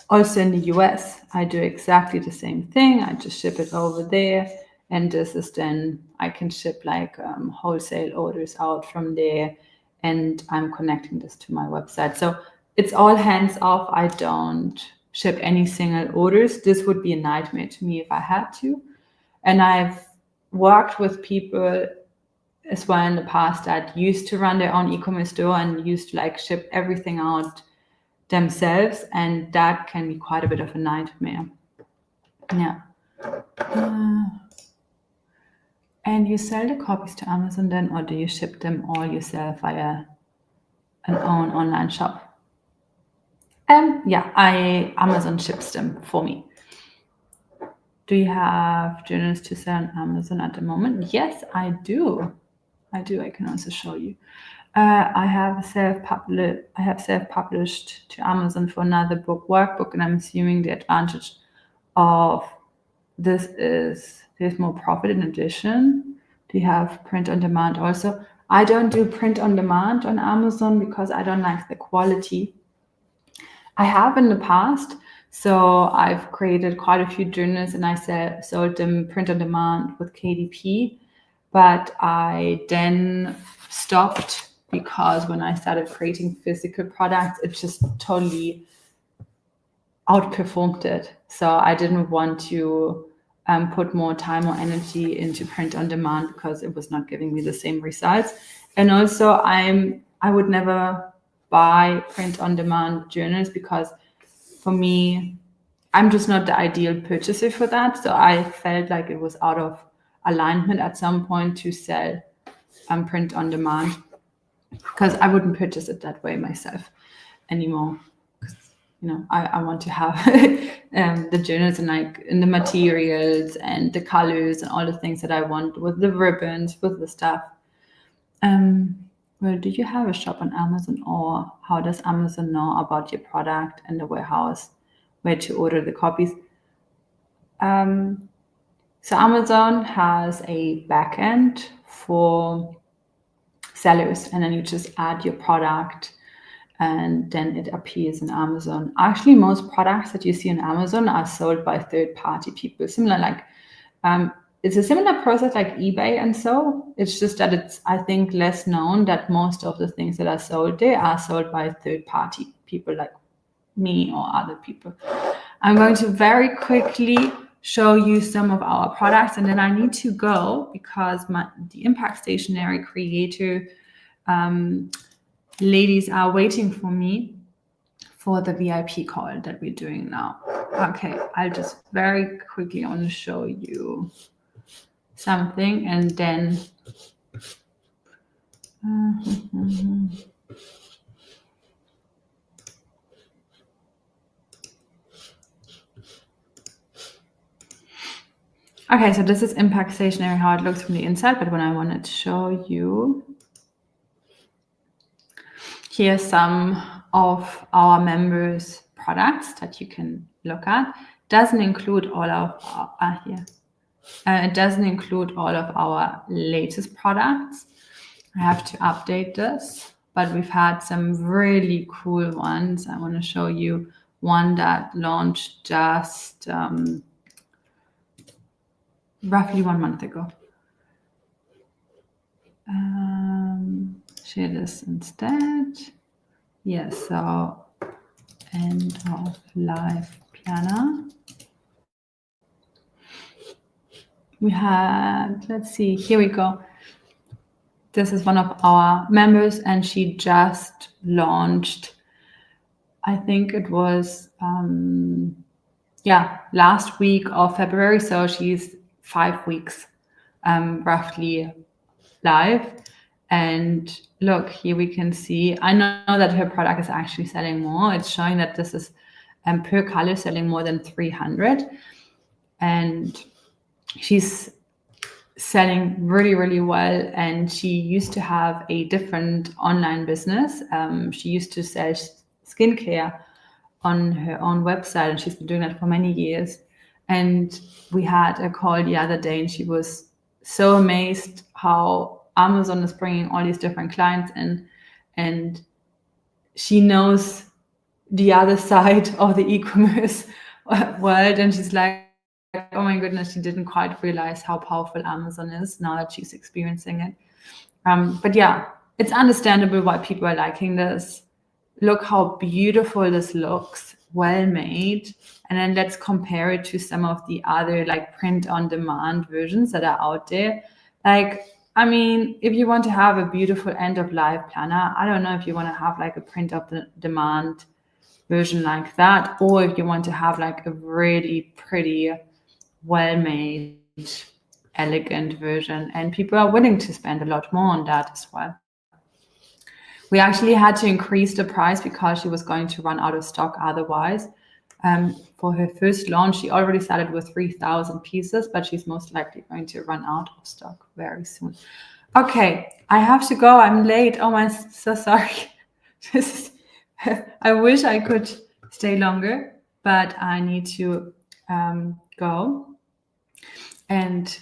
Also in the US, I do exactly the same thing. I just ship it over there. And this is then, I can ship like wholesale orders out from there. And I'm connecting this to my website. So it's all hands off. I don't ship any single orders. This would be a nightmare to me if I had to. And I've worked with people as well in the past that used to run their own e-commerce store and used to like ship everything out themselves, and that can be quite a bit of a nightmare. Yeah. And you sell the copies to Amazon then, or do you ship them all yourself via an own online shop? Yeah, Amazon ships them for me. Do you have journals to sell on Amazon at the moment? Yes, I do. I can also show you. I have self-published to Amazon for another book, workbook, and I'm assuming the advantage of this is there's more profit in addition. Do you have print on demand also? I don't do print on demand on Amazon because I don't like the quality. I have in the past, So I've created quite a few journals and I sold them print on demand with KDP, but I then stopped because when I started creating physical products, it just totally outperformed it. So I didn't want to put more time or energy into print on demand because it was not giving me the same results. And also I would never buy print on demand journals because for me, I'm just not the ideal purchaser for that. So I felt like it was out of alignment at some point to sell print on demand because I wouldn't purchase it that way myself anymore. I want to have the journals and like in the materials and the colors and all the things that I want with the ribbons, with the stuff. Well, do you have a shop on Amazon, or how does Amazon know about your product and the warehouse where to order the copies? So Amazon has a backend for sellers, and then you just add your product and then it appears in Amazon. Actually, most products that you see on Amazon are sold by third-party people. It's a similar process like eBay, and so it's just that it's, I think, less known that most of the things that are sold there are sold by third-party people like me or other people. I'm going to very quickly show you some of our products, and then I need to go because the Impact Stationery creator ladies are waiting for me for the VIP call that we're doing now. Okay, I'll just very quickly want to show you something and then okay, so this is Impact Stationery, how it looks from the inside, but when I wanted to show you, here's some of our members' products that you can look at. Doesn't include all of here. It doesn't include all of our latest products. I have to update this, but we've had some really cool ones. I want to show you one that launched just roughly 1 month ago. Share this instead. Yes, so end of life planner. We had, let's see, here we go. This is one of our members and she just launched, I think it was, last week of February. So she's 5 weeks roughly live. And look, here we can see, I know that her product is actually selling more. It's showing that this is per color selling more than 300. And she's selling really, really well. And she used to have a different online business. She used to sell skincare on her own website, and she's been doing that for many years. And we had a call the other day, and she was so amazed how Amazon is bringing all these different clients in, and she knows the other side of the e-commerce world, and she's like, oh my goodness, she didn't quite realize how powerful Amazon is now that she's experiencing it. But yeah, it's understandable why people are liking this. Look how beautiful this looks, well made. And then let's compare it to some of the other like print on demand versions that are out there. Like, I mean, if you want to have a beautiful end of life planner, I don't know if you want to have like a print of the demand version like that, or if you want to have like a really pretty, well-made, elegant version. And people are willing to spend a lot more on that as well. We actually had to increase the price because she was going to run out of stock otherwise. For her first launch, she already started with 3,000 pieces, but she's most likely going to run out of stock very soon. Okay, I have to go. I'm late. Oh, I'm so sorry. I wish I could stay longer, but I need to go and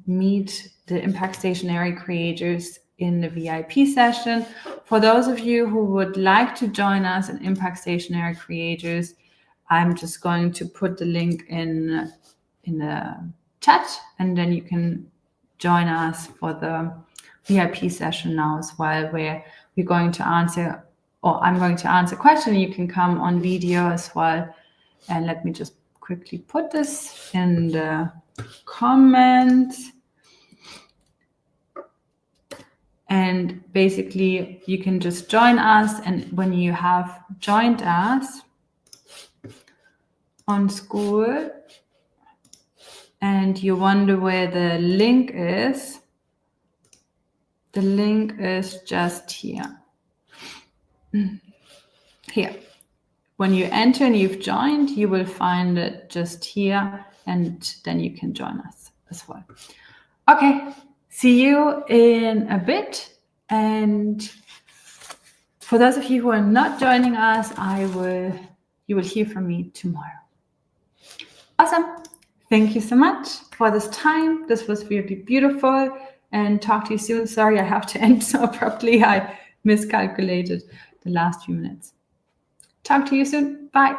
meet the Impact Stationery creators in the VIP session. For those of you who would like to join us in Impact Stationery creators, I'm just going to put the link in the chat, and then you can join us for the VIP session now as well, where we're going to answer, or I'm going to answer a question. You can come on video as well. And let me just quickly put this in the comments. And basically, you can just join us. And when you have joined us on School and you wonder where the link is, the link is just here. Here. When you enter and you've joined, you will find it just here, and then you can join us as well. Okay, see you in a bit. And for those of you who are not joining us, you will hear from me tomorrow. Awesome. Thank you so much for this time. This was really beautiful, and talk to you soon. Sorry, I have to end so abruptly. I miscalculated the last few minutes. Talk to you soon. Bye.